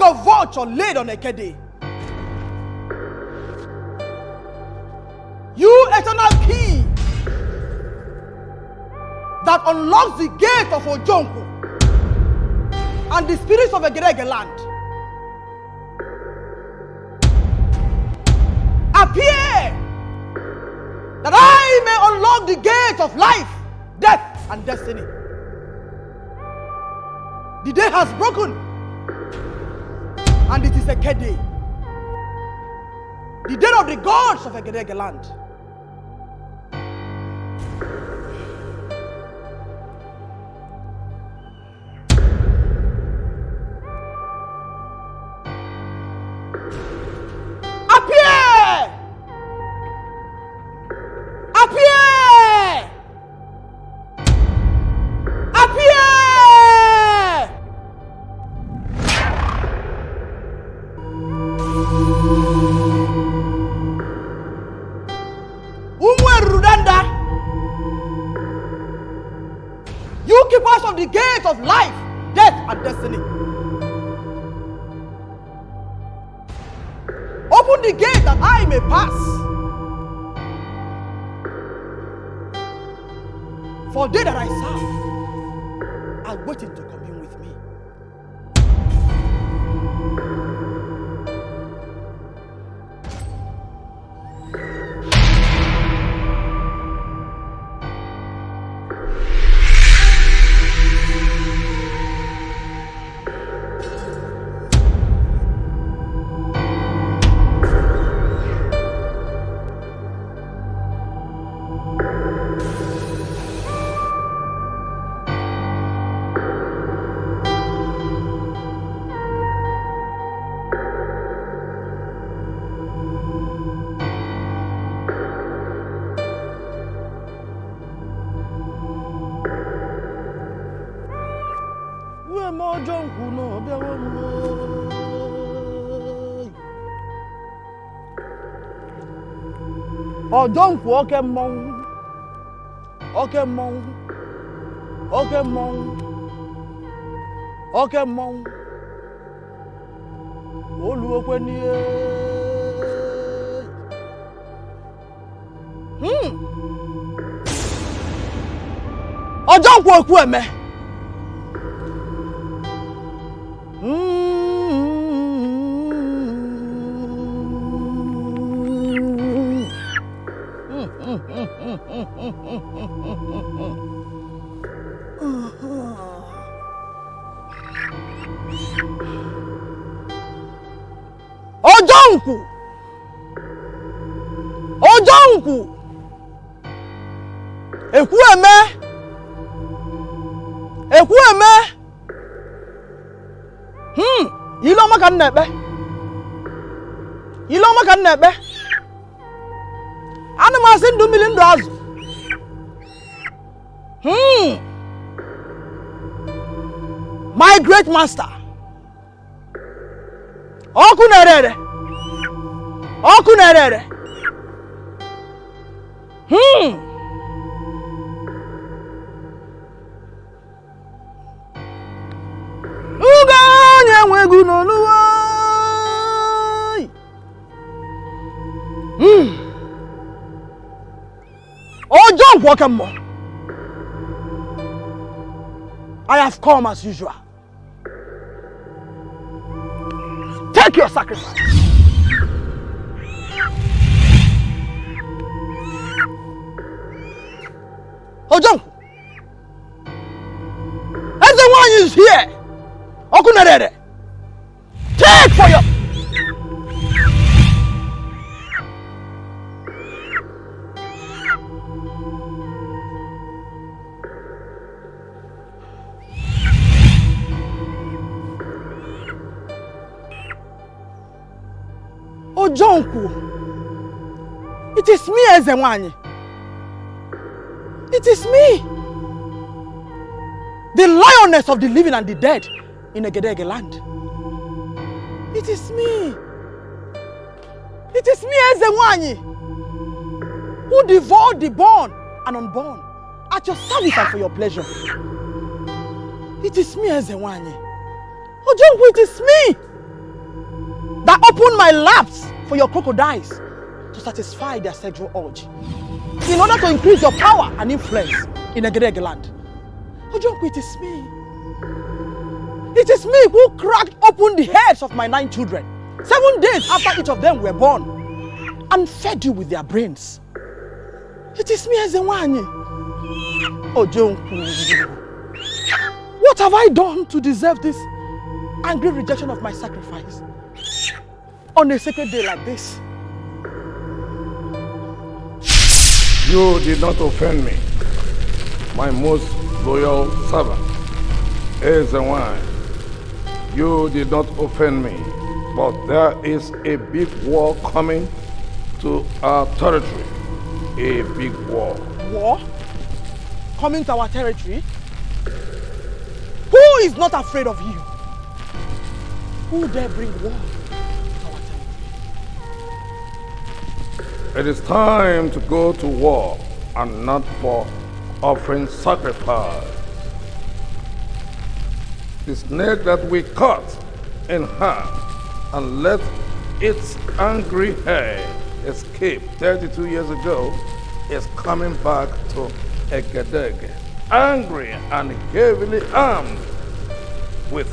of vulture laid on a kede. You eternal key that unlocks the gate of Ojonko and the spirits of Egerege land. Appear that I may unlock the gate of life, death, and destiny. The day has broken, and it is a Kede, the day of the gods of Egerege land. You keepers of the gate of life, death, and destiny. Open the gate that I may pass. For they that I serve are waiting to commune with me. Ojonko oke mmon, oke mmon, oke mmon, oke mmon. Oluokwe niye. Ojonko oku eme. Ojonku Ekueme Iloma kan nebe Anima sin $2 million. My great master Okunerere I have come as usual. Take your sacrifice. Ojonko, everyone is here. Okunarere, take for your. Ojonko, it is me, Ezenwani. It is me, the lioness of the living and the dead in Egerege land. It is me. It is me, Ezenwani, who devoured the born and unborn at your service and for your pleasure. It is me, Ezenwani. Ojonko, it is me. that opened my laps for your crocodiles to satisfy their sexual urge in order to increase your power and influence in Egedege land. Ojonku, it is me. It is me who cracked open the heads of my 9 children 7 days after each of them were born and fed you with their brains. It is me, Ezenwanyi. Ojonku, what have I done to deserve this angry rejection of my sacrifice on a sacred day like this? You did not offend me, my most loyal servant. Ezenwanyi, you did not offend me, but there is a big war coming to our territory. A big war. War? Coming to our territory? Who is not afraid of you? Who dare bring war to our territory? It is time to go to war and not for offering sacrifice. The snake that we caught in half and let its angry head escape 32 years ago is coming back to Egedege, angry and heavily armed with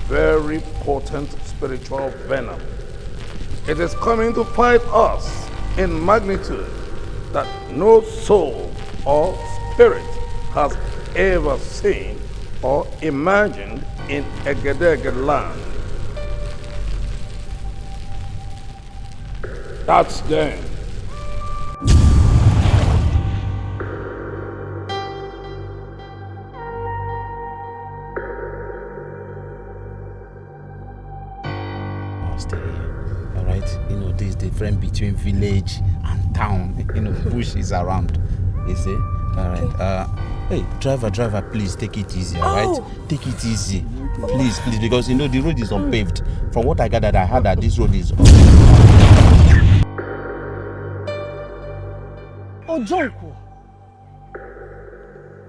very potent spiritual venom. It is coming to fight us in magnitude that no soul or spirit has ever seen or imagined in Egedege land. That's them. Stay here, all right? You know, there's the difference between village and town. You know, bush is around. You see? All right. Hey, driver, please take it easy, all right? Take it easy, please, because you know the road is unpaved. From what I gathered, I heard that this road is Ojonku,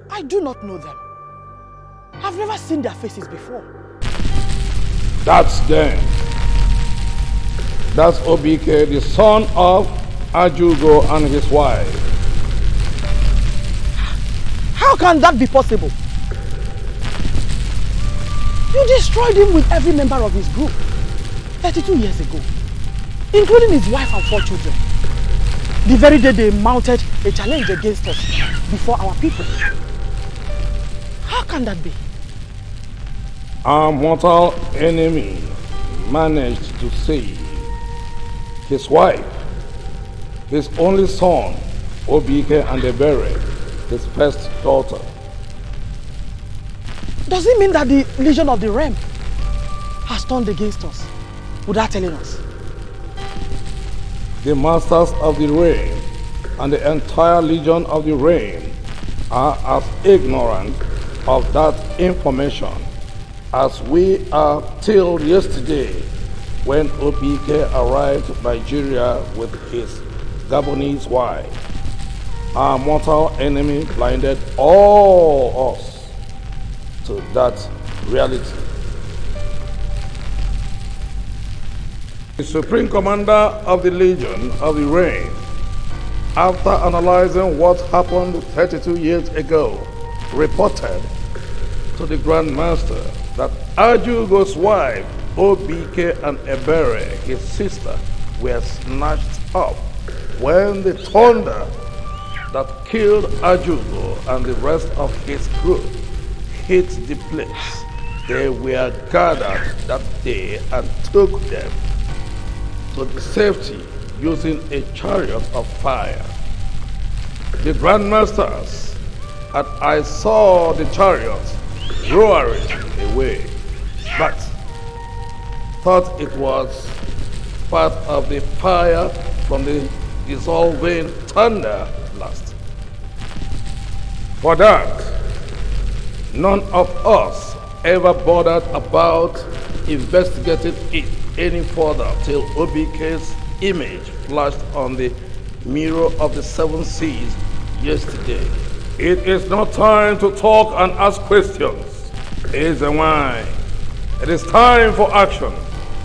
I do not know them. I've never seen their faces before. That's them. That's Obike, the son of Ajugo and his wife. How can that be possible? You destroyed him with every member of his group 32 years ago, including his wife and 4 children. The very day they mounted a challenge against us before our people. How can that be? Our mortal enemy managed to save his wife, his only son, Obike, and Ebere, his first daughter. Does it mean that the Legion of the Realm has turned against us without telling us? The Masters of the Rain and the entire Legion of the Rain are as ignorant of that information as we are till yesterday when Obike arrived in Nigeria with his Gabonese wife. Our mortal enemy blinded all us to that reality. The Supreme Commander of the Legion of the Rain, after analyzing what happened 32 years ago, reported to the Grand Master that Ajugo's wife, Obike, and Ebere, his sister, were snatched up when the thunder that killed Ajugo and the rest of his group hit the place. They were gathered that day and took them to the safety using a chariot of fire. The Grandmasters, and I saw the chariot roaring away, but thought it was part of the fire from the dissolving thunder blast. For that, none of us ever bothered about investigating it any further till Obike's image flashed on the mirror of the 7 seas yesterday. It is not time to talk and ask questions. Ezenwanyi, it is time for action.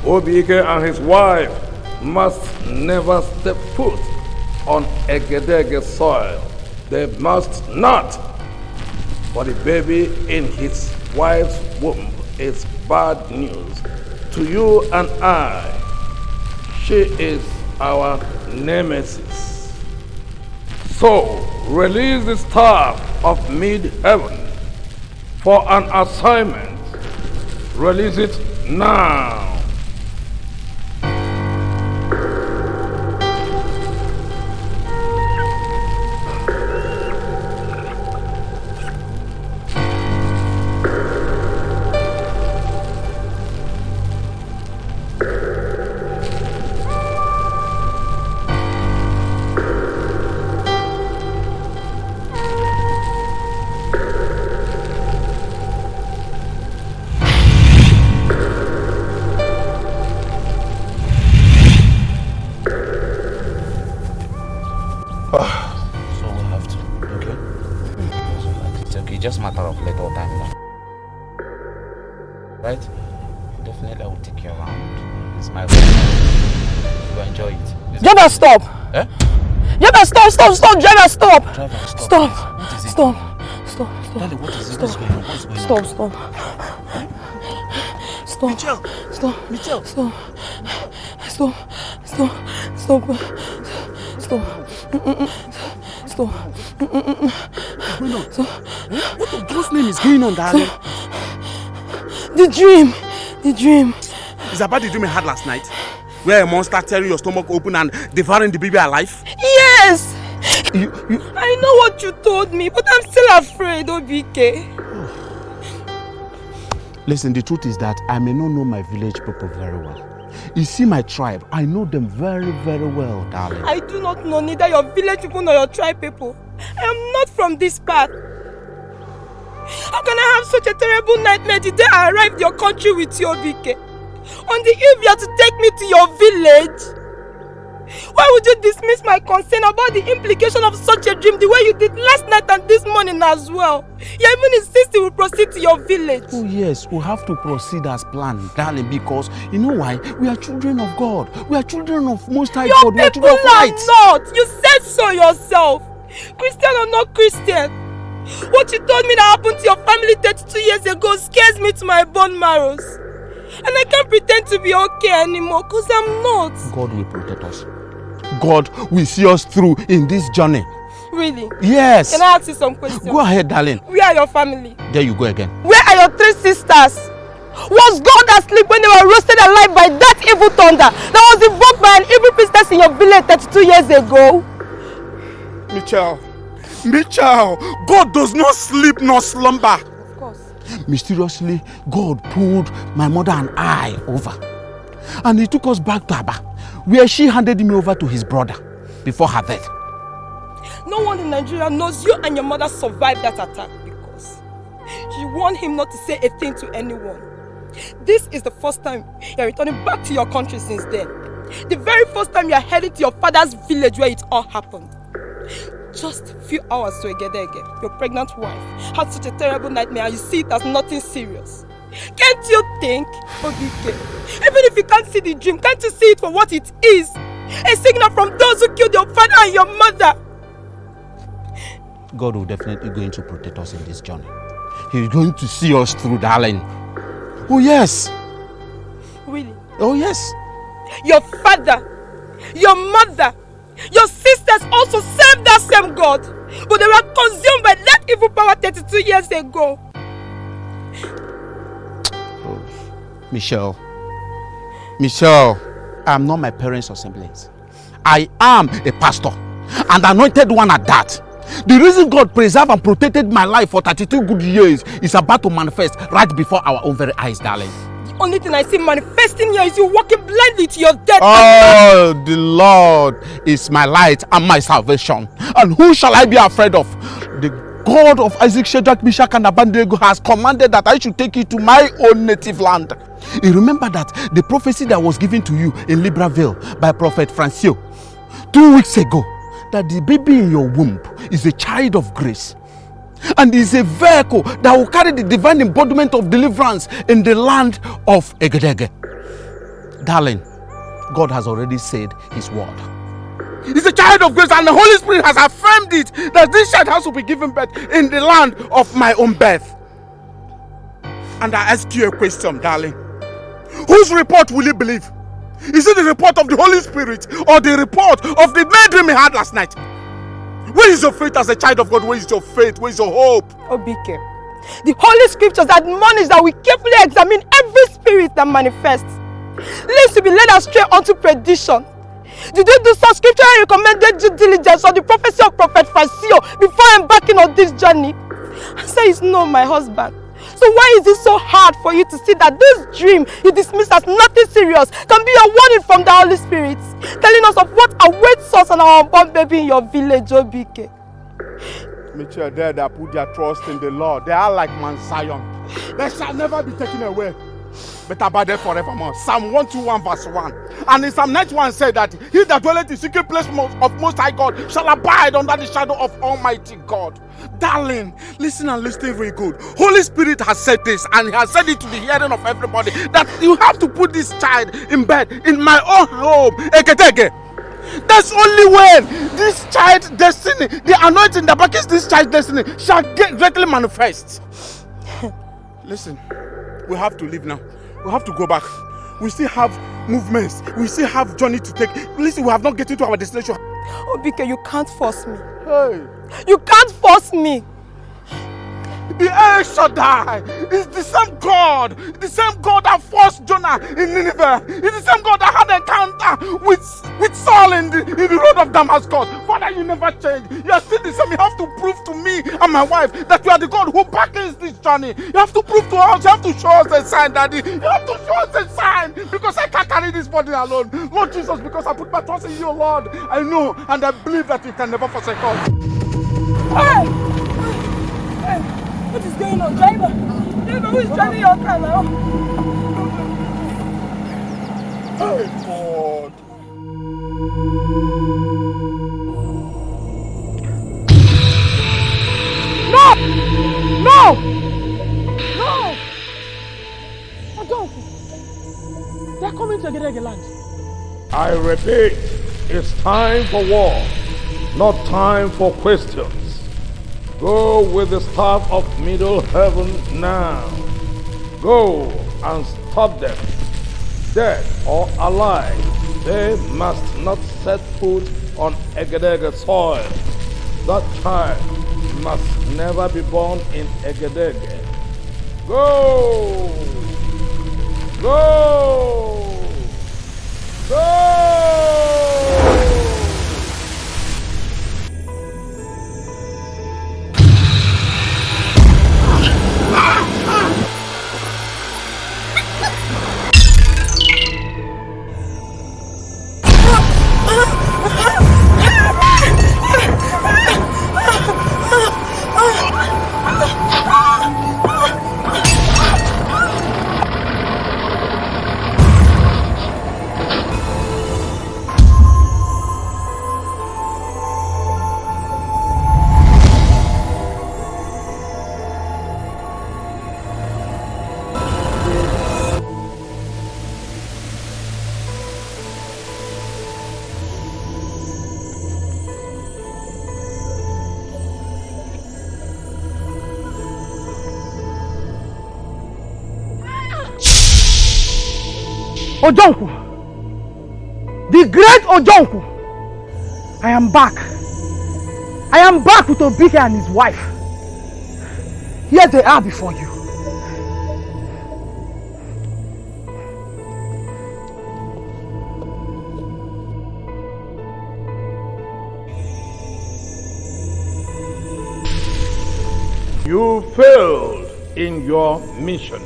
Obike and his wife must never step foot on Egedege soil. They must not. For the baby in his wife's womb is bad news to you and I. She is our nemesis. So release the staff of mid-heaven for an assignment. Release it now. Just matter of little time now. Right? Definitely I will take you around. It's my home. You enjoy it. Driver, stop! Eh? Driver, stop! Driver, stop! Driver, stop. Stop! What is it? Stop! Daddy, what is it? What's going on? What's going on? Stop! Mitchell! Stop! Mitchell! Stop! What the God's name is going on, darling? The dream. Is about the dream I had last night? Where a monster tearing your stomach open and devouring the baby alive? Yes! You... I know what you told me, but I'm still afraid, Obike. Listen, the truth is that I may not know my village people very well. You see my tribe, I know them very, very well, darling. I do not know neither your village people nor your tribe people. I am not from this part. How can I have such a terrible nightmare the day I arrived your country with you, Obike? On the eve you are to take me to your village. Why would you dismiss my concern about the implication of such a dream the way you did last night and this morning as well? You even insist you will proceed to your village. Oh yes, we have to proceed as planned, darling, because you know why? We are children of God. We are children of Most High God. We are children of light. Not. You said so yourself. Christian or not Christian. What you told me that happened to your family 32 years ago scares me to my bone marrows. And I can't pretend to be okay anymore because I'm not. God will protect us. God will see us through in this journey. Really? Yes. Can I ask you some questions? Go ahead, darling. Where are your family? There you go again. Where are your 3 sisters? Was God asleep when they were roasted alive by that evil thunder that was invoked by an evil priestess in your village 32 years ago? Mitchell, God does not sleep nor slumber. Of course. Mysteriously, God pulled my mother and I over. And he took us back to Aba, where she handed me over to his brother before her death. No one in Nigeria knows you and your mother survived that attack because you warned him not to say a thing to anyone. This is the first time you are returning back to your country since then. The very first time you are heading to your father's village where it all happened. Just a few hours to Egedege, your pregnant wife had such a terrible nightmare and you see it as nothing serious. Can't you think, Obike? Even if you can't see the dream, can't you see it for what it is? A signal from those who killed your father and your mother. God will definitely going to protect us in this journey. He's going to see us through, darling. Oh yes. Really? Oh yes. Your father, your mother, your sisters also served that same God, but they were consumed by that evil power 32 years ago. Oh, Michelle, I'm not my parents' semblance. I am a pastor, and anointed one at that. The reason God preserved and protected my life for 32 good years is about to manifest right before our own very eyes, darling. The only thing I see manifesting here is you walking blindly to your death. Oh, the Lord is my light and my salvation. And who shall I be afraid of? The God of Isaac, Shadrach, Meshach, and Abednego has commanded that I should take you to my own native land. You remember that the prophecy that was given to you in Libreville by Prophet Francio 2 weeks ago, that the baby in your womb is a child of grace and is a vehicle that will carry the divine embodiment of deliverance in the land of Egedege. Darling, God has already said his word. He's a child of grace, and the Holy Spirit has affirmed it, that this child has to be given birth in the land of my own birth. And I ask you a question, darling. Whose report will you believe? Is it the report of the Holy Spirit or the report of the bad dream he had last night? Where is your faith as a child of God? Where is your faith? Where is your hope? Obike, the Holy Scriptures admonish that we carefully examine every spirit that manifests, lest to be led astray unto perdition. Did you do such scripturally recommended due diligence on the prophecy of Prophet Fasio before embarking on this journey? Answer is no, my husband. So why is it so hard for you to see that this dream you dismiss as nothing serious can be a warning from the Holy Spirit, telling us of what awaits us and our unborn baby in your village, Obike? Mitchell, they that put their trust in the Lord, they are like Mount Zion. They shall never be taken away, but abide there forevermore. Psalm 121 verse 1. And in Psalm 91 said that he that dwelleth in the secret place of Most High God shall abide under the shadow of Almighty God. Darling, listen and listen very good. Holy Spirit has said this, and he has said it to the hearing of everybody, that you have to put this child in bed in my own home. That's only when this child's destiny, the anointing that backs this child's destiny, shall get greatly manifest. Listen, we have to leave now. We have to go back. We still have movements. We still have journey to take. Listen, we have not get into our destination. Obike, you can't force me. Hey. You can't force me. The El Shaddai is the same God that forced Jonah in Nineveh. It's the same God that had an encounter with Saul in the road of Damascus. Father, you never change. You are still the same. You have to prove to me and my wife that you are the God who backs this journey. You have to prove to us. You have to show us a sign, Daddy. You have to show us a sign, because I can't carry this body alone. Lord Jesus, because I put my trust in you, Lord. I know and I believe that you can never forsake us. Hey! What is going on, driver? Driver, who is driving your car now? Hey, God. No! No! No! Adolfo! They're coming to Gedege land. I repeat, it's time for war, not time for questions. Go with the staff of middle heaven now. Go and stop them. Dead or alive, they must not set foot on Egedege soil. That child must never be born in Egedege. Go! Go! Go! Ojonku! The great Ojonku! I am back. I am back with Obike and his wife. Here they are before you. You failed in your mission.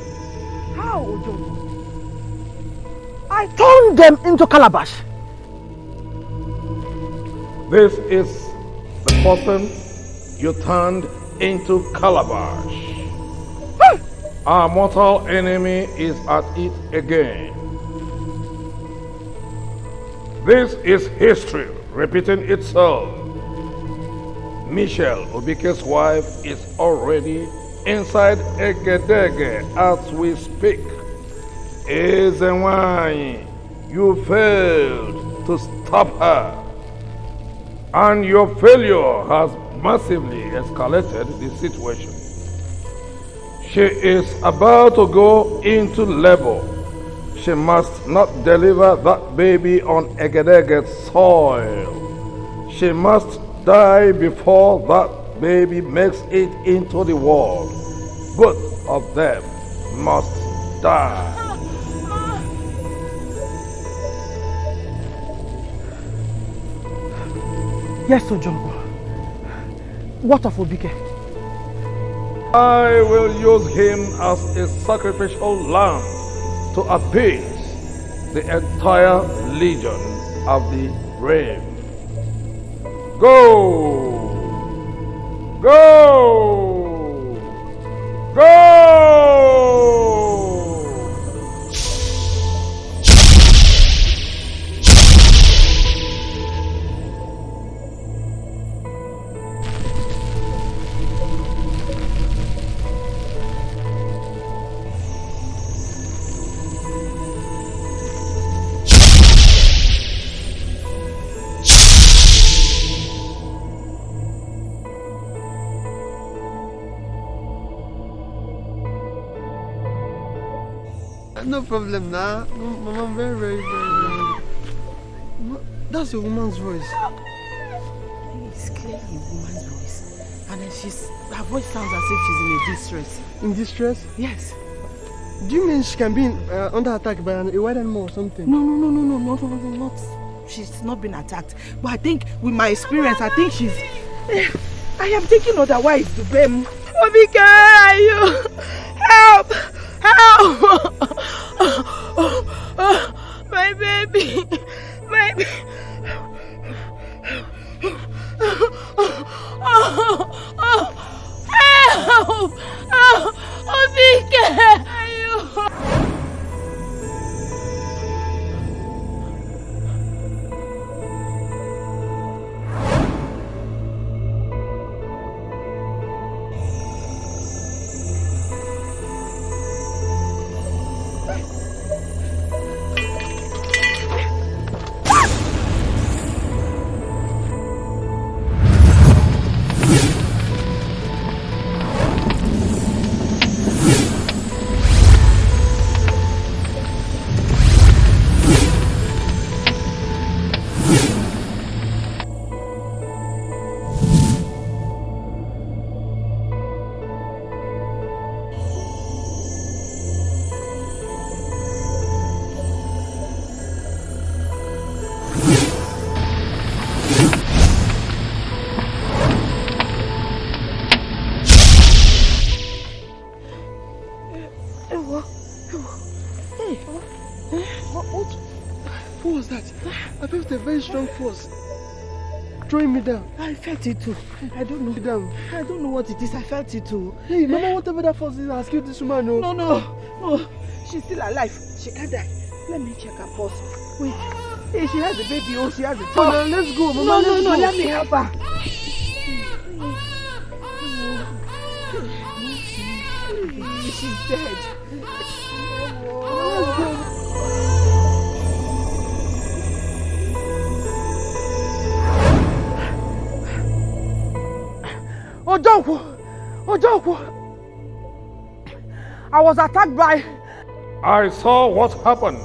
How, Ojonku? I turned them into calabash. This is the person you turned into calabash. Our mortal enemy is at it again. This is history repeating itself. Michelle, Obike's wife, is already inside Egedege as we speak. Ezenwanyi, You failed to stop her. And your failure has massively escalated the situation. She is about to go into labor. She must not deliver that baby on Egedege soil. She must die before that baby makes it into the world. Both of them must die. Yes, Ojongo. What of Obike? I will use him as a sacrificial lamb to appease the entire legion of the brave. Go! Go! Go! No problem, nah. Mama, I'm very, very, very. That's your woman's voice. It's clearly a woman's voice. And then her voice sounds as if she's in a distress. In distress? Yes. Do you mean she can be under attack by a wild animal or something? No, not. She's not been attacked. But I think, with my experience, I think she's... I am thinking otherwise to them. Obike, where are you? Help! Help! My baby! My baby! Help! Obike! Are you? What was that? I felt a very strong force throwing me down. I felt it too. I don't know. Down. I don't know what it is. I felt it too. Hey, Mama, whatever that force is, has killed this woman. No. She's still alive. She can't die. Let me check her pulse. Wait. Hey, she has a baby. Oh, she has a child. No, let's go, Mama. No. Let me help her. She's dead. Let's go. Ojongo! I was attacked by... I saw what happened.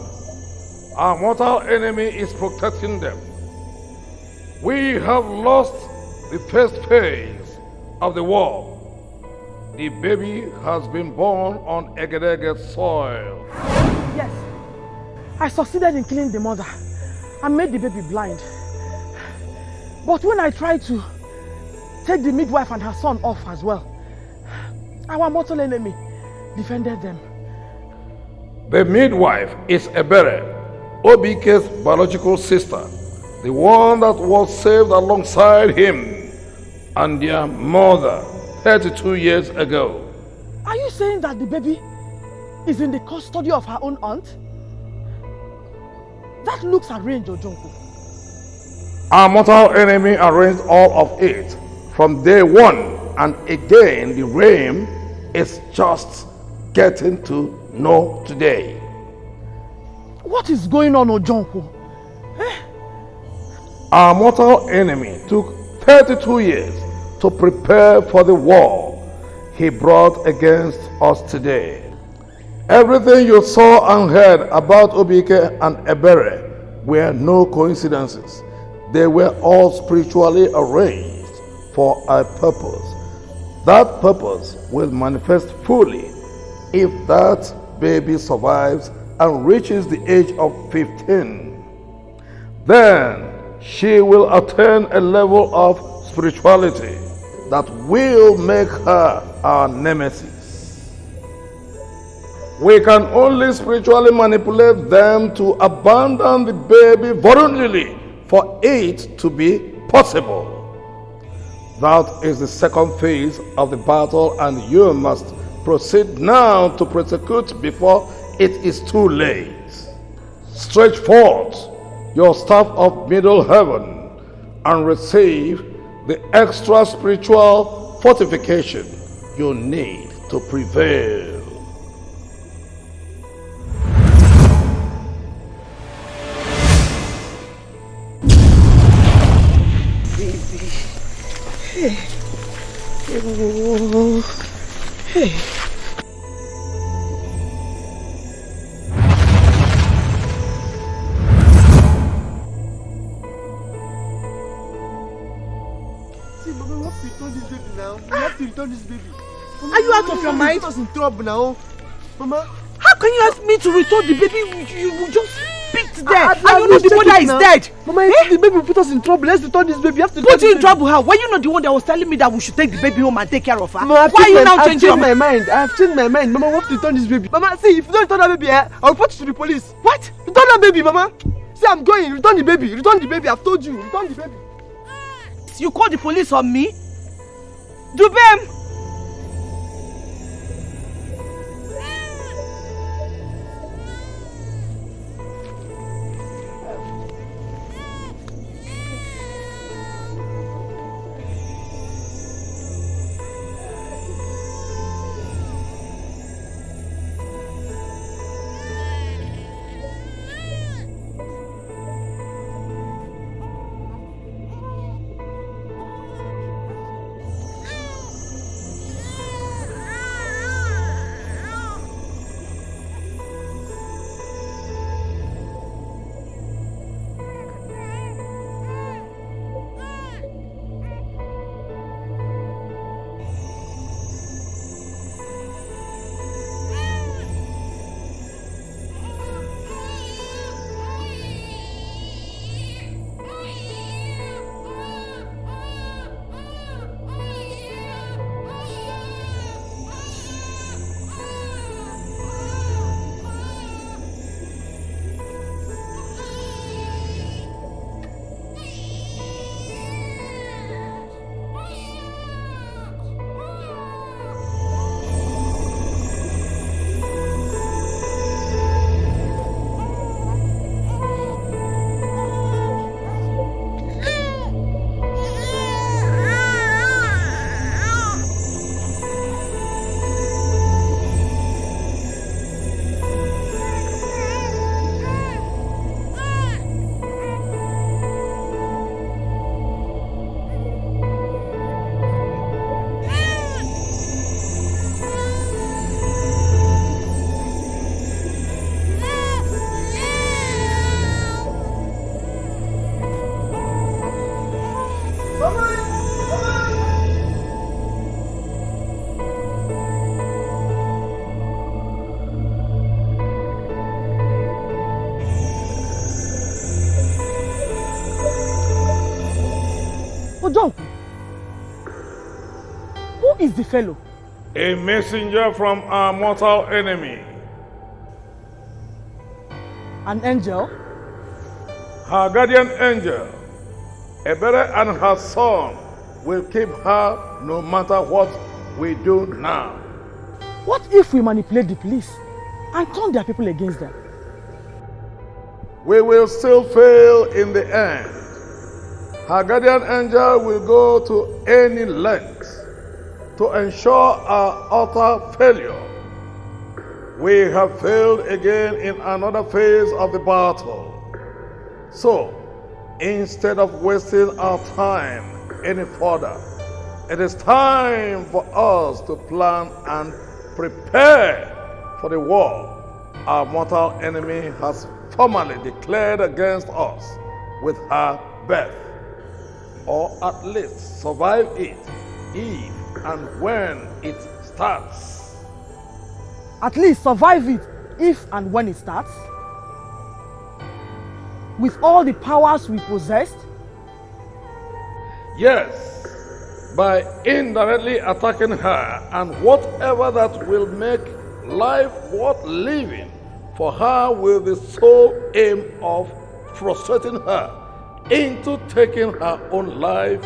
Our mortal enemy is protecting them. We have lost the first phase of the war. The baby has been born on Egedege soil. Yes. I succeeded in killing the mother and made the baby blind. But when I tried to take the midwife and her son off as well, our mortal enemy defended them. The midwife is Ebere, Obike's biological sister, the one that was saved alongside him and their mother 32 years ago. Are you saying that the baby is in the custody of her own aunt? That looks arranged, Ojongo. Our mortal enemy arranged all of it from day one, and again the realm is just getting to know today. What is going on, Ojonko? Our mortal enemy took 32 years to prepare for the war he brought against us today. Everything you saw and heard about Obike and Ebere were no coincidences. They were all spiritually arranged for a purpose. That purpose will manifest fully if that baby survives and reaches the age of 15. Then she will attain a level of spirituality that will make her our nemesis. We can only spiritually manipulate them to abandon the baby voluntarily for it to be possible. That is the second phase of the battle, and you must proceed now to prosecute before it is too late. Stretch forth your staff of middle heaven and receive the extra spiritual fortification you need to prevail. Hey. Oh. Hey. See, Mama, we have to return this baby now. We have to return this baby. Mama, Are you out of your mind? Put us in trouble now. Mama. How can you ask me to return the baby? You just picked there. And you know let's the check mother it is now. dead. Mama, if the baby will put us in trouble, let's return this baby. You have to Put you in trouble how? Were you not the one that was telling me that we should take the baby home and take care of her? Mama, why are you now changing your mind? I have changed my mind. Mama, we have to return this baby. Mama, see, if you don't return that baby, I'll report you to the police. What? Return that baby, Mama. See, I'm going. Return the baby. Return the baby. I've told you. Return the baby. You call the police on me? Dubem! Ojo, who is the fellow? A messenger from our mortal enemy. An angel? Her guardian angel, Ebere, and her son will keep her no matter what we do now. What if we manipulate the police and turn their people against them? We will still fail in the end. Her guardian angel will go to any length to ensure our utter failure. we have failed again in another phase of the battle. So, instead of wasting our time any further, it is time for us to plan and prepare for the war our mortal enemy has formally declared against us with her birth, or at least survive it if and when it starts. At least survive it if and when it starts. With all the powers we possessed. Yes, by indirectly attacking her and whatever that will make life worth living for her with the sole aim of frustrating her into taking her own life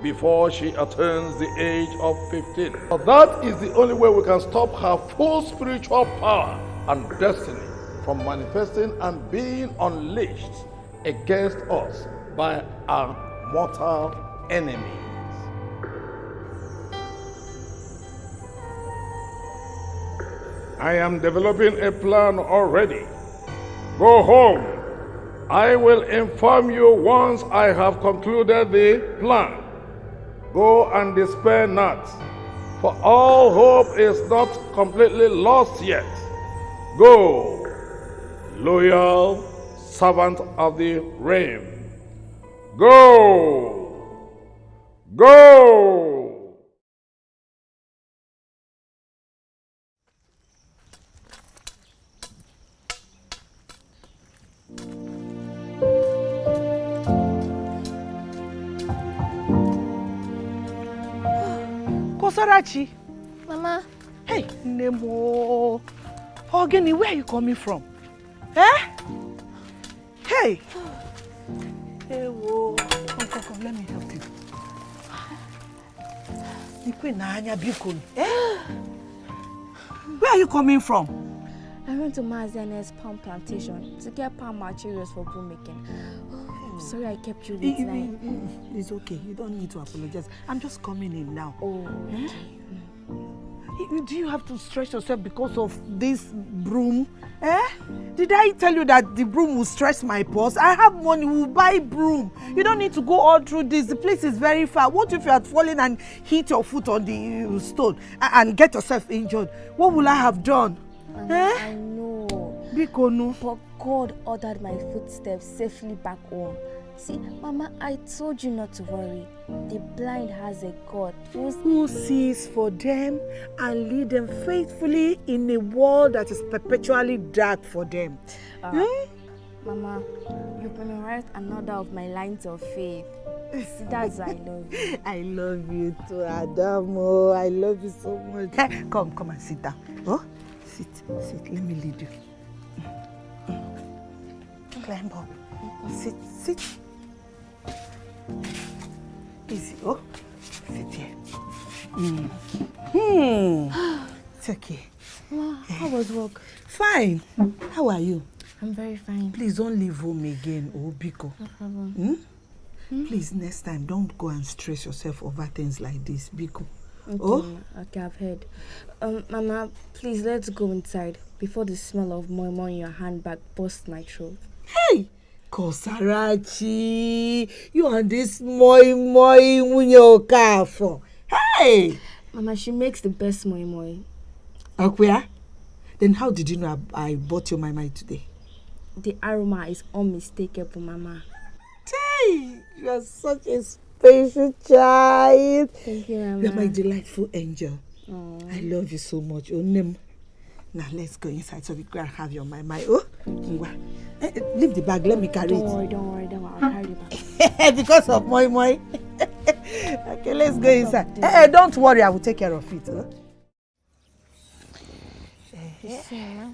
before she attains the age of 15. But that is the only way we can stop her full spiritual power and destiny from manifesting and being unleashed against us by our mortal enemies. I am developing a plan already. Go home. I will inform you once I have concluded the plan. Go and despair not, for all hope is not completely lost yet. Go, loyal servant of the realm. Go! Go! Kosarachi. Mama. Hey, Nemo. Ogeni, where are you coming from? Eh? Hey. Hey, whoa. Come, let me help you. Eh? Where are you coming from? I went to Maziane's palm plantation to get palm materials for broom making. I'm sorry I kept you late night. It's okay. You don't need to apologize. I'm just coming in now. Oh, okay. Do you have to stress yourself because of this broom? Eh? Did I tell you that the broom will stress my purse? I have money, we'll buy broom. You don't need to go all through this. The place is very far. What if you had fallen and hit your foot on the stone and get yourself injured? What will I have done? I know. Bikonu. But God ordered my footsteps safely back home. See, Mama, I told you not to worry. The blind has a God who sees for them and lead them faithfully in a world that is perpetually dark for them. Mama, you memorize another of my lines of faith. See, that's why I love you. I love you too, Adamo. I love you so much. Hey, come and sit down. Oh, sit. Let me lead you. Climb up. Sit. Easy. Oh, sit here. It's okay. Mama, how was work? Fine. How are you? I'm very fine. Please don't leave home again, Biko. No problem. Please, next time, don't go and stress yourself over things like this, Biko. Okay, okay, I've heard. Mama, please let's go inside before the smell of moi in your handbag bursts my throat. Hey! Kosarachi, you and this moi Munyokafo. Hey! Mama, she makes the best moi. Akwea? Then how did you know I bought your moi today? The aroma is unmistakable, Mama. Hey! You are such a special child. Thank you, Mama. You're my delightful angel. Aww. I love you so much. Onem. Now let's go inside so we can have your moi. Oh, leave the bag. Let me carry it. Don't worry. I'll carry the bag. Because of moi. Okay, let's go inside. Don't worry. I will take care of it. You see, Mama.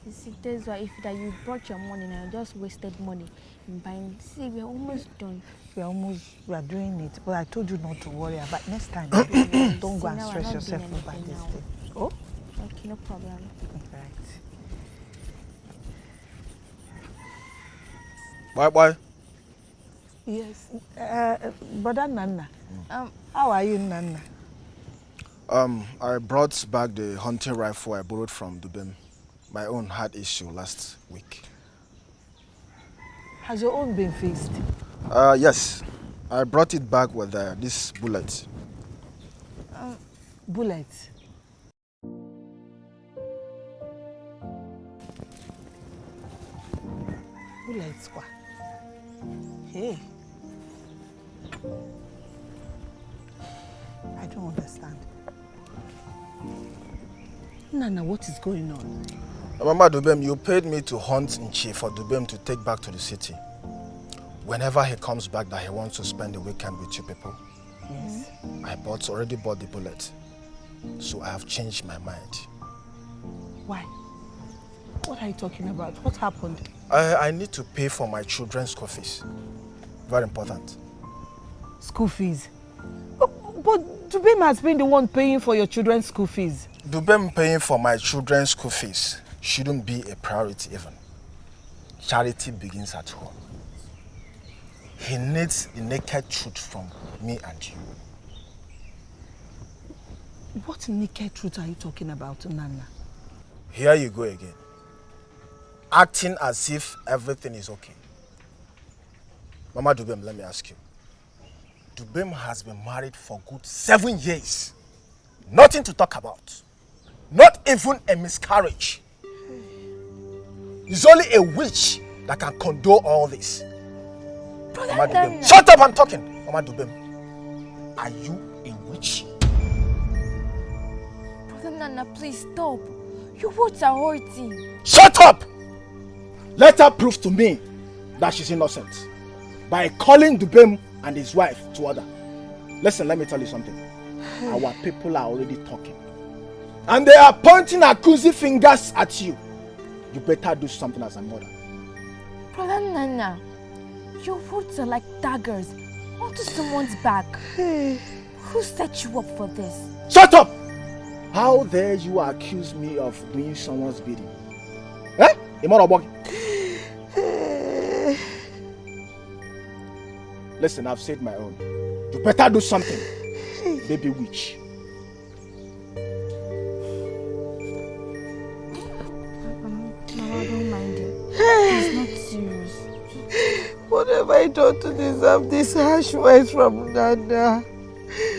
You see, that's why if that you brought your money and you just wasted money in buying. See, we're almost done. We are doing it. But I told you not to worry about next time. Don't go and stress yourself about this thing. Oh? Okay, no problem. Right. Bye. Yes. Brother Nana. How are you, Nana? I brought back the hunting rifle I borrowed from Dubem. My own had issue last week. Has your own been fixed? Yes. I brought it back with this bullet. Bullet? Bullets, what? Hey. I don't understand. Nana, what is going on? Mama Dubem, you paid me to hunt Nchi for Dubem to take back to the city. Whenever he comes back that he wants to spend the weekend with you people. Yes. I already bought the bullet. So I have changed my mind. Why? What are you talking about? What happened? I need to pay for my children's school fees. Very important. School fees? But Dubem has been the one paying for your children's school fees. Dubem paying for my children's school fees shouldn't be a priority even. Charity begins at home. He needs the naked truth from me and you. What naked truth are you talking about, Nana? Here you go again. Acting as if everything is okay. Mama Dubem, let me ask you. Dubem has been married for good 7 years. Nothing to talk about. Not even a miscarriage. It's only a witch that can condone all this. Mama Dubem. Shut up, I'm talking. Mama Dubem, are you a witch? Brother Nana, please stop. Your words are hurting. Shut up! Let her prove to me that she's innocent by calling Dubem and his wife to order. Listen, let me tell you something. Our people are already talking. And they are pointing accusing fingers at you. You better do something as a mother. Brother Nana, your words are like daggers onto someone's back. Who set you up for this? Shut up! How dare you accuse me of doing someone's bidding? Eh? Listen, I've said my own. You better do something, baby witch. Mama, don't mind him. He's not serious. What have I done to deserve this harsh words from Nana?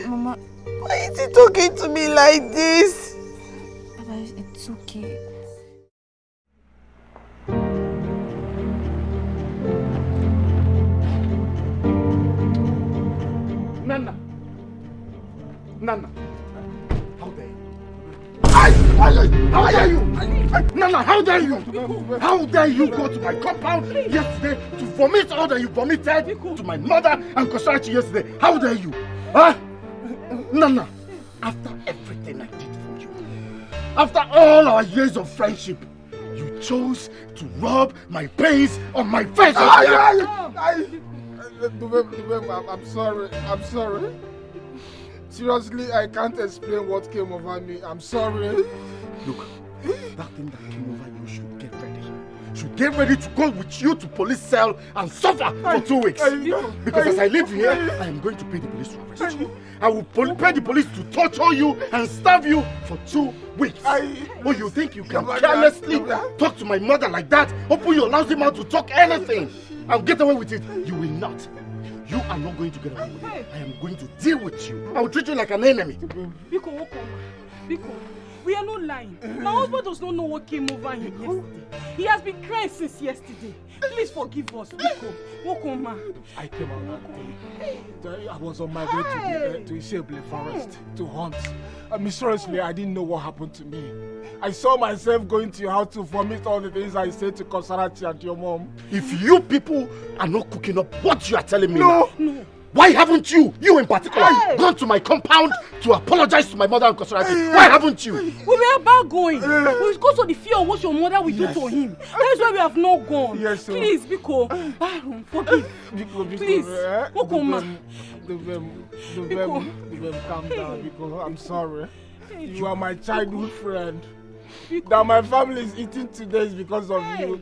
Mama, why is he talking to me like this? Baba, it's okay. Nana! Nana! How dare you? How dare you? Nana, how dare you? How dare you go to my compound yesterday to vomit all that you vomited to my mother and Kosachi yesterday? How dare you? Huh? Nana, after everything I did for you, after all our years of friendship, you chose to rub my pains on my face. I'm sorry. Seriously, I can't explain what came over me. I'm sorry. Look, that thing that came over you should get ready. Should get ready to go with you to police cell and suffer for 2 weeks. Because as I live here, I am going to pay the police to arrest you. I will pay the police to torture you and starve you for 2 weeks. Oh, you think you can carelessly talk to my mother like that? Open your lousy mouth to talk anything and get away with it? You will not. You are not going to get away with it. I am going to deal with you. I will treat you like an enemy. Biko, we are not lying. My husband does not know what came over him yesterday. He has been crying since yesterday. Please forgive us, Biko. Wokoma. I came out that day. I was on my way to Ishable Forest to hunt. Mysteriously, I didn't know what happened to me. I saw myself going to your house to vomit all the things I said to Kosarati and your mom. If you people are not cooking up what you are telling me now, why haven't you in particular, gone to my compound to apologize to my mother and Kosarati? Why haven't you? We were about going. Because of the fear of what your mother will do to him. That is why we have not gone. Yes, sir. Please, Biko, forgive. Please, Wokoma. Dubem, calm down, because I'm sorry. You are my childhood friend. That my family is eating today is because of you.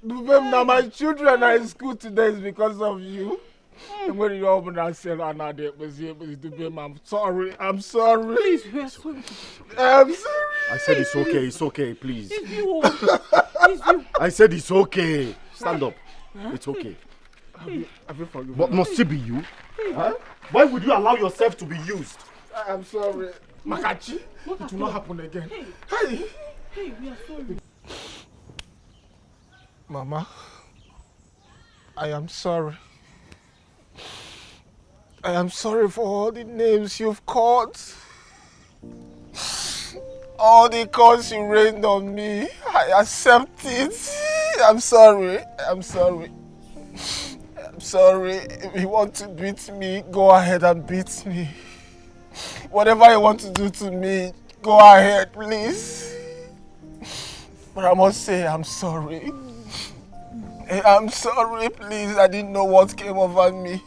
Dubem, now my children are in school today is because of you. I'm going to open that cell and I did. I'm sorry. I'm sorry. Please, we are sorry. I'm sorry. I said it's okay. It's okay, please. It's you. It's you. I said it's okay. Stand up. It's okay. Have you forgiven? But must it be you? Huh? Why would you allow yourself to be used? I'm sorry. Makachi, it will not happen again. Hey, we are sorry. Mama, I am sorry. I am sorry for all the names you've called. All the calls you rained on me. I accept it. I'm sorry. I'm sorry. I'm sorry. If you want to beat me, go ahead and beat me. Whatever you want to do to me, go ahead, please. But I must say, I'm sorry. I'm sorry, please. I didn't know what came over me.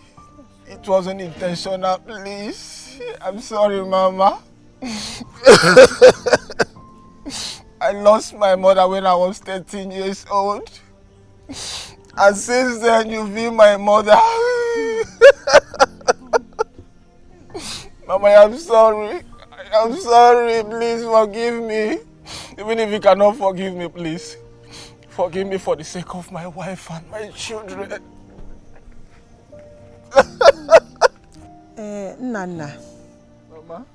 It wasn't intentional, please. I'm sorry, Mama. I lost my mother when I was 13 years old. And since then, you've been my mother. Mama, I'm sorry. I'm sorry. Please forgive me. Even if you cannot forgive me, please. Forgive me for the sake of my wife and my children. Nana. Mama?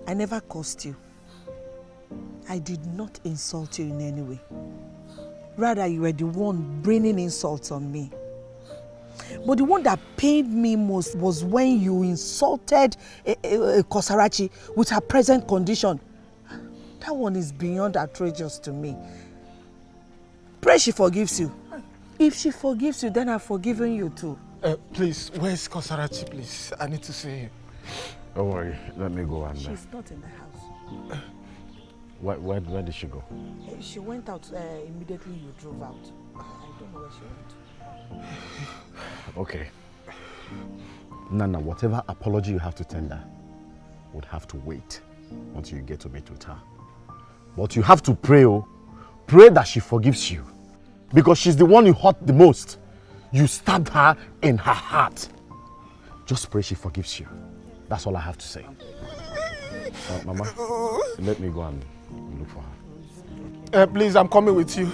I never cursed you. I did not insult you in any way. Rather, you were the one bringing insults on me. But the one that pained me most was when you insulted Kosarachi with her present condition. That one is beyond outrageous to me. Pray she forgives you. If she forgives you, then I've forgiven you too. Please, where's Kosarachi, please? I need to see him. Don't worry, let me go and... She's not in the house. Where did she go? She went out immediately you drove out. I don't know where she went. Okay. Nana, whatever apology you have to tender would have to wait until you get to meet with her. But you have to pray, pray that she forgives you. Because she's the one you hurt the most. You stabbed her in her heart. Just pray she forgives you. That's all I have to say. Mama, let me go and look for her. Please, I'm coming with you.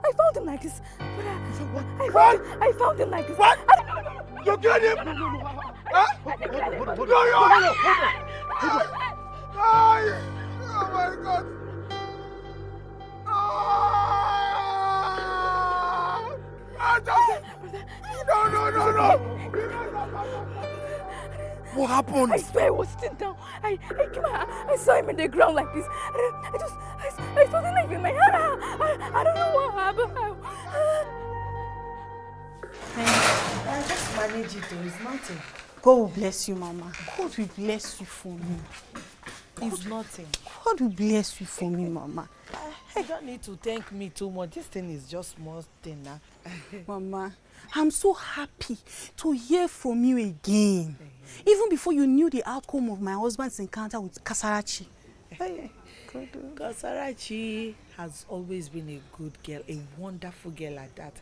I found him like this. I found him like this. What? You got him? Huh? No. Oh my God. No. What happened? I swear I was sitting down. I came out, I saw him in the ground like this. I saw the knife in my hand. I don't know what happened. I just manage it, there is nothing. God will bless you, Mama. God will bless you for me. It's nothing. God will bless you for me, Mama. You don't need to thank me too much. This thing is just small thing now. Mama, I'm so happy to hear from you again. Even before you knew the outcome of my husband's encounter with Kasarachi. Kasarachi has always been a good girl, a wonderful girl like that.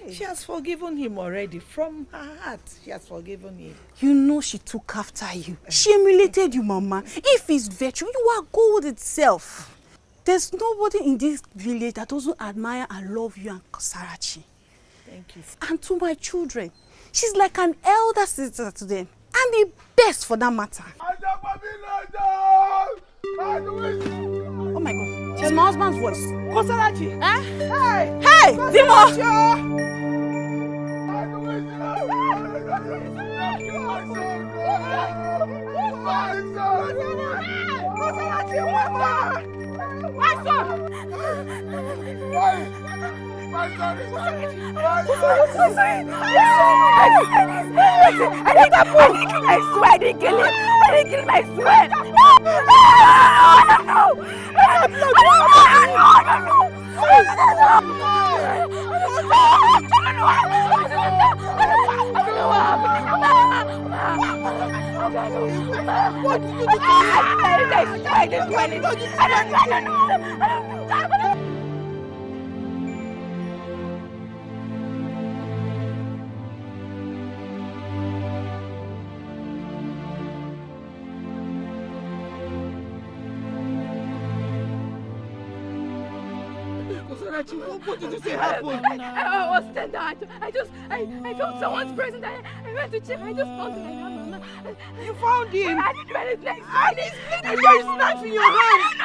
She has forgiven him already from her heart. She has forgiven him. You know she took after you. She emulated you, Mama. If it's virtue, you are gold itself. There's nobody in this village that doesn't admire and love you and Kosarachi. Thank you. And to my children, she's like an elder sister to them. And the best for that matter. Oh my God, she's my husband's voice. Kosarachi! Eh? Hey! Dimo! My son! My son is I didn't kill my swear. I didn't kill him. I didn't kill my swear. What did you say happened? I was tender. I felt someone's presence. I went to check. I just found it. You found him? I didn't do anything. And he's bleeding. There is knife in your hand.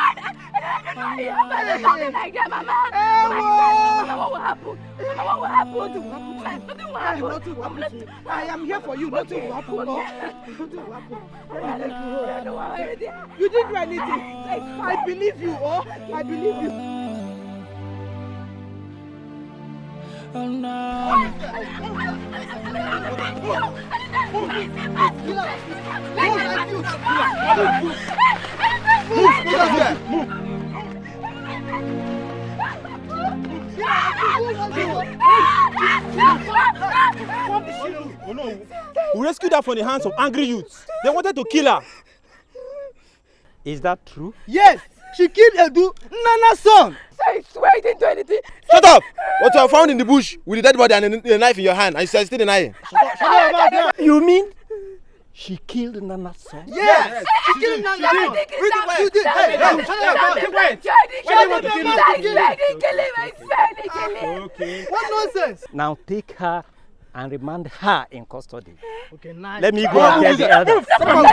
Something like that, Mama. Mama, what will happen? Mama, what will happen? Nothing will happen. I am here for you. Nothing will happen. Nothing will happen. You didn't do anything. I believe you. Oh, I believe you. Oh no. Oh no. We rescued her from the hands of angry youths. They wanted to kill her. Is that true? Yes. She killed Edu, Nana's son. I swear I didn't do anything. Shut up! What you have found in the bush with the dead body and a knife in your hand, and you are still denying. Shut up. You mean she killed Nana's son? Yes! She killed Nana's son. You did. Hey, Okay. What nonsense? Now take her and remand her in custody. Okay, nice. Let me go and tell the elders. Go.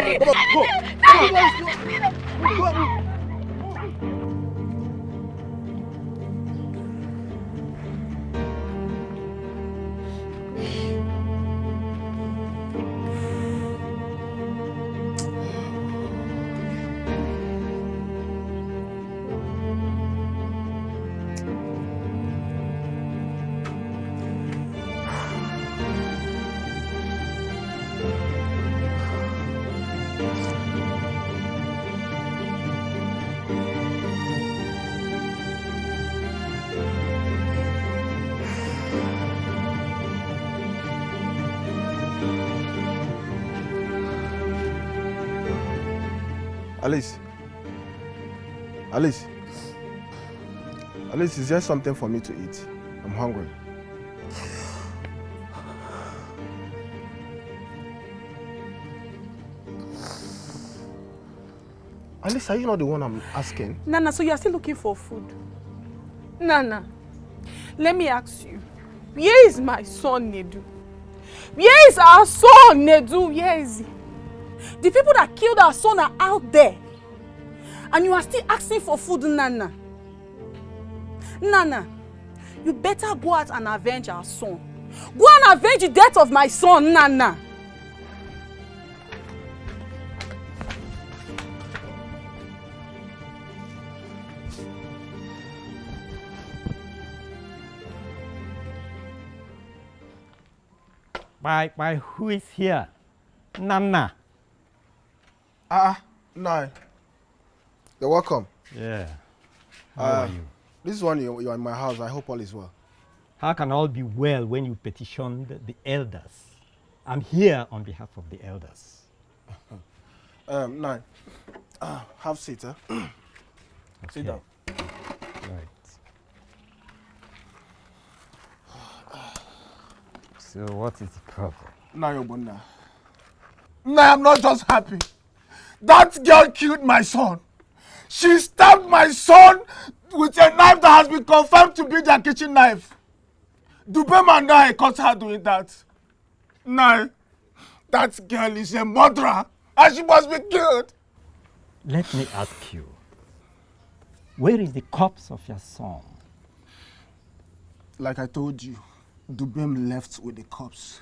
Alice, is there something for me to eat? I'm hungry. Alice, are you not the one I'm asking? Nana, so you are still looking for food? Nana, let me ask you, where is my son Nedu? Where is our son Nedu? Where is he? The people that killed our son are out there. And you are still asking for food, Nana. Nana, you better go out and avenge our son. Go and avenge the death of my son, Nana. By who is here? Nana. No. You're welcome. Yeah. How are you? This is one you're in my house. I hope all is well. How can all be well when you petitioned the elders? I'm here on behalf of the elders. No. Have seat, huh? Okay. Sit down. Right. So what is the problem? No, I'm not just happy. That girl killed my son. She stabbed my son with a knife that has been confirmed to be their kitchen knife. Dubem and I caught her doing that. Now, that girl is a murderer and she must be killed. Let me ask you, where is the corpse of your son? Like I told you, Dubem left with the corpse.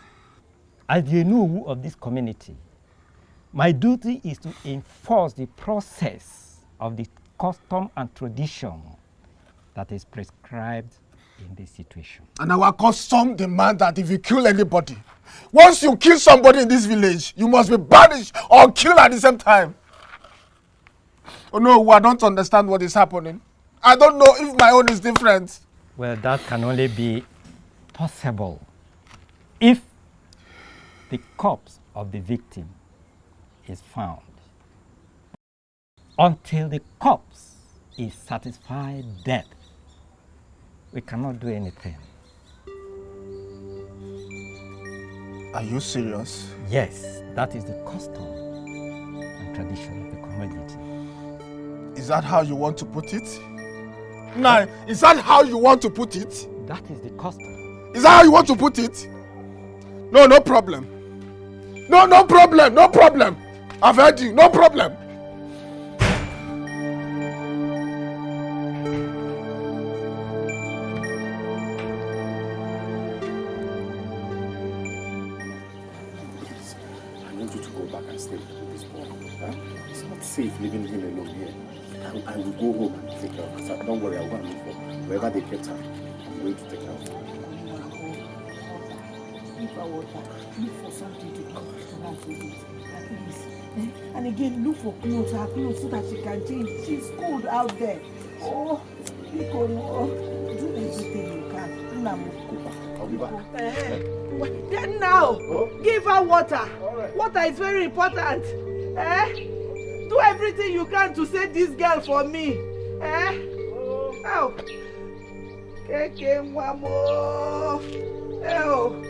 As the Enu of this community, my duty is to enforce the process of the custom and tradition that is prescribed in this situation. And our custom demands that if you kill anybody, once you kill somebody in this village, you must be banished or killed at the same time. Oh no, I don't understand what is happening. I don't know if my own is different. Well, that can only be possible if the corpse of the victim is found. Until the corpse is satisfied dead, we cannot do anything. Are you serious? Yes, that is the custom and tradition of the community. Is that how you want to put it? No, is that how you want to put it? That is the custom. Is that how you want to put it? No, no problem. No problem, no problem. I've heard you, no problem. I want you to go back and stay with this boy. Huh? It's not safe leaving him alone here. I will go home and take care of her. Don't worry, I'll go and look for wherever they kept her. I'm going to take care of her. Look for something to cover with it, at least. And again, look for clothes, her clothes, so that she can change. She's cold out there. Oh, do everything you can. I'll be back. Then now, give her water. Water is very important. Do everything you can to save this girl for me. Oh. Keke mwamo. Oh.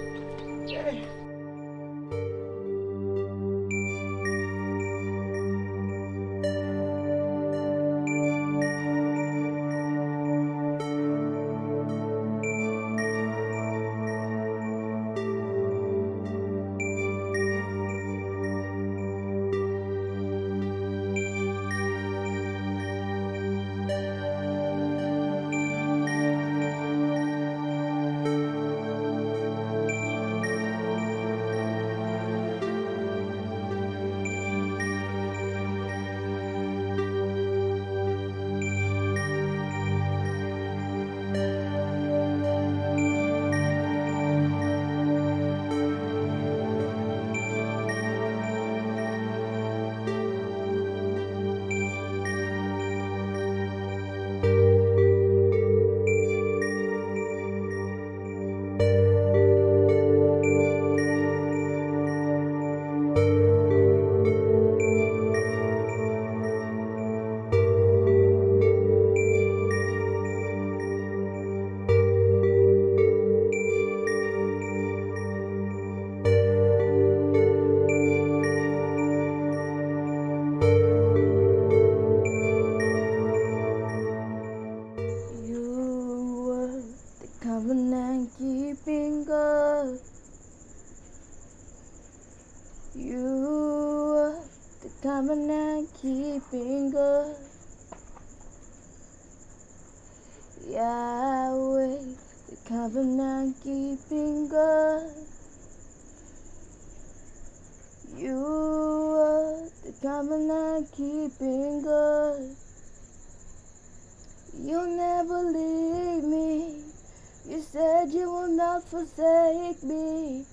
Forsake me.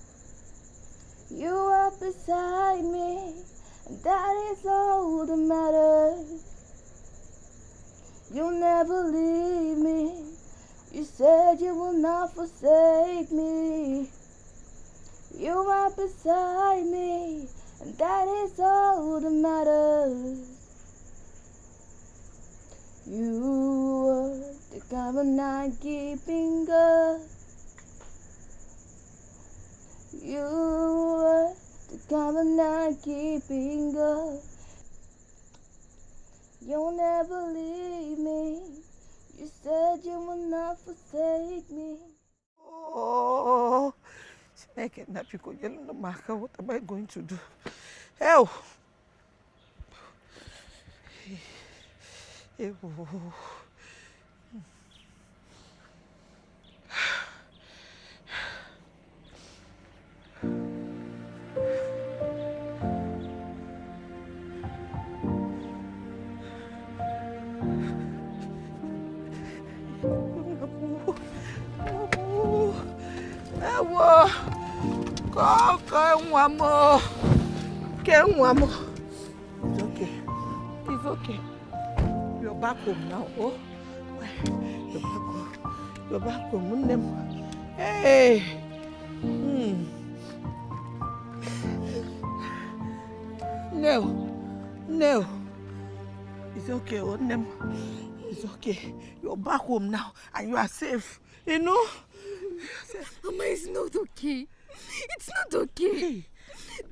You are beside me, and that is all that matters. You'll never leave me. You said you will not forsake me. You are beside me, and that is all that matters. You are the covenant keeping God. You are the covenant keeping God. You'll never leave me. You said you will not forsake me. Oh, what am I going to do? Hell! It's okay. It's okay. You're back home now. Oh, you're back home. You're back home. Hey. No. It's okay, Onem. It's okay. You're back home now and you are safe. You know? Mama, it's not okay. It's not okay.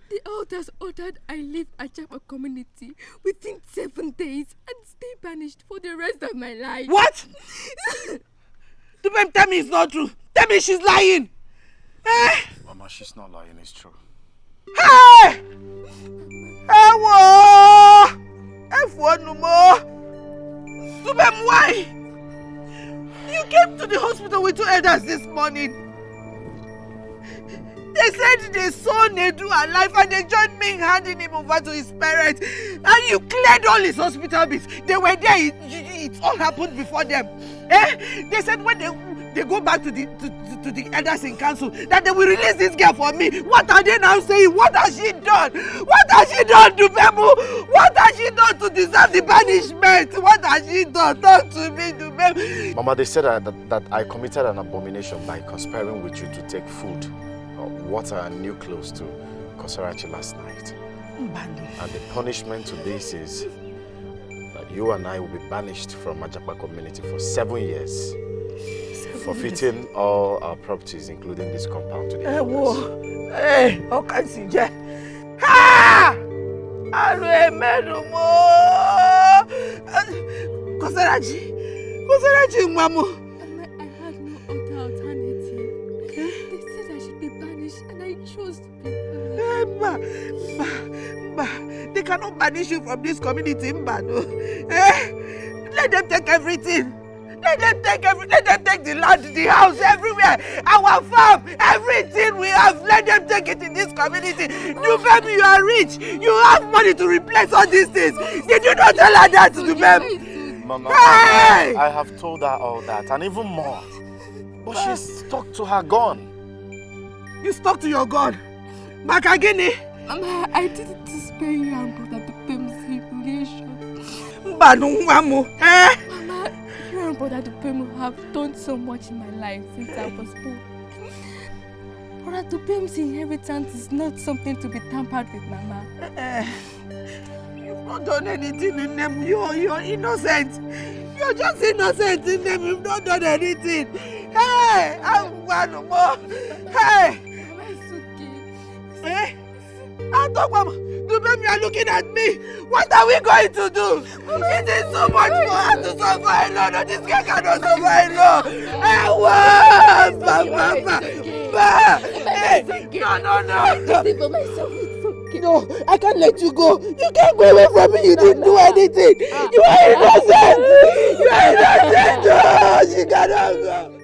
The elders ordered I leave Ajapa community within 7 days and stay banished for the rest of my life. What? Tell me it's not true. Tell me she's lying. Eh? Mama, she's not lying, it's true. Hey! No more. Tubem, why? You came to the hospital with 2 elders this morning. They said they saw Nedu alive and they joined me in handing him over to his parents. And you cleared all his hospital bills. They were there, it all happened before them. They said when they go back to the elders in council that they will release this girl for me. What are they now saying? What has she done? What has she done to Bemu? What has she done to deserve the banishment? What has she done? Talk to me, Bemu. Mama, they said that I committed an abomination by conspiring with you to take food, water and new clothes to Kosarachi last night. And the punishment to this is that you and I will be banished from Ajapa community for 7 years. Forfeiting all our properties, including this compound, to the elders. Hey, okay, CJ. Ha! Kosarachi, Mamu. I had no other alternative. They said I should be banished and I chose to be banished. They cannot banish you from this community, Mbano. Let them take everything. Let them take the land, the house, everywhere. Our farm, everything we have. Let them take it in this community. Dubem, you are rich. You have money to replace all these things. Did you not tell her that, Dubem? Mama, hey! I have told her all that and even more. But she's stuck to her gun. You stuck to your gun? Makagini? Mama, I did it to spare you and Brother Dubem's humiliation. Mbanu Mamu, Mama, you and Brother Dubem have done so much in my life since I was born. Brother Dubem's inheritance is not something to be tampered with, Mama. You've not done anything in them. You're innocent. You're just innocent in them. You've not done anything. Hey, I'm one more. Hey. Mama, it's okay. Hey. I thought, Mama, Dubem, you are looking at me. What are we going to do? It is so much for her to suffer alone. No, this girl cannot suffer alone. I want, Mama. Hey, no, I can't let you go. You can't go away from me. You didn't do anything. You are innocent. You are innocent. No, she cannot go.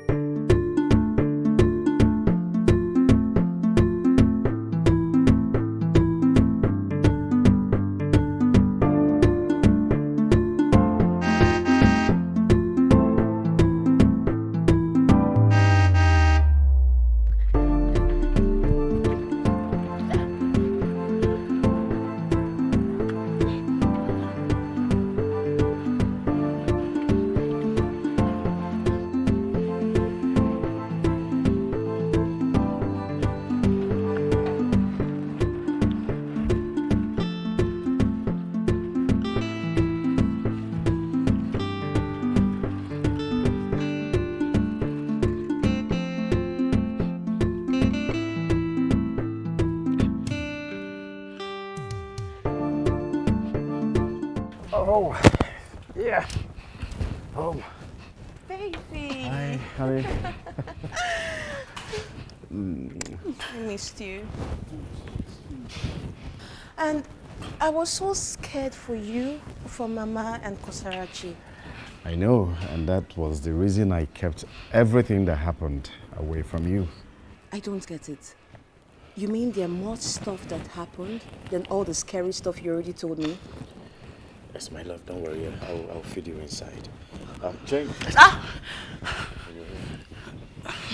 Yeah. Home. Baby. Hi, honey. I missed you. And I was so scared for you, for Mama and Kosarachi. I know, and that was the reason I kept everything that happened away from you. I don't get it. You mean there more stuff that happened than all the scary stuff you already told me? Yes, my love, don't worry. I'll feed you inside. Jane.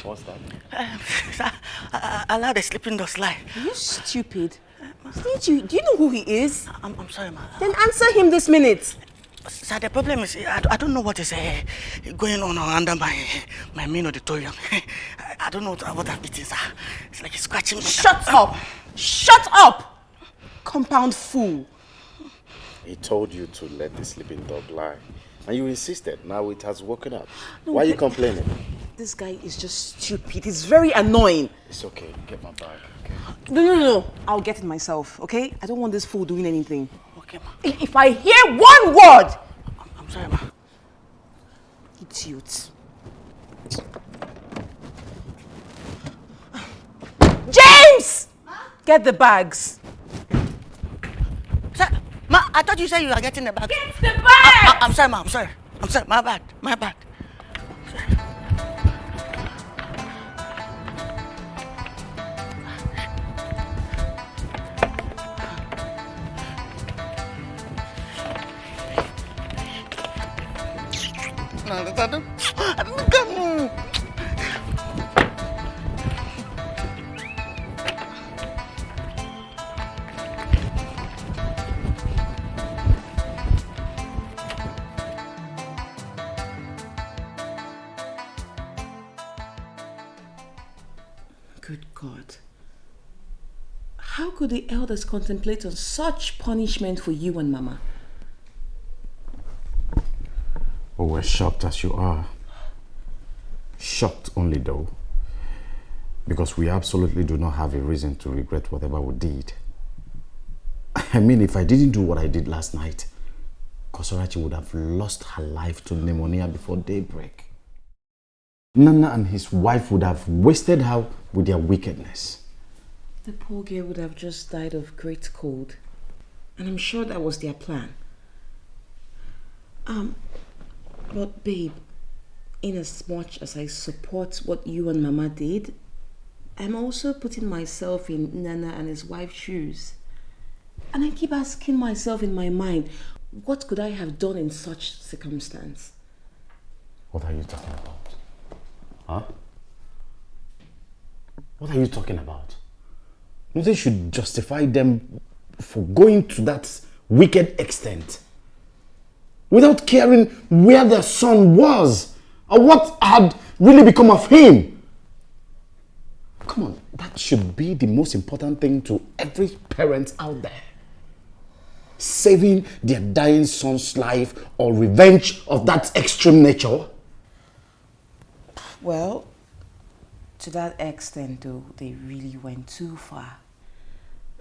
What's that? Allow the sleeping dogs lie. Are you stupid? Do you know who he is? I'm sorry, ma. Then answer him this minute. Sir, the problem is I don't know what is going on under my main auditorium. I don't know what I've eaten, sir. It's like it's scratching me. Shut up! Shut up! Compound fool. He told you to let the sleeping dog lie. And you insisted. Now it has woken up. No, Why are you complaining? This guy is just stupid. He's very annoying. It's okay. Get my bag, okay? No. I'll get it myself, okay? I don't want this fool doing anything. Okay, ma. If I hear one word... I'm sorry, ma. Idiot. James! Get the bags. Sir, ma, I thought you said you were getting the bag. Get the bag! I'm sorry, ma. I'm sorry. My bad. Good God. How could the elders contemplate on such punishment for you and Mama? Oh, we're shocked as you are. Shocked only though. Because we absolutely do not have a reason to regret whatever we did. I mean, if I didn't do what I did last night, Kosarachi would have lost her life to pneumonia before daybreak. Nana and his wife would have wasted her with their wickedness. The poor girl would have just died of great cold. And I'm sure that was their plan. But babe, in as much as I support what you and Mama did, I'm also putting myself in Nana and his wife's shoes. And I keep asking myself in my mind, what could I have done in such circumstance? What are you talking about? Huh? What are you talking about? Nothing should justify them for going to that wicked extent without caring where their son was or what had really become of him. Come on, that should be the most important thing to every parent out there. Saving their dying son's life or revenge of that extreme nature. Well, to that extent though, they really went too far.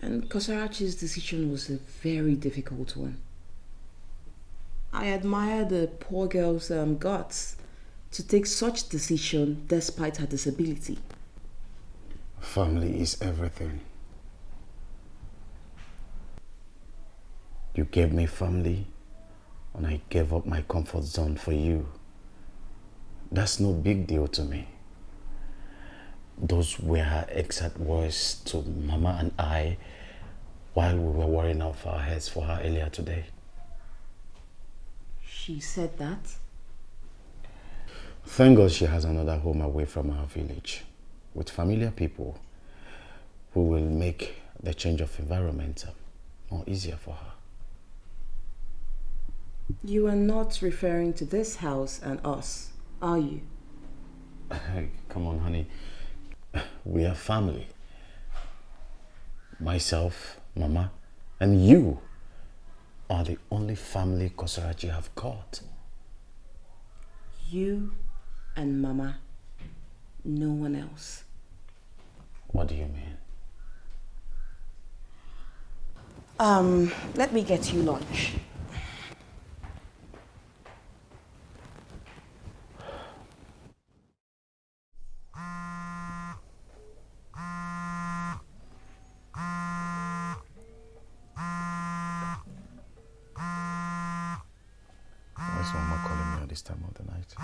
And Kosarachi's decision was a very difficult one. I admire the poor girl's guts to take such decision despite her disability. Family is everything. You gave me family and I gave up my comfort zone for you. That's no big deal to me. Those were her exact words to Mama and I while we were worrying off our heads for her earlier today. She said that? Thank God she has another home away from our village with familiar people who will make the change of environment more easier for her. You are not referring to this house and us, are you? Come on, honey. We are family. Myself, Mama, and you are the only family Kosarachi have got. You and Mama, no one else. What do you mean? Let me get you lunch. Why is Mama calling me at this time of the night?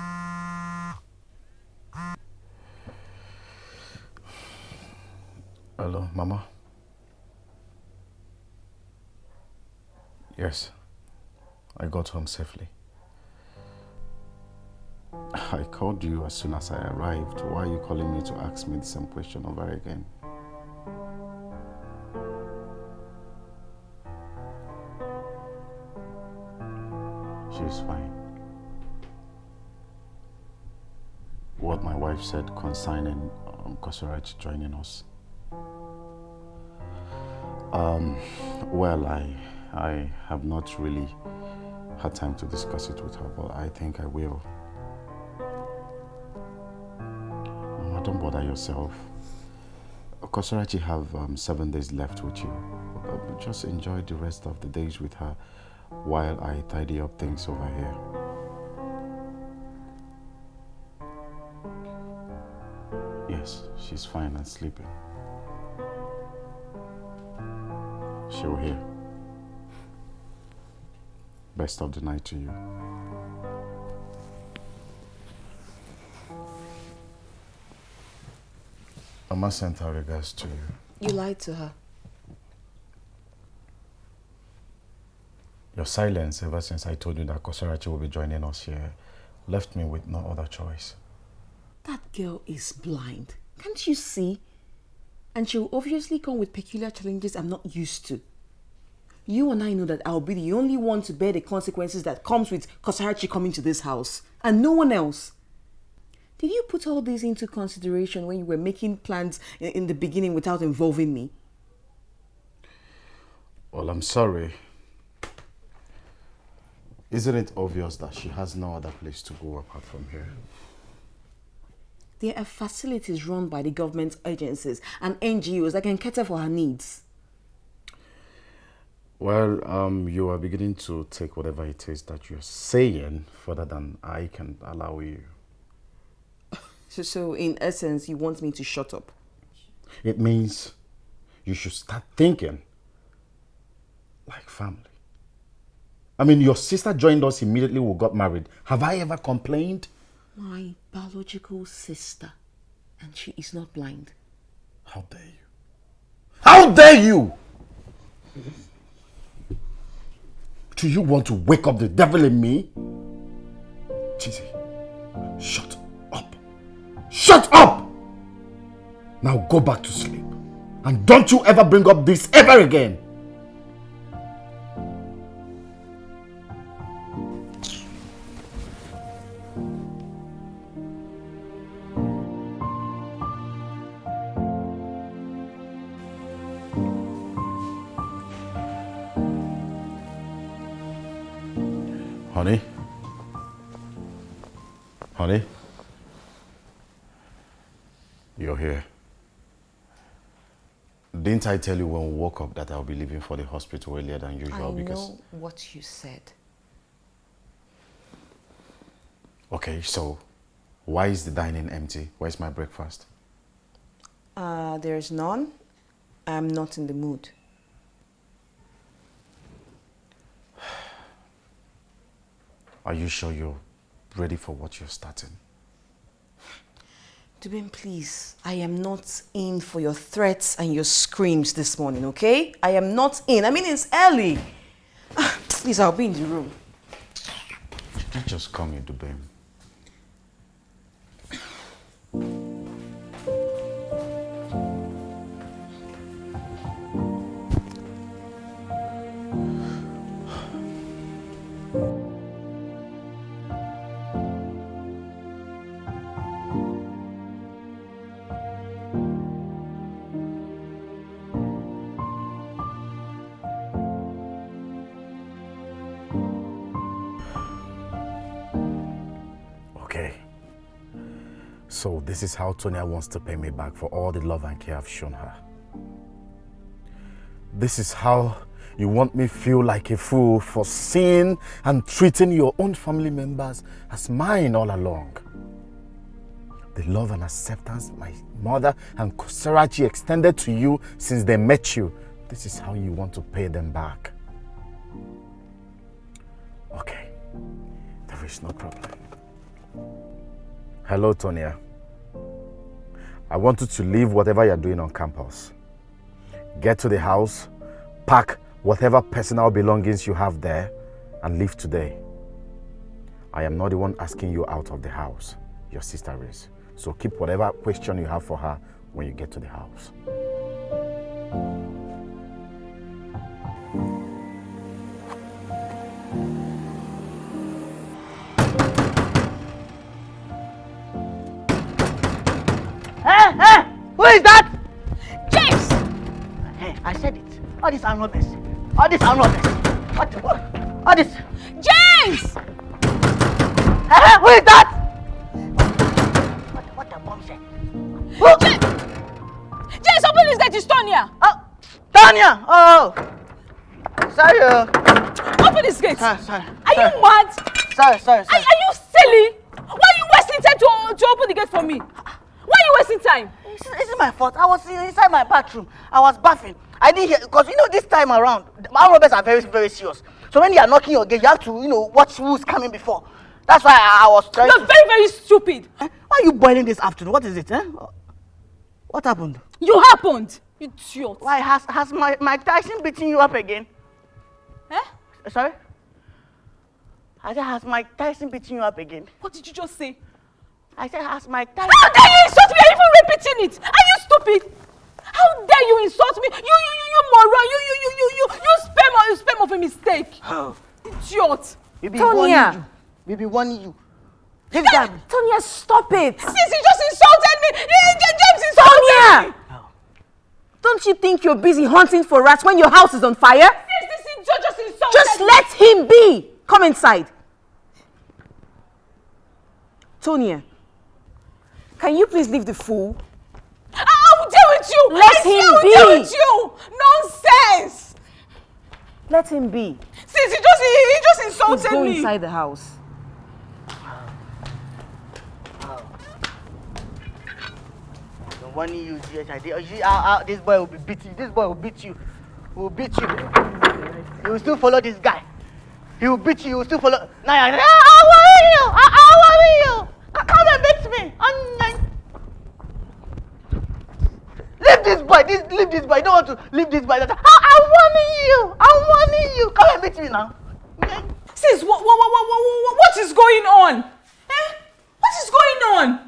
Hello, Mama? Yes, I got home safely. I called you as soon as I arrived. Why are you calling me to ask me the same question over again? She's fine. What my wife said concerning Kosoraj joining us. Well, I have not really had time to discuss it with her, but I think I will. Mama, don't bother yourself. Kosorachi have 7 days left with you. Just enjoy the rest of the days with her while I tidy up things over here. Yes, she's fine and sleeping. She'll hear. Best of the night to you. Mama sent her regards to you. You lied to her. Your silence ever since I told you that Kosorachi will be joining us here left me with no other choice. That girl is blind. Can't you see? And she'll obviously come with peculiar challenges I'm not used to. You and I know that I'll be the only one to bear the consequences that comes with Kosorachi coming to this house. And no one else. Did you put all this into consideration when you were making plans in the beginning without involving me? Well, I'm sorry. Isn't it obvious that she has no other place to go apart from here? There are facilities run by the government agencies and NGOs that can cater for her needs. Well, you are beginning to take whatever it is that you're saying further than I can allow you. So in essence, you want me to shut up? It means you should start thinking like family. I mean, your sister joined us immediately we got married. Have I ever complained? My biological sister. And she is not blind. How dare you? How dare you? Do you want to wake up the devil in me? Chizzy, shut up. Shut up! Now go back to sleep. And don't you ever bring up this ever again. Honey? Honey? You're here. Didn't I tell you when we woke up that I'll be leaving for the hospital earlier than usual? I know what you said. Okay, so why is the dining empty? Where's my breakfast? There's none. I'm not in the mood. Are you sure you're ready for what you're starting? Dubin, please, I am not in for your threats and your screams this morning, okay? I am not in. I mean, it's early. Please, I'll be in the room. You can't just call me Dubin. So this is how Tonya wants to pay me back for all the love and care I've shown her. This is how you want me feel like a fool for seeing and treating your own family members as mine all along. The love and acceptance my mother and Kosarachi extended to you since they met you, this is how you want to pay them back. Okay. it's no problem. Hello, Tonya. I want you to leave whatever you're doing on campus. Get to the house, pack whatever personal belongings you have there, and leave today. I am not the one asking you out of the house. Your sister is. So keep whatever question you have for her when you get to the house. Hey! Who is that? James! Hey, I said it. All this unrobes. All this unrobes. What? All this. James! Hey, who is that? What the bomb said? James, open this gate, it's Tonya! Oh, Tonya! Oh! Sorry. Open this gate! Sorry. Are you mad? Sorry. Are you silly? Why are you wasting time to open the gate for me? Why are you wasting time? It's my fault. I was inside my bathroom. I was bathing. I didn't hear, because this time around, our robbers are very, very serious. So when they are knocking your gate, you have to, watch who's coming before. That's why I was trying You're very, very stupid. Why are you boiling this afternoon? What is it? What happened? You happened. You idiot. Why, has Mike Tyson beating you up again? Sorry? I said, has Mike Tyson beating you up again? What did you just say? I said, has Mike Tyson... How dare you insult me? Are you even repeating it? Are you stupid? How dare you insult me? You moron! You spam of a mistake. Oh. Idiot. Tonya. We be warning you. Tonya, stop it. Since he just insulted me. James insulted me. Don't you think you're busy hunting for rats when your house is on fire? Yes, this just insulted Just me. let him be. Come inside. Tonya, can you please leave the fool? I will deal with you. Let him be. Deal with you. Nonsense. Let him be. Since he just insulted Please go me. inside the house. I'm warning you, this boy will be beating you. This boy will beat you. He will beat you. He will still follow this guy. He will beat you. He will still follow. Now I'll worry you. I'll worry you. Come and beat me. Leave this boy. Leave this boy. I don't want to leave this boy. I'm warning you. I'm warning you. Come and beat me now. Sis, what is going on? What is going on?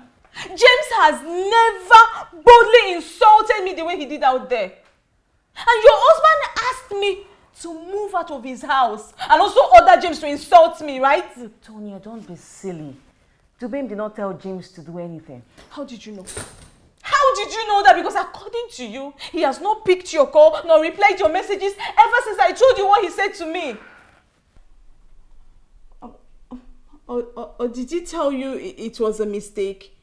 James has never boldly insulted me the way he did out there. And your husband asked me to move out of his house and also order James to insult me, right? Tonya, don't be silly. Dubem did not tell James to do anything. How did you know? How did you know that? Because according to you, he has not picked your call nor replied your messages ever since I told you what he said to me. Or did he tell you it was a mistake?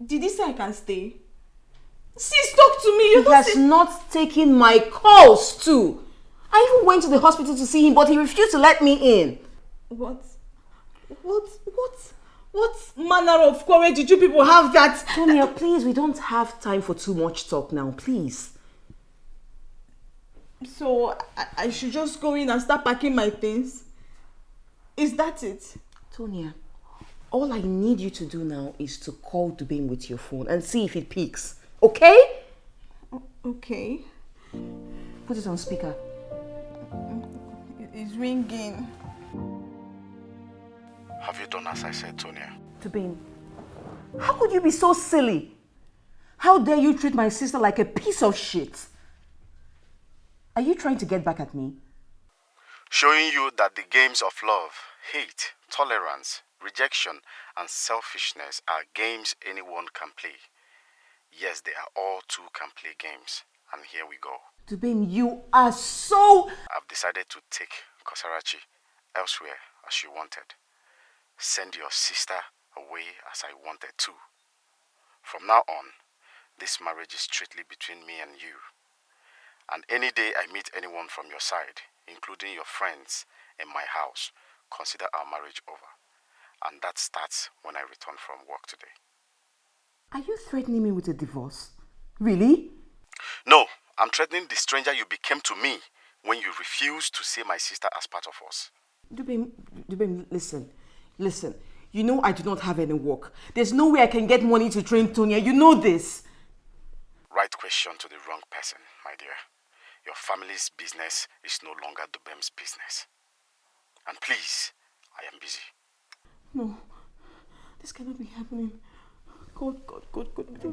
Did he say I can stay? Sis, talk to me. He has not taken my calls too. I even went to the hospital to see him, but he refused to let me in. What manner of courage did you people have that? Tonya, please, we don't have time for too much talk now, please. So, I should just go in and start packing my things? Is that it? Tonya, all I need you to do now is to call Dubem with your phone and see if it picks. Okay? Okay. Put it on speaker. It's ringing. Have you done as I said, Tonya? Dubem, how could you be so silly? How dare you treat my sister like a piece of shit? Are you trying to get back at me? Showing you that the games of love, hate, tolerance, rejection, and selfishness are games anyone can play. Yes, they are all two can play games. And here we go. Dubem, you are so... I've decided to take Kosarachi elsewhere as you wanted. Send your sister away as I wanted to. From now on, this marriage is strictly between me and you. And any day I meet anyone from your side, including your friends, in my house, consider our marriage over. And that starts when I return from work today. Are you threatening me with a divorce? Really? No, I'm threatening the stranger you became to me when you refused to see my sister as part of us. Dubem, listen. Listen, you know I do not have any work. There's no way I can get money to train Tonya. You know this. Right question to the wrong person, my dear. Your family's business is no longer Dubem's business. And please, I am busy. No, this cannot be happening. God.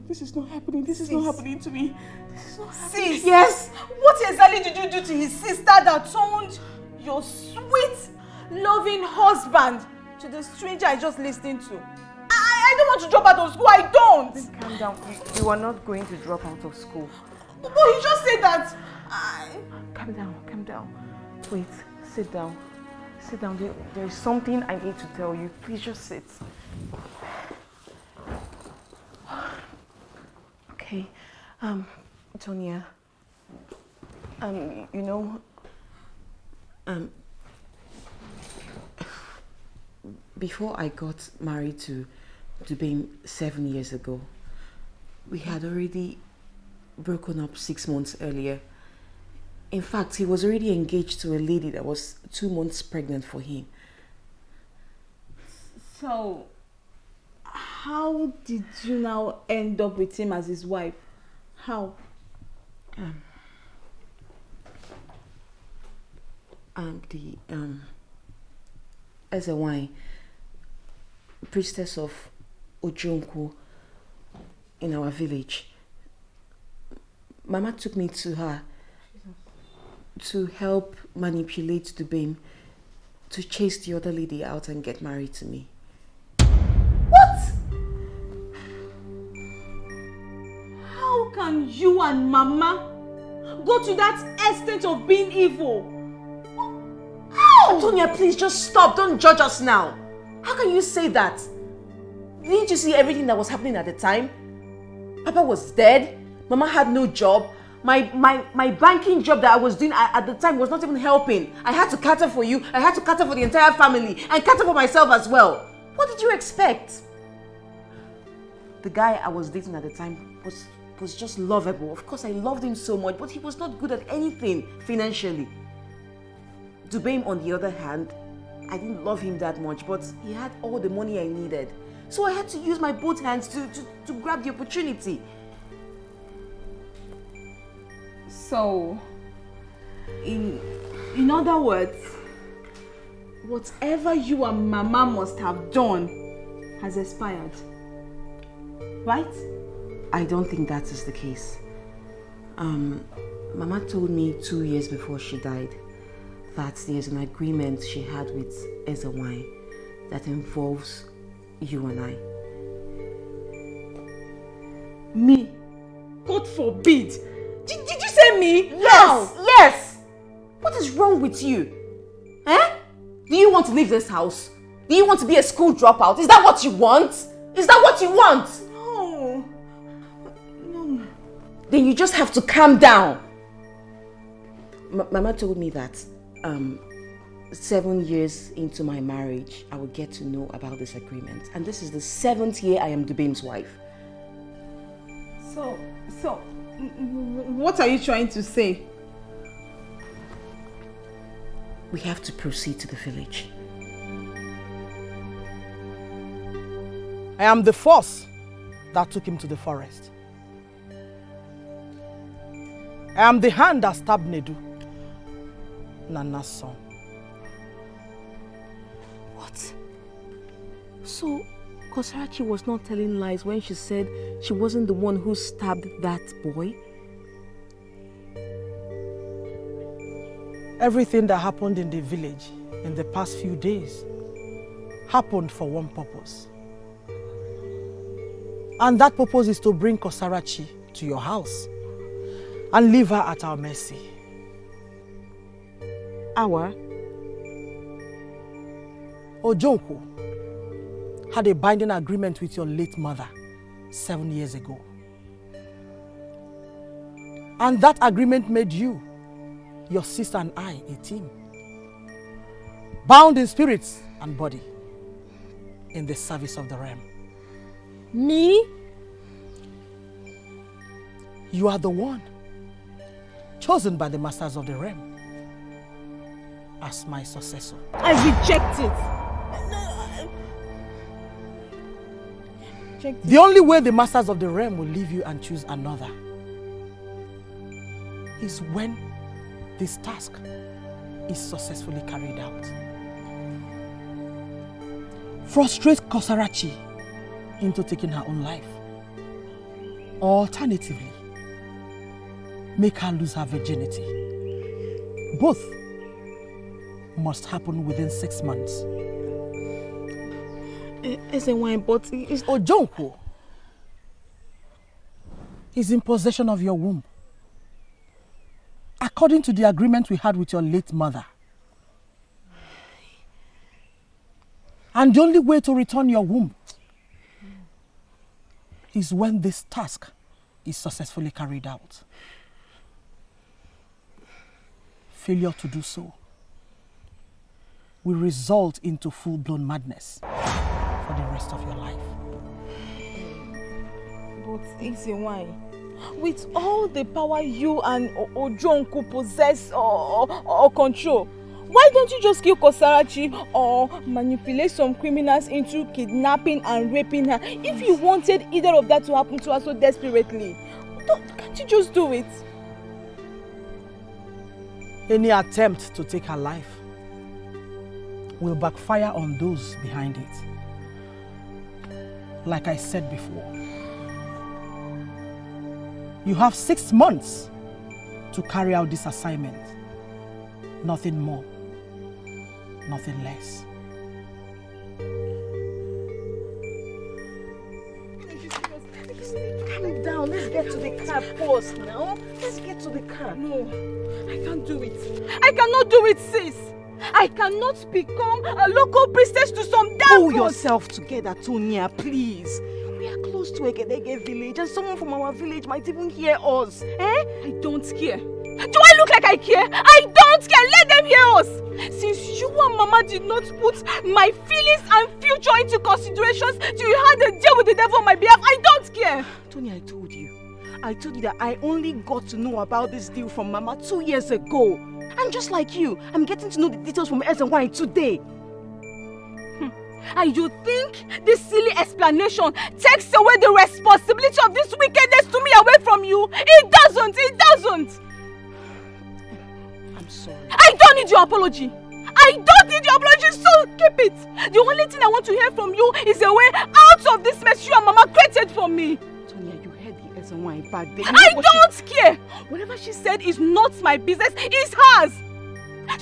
This is not happening. This is not happening to me. This is not happening. Sis! Yes! What exactly did you do to his sister that turned your sweet, loving husband to the stranger I just listened to? I don't want to drop out of school. I don't! Please calm down. You are not going to drop out of school. But he just said that. Calm down. Wait, sit down. Sit down. There is something I need to tell you. Please just sit. Okay. Tonya. Before I got married to Dubem 7 years ago, we had already broken up 6 months earlier. In fact, he was already engaged to a lady that was 2 months pregnant for him. So, how did you now end up with him as his wife? How? Ezewai, priestess of Ojonko in our village. Mama took me to her to help manipulate Dubem to chase the other lady out and get married to me. What? How can you and Mama go to that extent of being evil? How? Tonya, please just stop. Don't judge us now. How can you say that? Didn't you see everything that was happening at the time? Papa was dead. Mama had no job. My banking job that I was doing at the time was not even helping. I had to cater for you. I had to cater for the entire family. And cater for myself as well. What did you expect? The guy I was dating at the time was just lovable. Of course, I loved him so much, but he was not good at anything financially. Dubem, on the other hand, I didn't love him that much, but he had all the money I needed. So I had to use my both hands to grab the opportunity. So, in other words, whatever you and Mama must have done has expired, right? I don't think that is the case. Mama told me 2 years before she died that there's an agreement she had with Ezewai that involves you and I. Me? God forbid! Did you say me? Yes! How? Yes! What is wrong with you? Eh? Do you want to leave this house? Do you want to be a school dropout? Is that what you want? Is that what you want? No. No. Then you just have to calm down. Mama told me that 7 years into my marriage, I would get to know about this agreement. And this is the 7th year I am Dubem's wife. So, what are you trying to say? We have to proceed to the village. I am the force that took him to the forest. I am the hand that stabbed Nedu, Nana's son. What? So, Kosarachi was not telling lies when she said she wasn't the one who stabbed that boy? Everything that happened in the village in the past few days happened for one purpose. And that purpose is to bring Kosarachi to your house and leave her at our mercy. Our? Ojonko had a binding agreement with your late mother 7 years ago. And that agreement made you, your sister and I, a team. Bound in spirit and body in the service of the realm. Me? You are the one chosen by the masters of the realm as my successor. I reject it. checked The only way the masters of the realm will leave you and choose another is when this task is successfully carried out. Frustrate Kosarachi into taking her own life. Alternatively, make her lose her virginity. Both must happen within 6 months. But it's Ojonko is in possession of your womb, according to the agreement we had with your late mother. And the only way to return your womb is when this task is successfully carried out. Failure to do so will result into full-blown madness for the rest of your life. But why? With all the power you and Ojonku possess or control, why don't you just kill Kosarachi or manipulate some criminals into kidnapping and raping her? If you wanted either of that to happen to her so desperately, can't you just do it? Any attempt to take her life will backfire on those behind it. Like I said before, you have 6 months to carry out this assignment. Nothing more, nothing less. Calm down, let's get to the car first now. Let's get to the car. No, I can't do it. I cannot do it, sis. I cannot become a local priestess to some damn Pull yourself together, Tonya, please. We are close to Egedege village and someone from our village might even hear us. I don't care. Do I look like I care? I don't care. Let them hear us. Since you and Mama did not put my feelings and future into considerations till you had a deal with the devil on my behalf, I don't care. Tony, I told you that I only got to know about this deal from Mama 2 years ago. And just like you, I'm getting to know the details from Ezenwai today. And you think this silly explanation takes away the responsibility of this wickedness to me away from you? It doesn't. It doesn't. I'm sorry. I don't need your apology. I don't need your apology, so keep it. The only thing I want to hear from you is a way out of this mess you and Mama created for me. Tonya, you heard the Ezenwai back there. I don't care. Whatever she said is not my business, it's hers.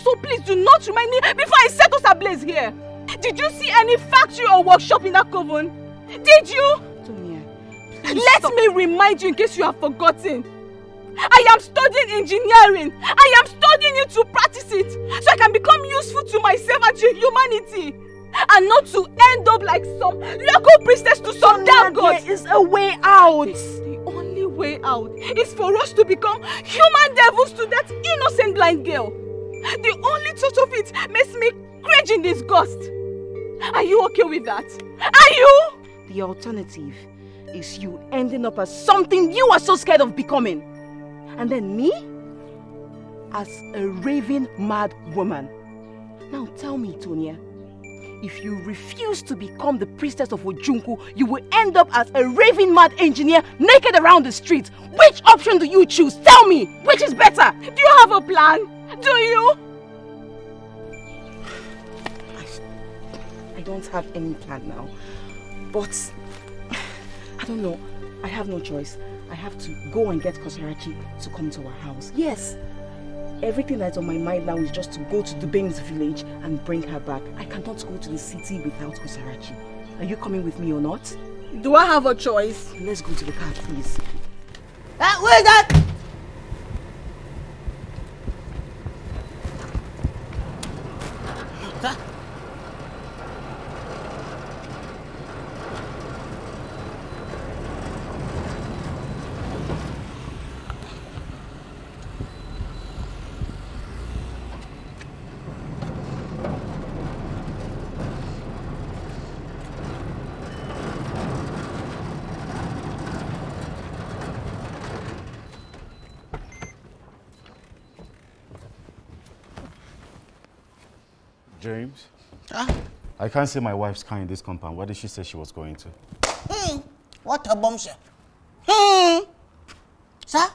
So please do not remind me before I set us ablaze here. Did you see any factory or workshop in that coven? Did you? Tonya, let me remind you in case you have forgotten. I am studying engineering. I am studying it to practice it so I can become useful to myself and to humanity. And not to end up like some local priestess to some damn god. There is a way out. The only way out is for us to become human devils to that innocent blind girl. The only thought of it makes me cringe in disgust. Are you okay with that? Are you? The alternative is you ending up as something you are so scared of becoming. And then me as a raving mad woman. Now tell me, Tonya, if you refuse to become the priestess of Ojunku, you will end up as a raving mad engineer naked around the streets. Which option do you choose? Tell me, which is better? Do you have a plan? Do you? I don't have any plan now. But I don't know. I have no choice. I have to go and get Kosarachi to come to our house. Yes. Everything that's on my mind now is just to go to Dubem's village and bring her back. I cannot go to the city without Kosarachi. Are you coming with me or not? Do I have a choice? Let's go to the car, please. Where's that? James? I can't see my wife's car in this compound. Where did she say she was going to? What a bombshell. Sir,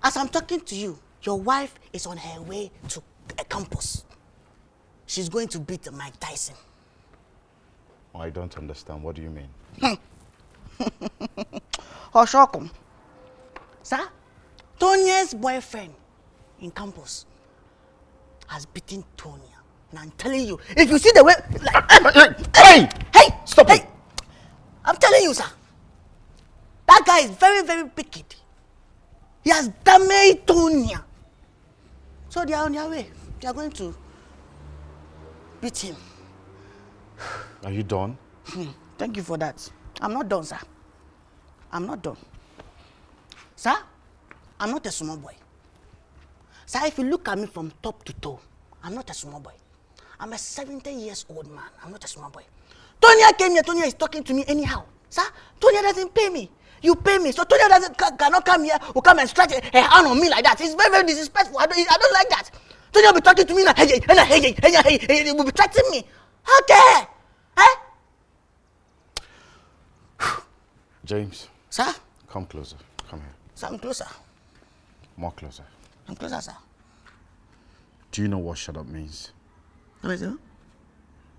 as I'm talking to you, your wife is on her way to a campus. She's going to beat Mike Tyson. Oh, I don't understand. What do you mean? Oshokum. Sir, Tonia's boyfriend in campus has beaten Tonya. And I'm telling you, if you see the way... Hey! Stop it! I'm telling you, sir. That guy is very, very wicked. He has damaged Tonya. So they are on their way. They are going to beat him. Are you done? Thank you for that. I'm not done, sir. I'm not done. Sir, I'm not a small boy. Sir, if you look at me from top to toe, I'm not a small boy. I'm a 70 years old man. I'm not a small boy. Tonya came here. Tonya is talking to me anyhow. Sir, Tonya doesn't pay me. You pay me. So Tonya cannot come here or come and stretch her hand on me like that. It's very, very disrespectful. I don't like that. Tonya will be talking to me like, hey, will be threatening me. How dare? James. Sir? Come closer. Come here. Sir, I'm closer. More closer. I'm closer, sir. Do you know what shut up means? What is it?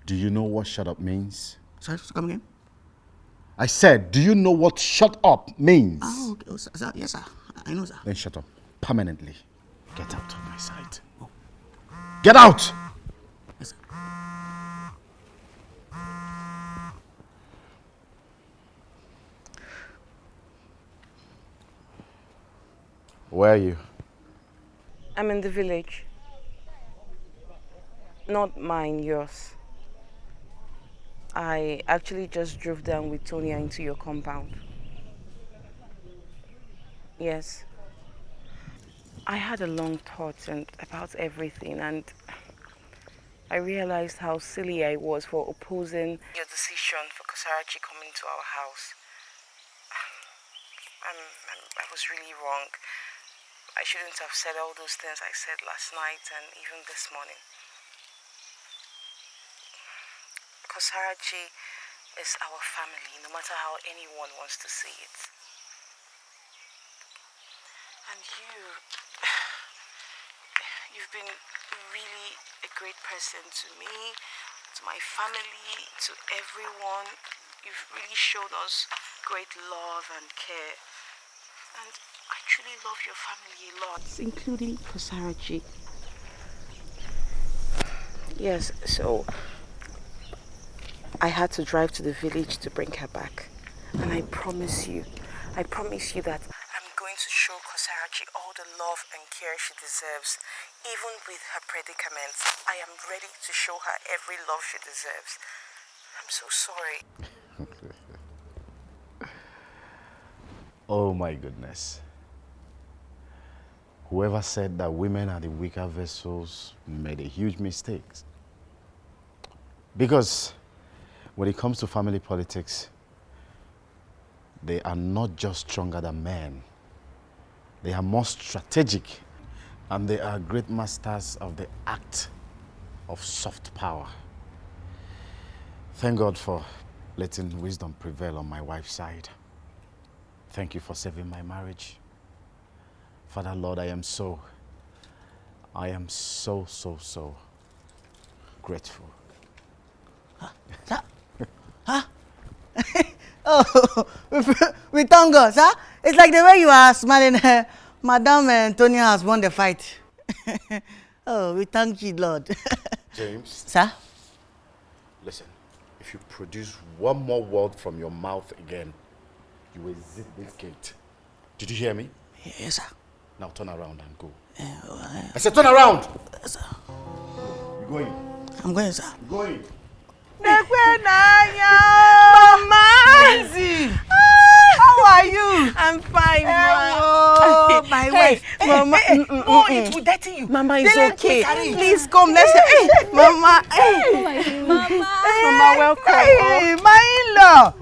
Do you know what shut up means? Sorry, come again? I said, do you know what shut up means? Oh, okay. Oh, sir. Yes, sir. I know, sir. Then shut up. Permanently. Get out of my sight. Oh. Get out! Yes, sir. Where are you? I'm in the village. Not mine, yours. I actually just drove down with Tonya into your compound. Yes. I had a long thought about everything, and I realized how silly I was for opposing your decision for Kosarachi coming to our house. I was really wrong. I shouldn't have said all those things I said last night and even this morning. Kosarachi is our family, no matter how anyone wants to see it. And you've been really a great person to me, to my family, to everyone. You've really shown us great love and care. And I truly love your family a lot, including Kosarachi. Yes, so I had to drive to the village to bring her back. And I promise you that I'm going to show Kosarachi all the love and care she deserves. Even with her predicaments, I am ready to show her every love she deserves. I'm so sorry. Oh my goodness. Whoever said that women are the weaker vessels made a huge mistake. Because when it comes to family politics, they are not just stronger than men. They are more strategic, and they are great masters of the act of soft power. Thank God for letting wisdom prevail on my wife's side. Thank you for saving my marriage. Father, Lord, I am so grateful. Huh? Oh, we thank God, sir. It's like the way you are smiling. Madame Antonia has won the fight. Oh, we thank you, Lord. James. Sir? Listen, if you produce one more word from your mouth again, you will zip this gate. Did you hear me? Yes, sir. Now turn around and go. I said turn around! Yes, sir. You're going. I'm going, sir. You're going. Mama! How are you? I'm fine, Oh, my wife. Mama. No, it will dirty you. Mama is okay. Please come, let's hey, Mama. Mama. Mama, welcome. Hey, my in-law.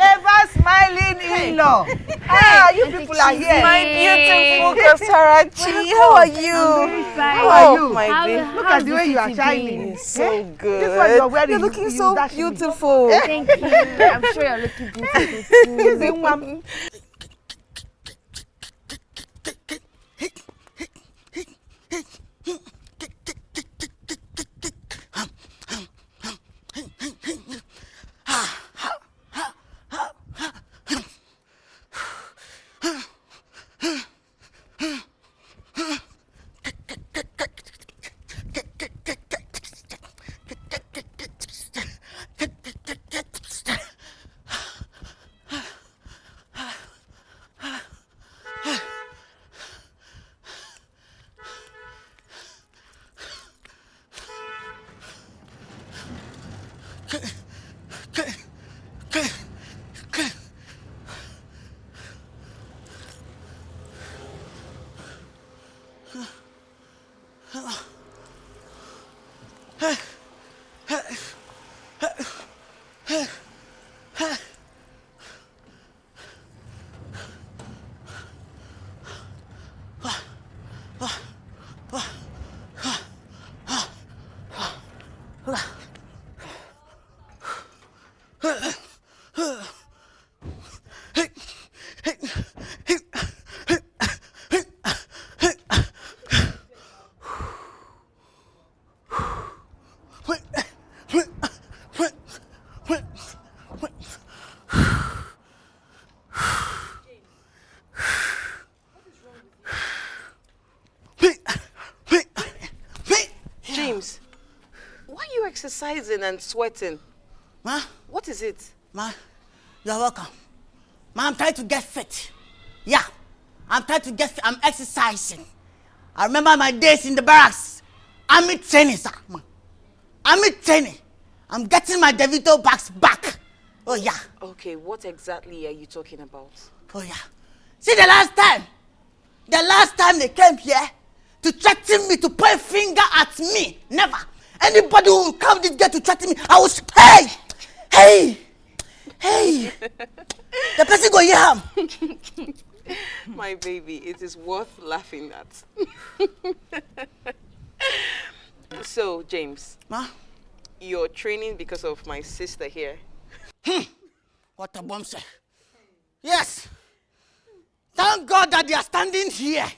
ever smiling in-law. Ah, you people are here. My beautiful Kasarachi. How are you? I'm very fine. How are you? My dear. Look at the way you are shining. So good. This one you're wearing. You're looking so beautiful. Thank you. I'm sure you're looking beautiful too. Exercising and sweating. Ma? What is it? Ma, you're welcome. Ma, I'm trying to get fit. Yeah, I'm trying to get fit. I'm exercising. I remember my days in the barracks. Army training, sir. Army training. I'm getting my DeVito backs back. Oh, yeah. Okay, what exactly are you talking about? Oh, yeah. See, the last time they came here to threaten me, to point finger at me, never. Anybody who will come this gate to threaten me, I will say, hey. The person go here. My baby, it is worth laughing at. So, James. Ma? You're training because of my sister here. What a bomb say. Yes. Thank God that they are standing here.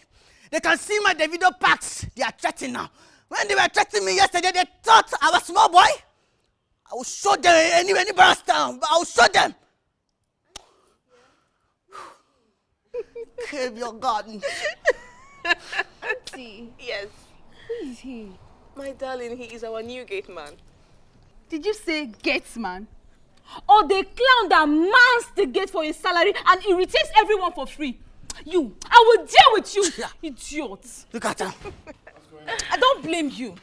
They can see my DeVito packs. They are threatening now. When they were threatening me yesterday, they thought I was a small boy. I will show them any barracks town. I will show them. Cave your garden. Auntie. Yes. Who is he? My darling, he is our new gate man. Did you say gate man? Or the clown that mans the gate for his salary and irritates everyone for free? You, I will deal with you, idiot. Look at him. I don't blame you.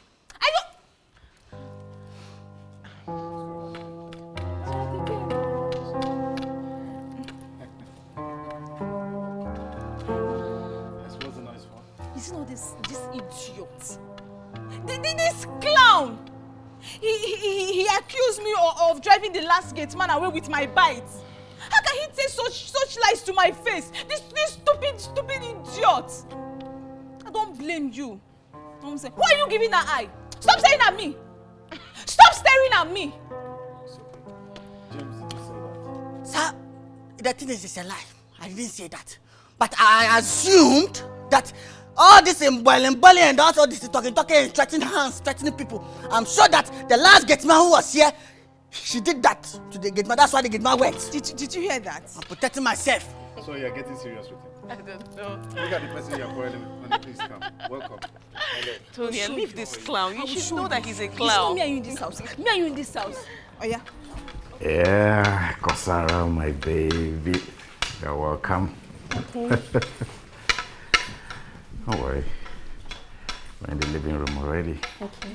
You see, this idiot. This clown. He accused me of driving the last gate man away with my bite. How can he say such lies to my face? This stupid idiot. I don't blame you. Who are you giving that eye? Stop staring at me! Stop staring at me! James, did you say that? Sir, the thing is, it's a lie. I didn't say that. But I assumed that all this boiling and all this talking, and threatening people. I'm sure that the last gate man who was here, she did that to the gate man. That's why the gate man went. Did you hear that? I'm protecting myself. So you're getting serious with him? I don't know. Look at the person you're quarreling with. Honey, please come. Welcome. Tony, leave this clown. You should know that he's a It's clown. not me and you in this house. Me and you in this house. Oh yeah? Yeah, Kosara, my baby. You're welcome. Okay. Don't worry. We're in the living room already. Okay.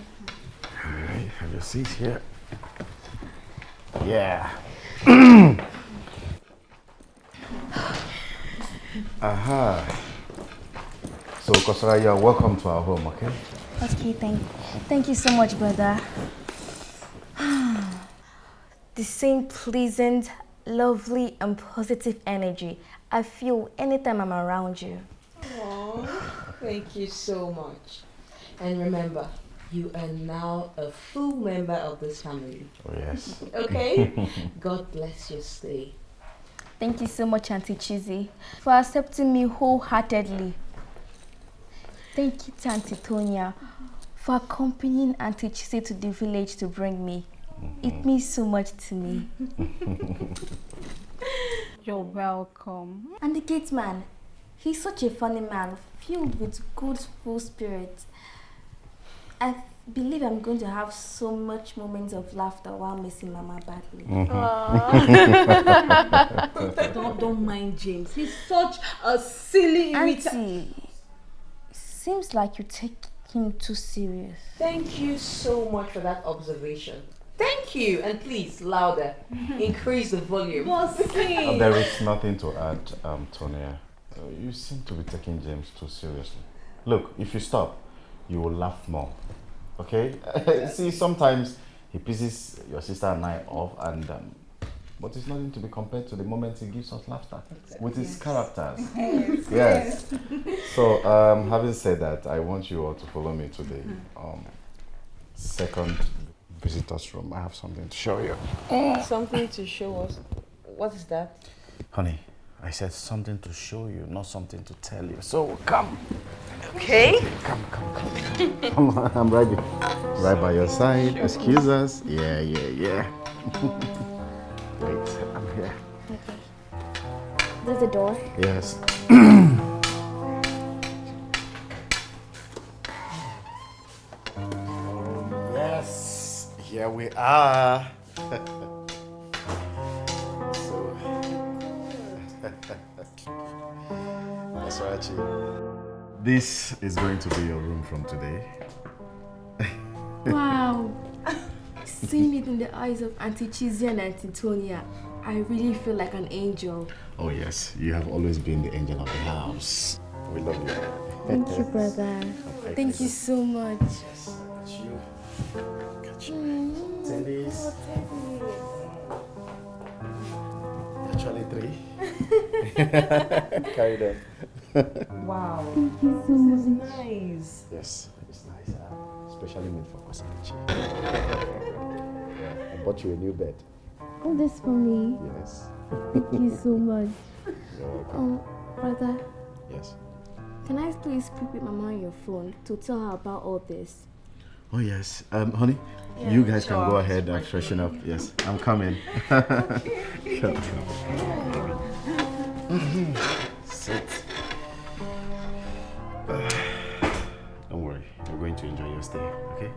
All right, have your seat here. Yeah. Aha. So, Kosara, you're welcome to our home, okay? Okay, thank you so much, brother. The same pleasant lovely and positive energy I feel anytime I'm around you. Aww, thank you so much. And remember, you are now a full member of this family. Oh, yes. Okay? God bless your stay. Thank you so much, Auntie Chizzy, for accepting me wholeheartedly. Thank you to Auntie Tonya for accompanying Auntie Chizzy to the village to bring me. It means so much to me. You're welcome. And the gate man, he's such a funny man, filled with good, full spirit. I believe I'm going to have so much moments of laughter while missing Mama badly. Don't mind James. He's such a silly Auntie, seems like you take him too serious. Thank you so much for that observation. Thank you. And please, louder. Increase the volume. There is nothing to add, Tonya. You seem to be taking James too seriously. Look, if you stop, you will laugh more. Okay? See, sometimes he pisses your sister and I off, and but it's nothing to be compared to the moment he gives us laughter with his characters. Yes. So, having said that, I want you all to follow me to the second visitor's room. I have something to show you. Something to show us? What is that? Honey, I said something to show you, not something to tell you. So, come. Okay. Come. I'm right by your side. Excuse us. Yeah. Wait, I'm here. Okay. There's the door. Yes. Yes. Here we are. That's right. This is going to be your room from today. Wow. Seeing it in the eyes of Auntie Chizzy and Auntie Tonya, I really feel like an angel. Oh yes, you have always been the angel of the house. We love you. Thank you, brother. Thank you so much. Yes, got you. Tennis. Actually 3. Carry them. Wow. Thank you so much. Nice. Yes, it's nice. Especially made for Kosakichi. Yeah, I bought you a new bed. Oh, this for me? Yes. Thank you so much. You're welcome. Brother. Yes. Can I please speak with Mama on your phone to tell her about all this? Oh yes. Honey, Yeah, you guys sure. can go ahead and freshen up. Yes, I'm coming. Come. Sit. Don't worry, you're going to enjoy your stay, okay?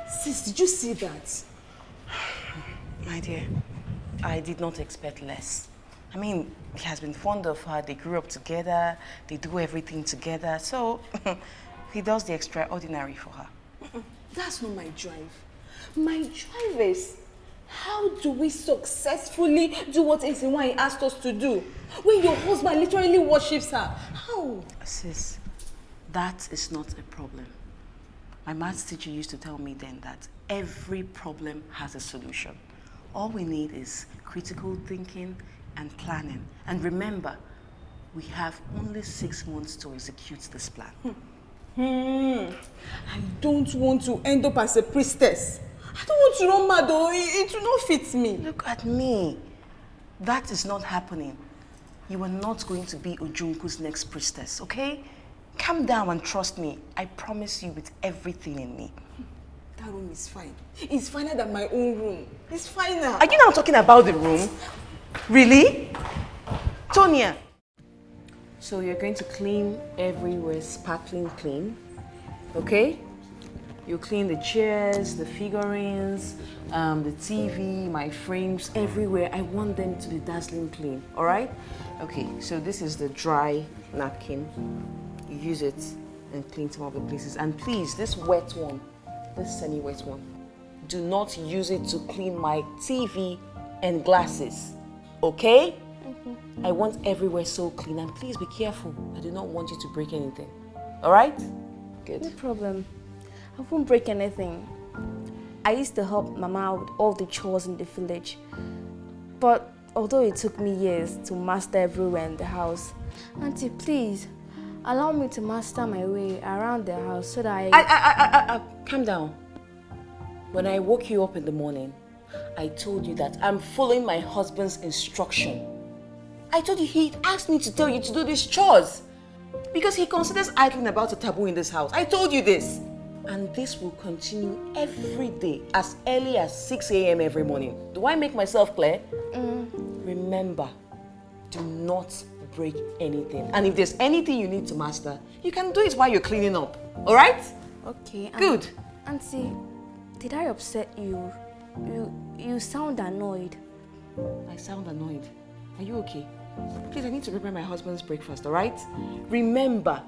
Sis, did you see that? My dear, I did not expect less. I mean, he has been fond of her, they grew up together, they do everything together, so he does the extraordinary for her. That's not my drive. My drive is, how do we successfully do what Ezinwa asked us to do? When your husband literally worships her. How? Sis, that is not a problem. My maths teacher used to tell me then that every problem has a solution. All we need is critical thinking and planning. And remember, we have only 6 months to execute this plan. I don't want to end up as a priestess. I don't want to run mad, though. It will not fit me. Look at me. That is not happening. You are not going to be Ojunku's next priestess, okay? Calm down and trust me. I promise you with everything in me. That room is fine. It's finer than my own room. It's finer. Are you now talking about the room? Really? Tonya. So you're going to clean everywhere sparkling clean, okay? You clean the chairs, the figurines, the TV, my frames, everywhere. I want them to be dazzling clean, all right? Okay, so this is the dry napkin. You use it and clean some of the places. And please, this wet one, this semi-wet one, do not use it to clean my TV and glasses, okay? I want everywhere so clean, and please be careful. I do not want you to break anything. All right? Good. No problem. I won't break anything. I used to help Mama with all the chores in the village. But although it took me years to master everywhere in the house, Auntie, please, allow me to master my way around the house so that I calm down. When I woke you up in the morning, I told you that I'm following my husband's instruction. I told you he asked me to tell you to do these chores because he considers idling about a taboo in this house. I told you this. And this will continue every day as early as 6 a.m. every morning. Do I make myself clear? Remember, do not break anything. And if there's anything you need to master, you can do it while you're cleaning up. All right? Okay. Good. Auntie, did I upset you? You sound annoyed. I sound annoyed. Are you okay? Please, I need to prepare my husband's breakfast, all right? Remember,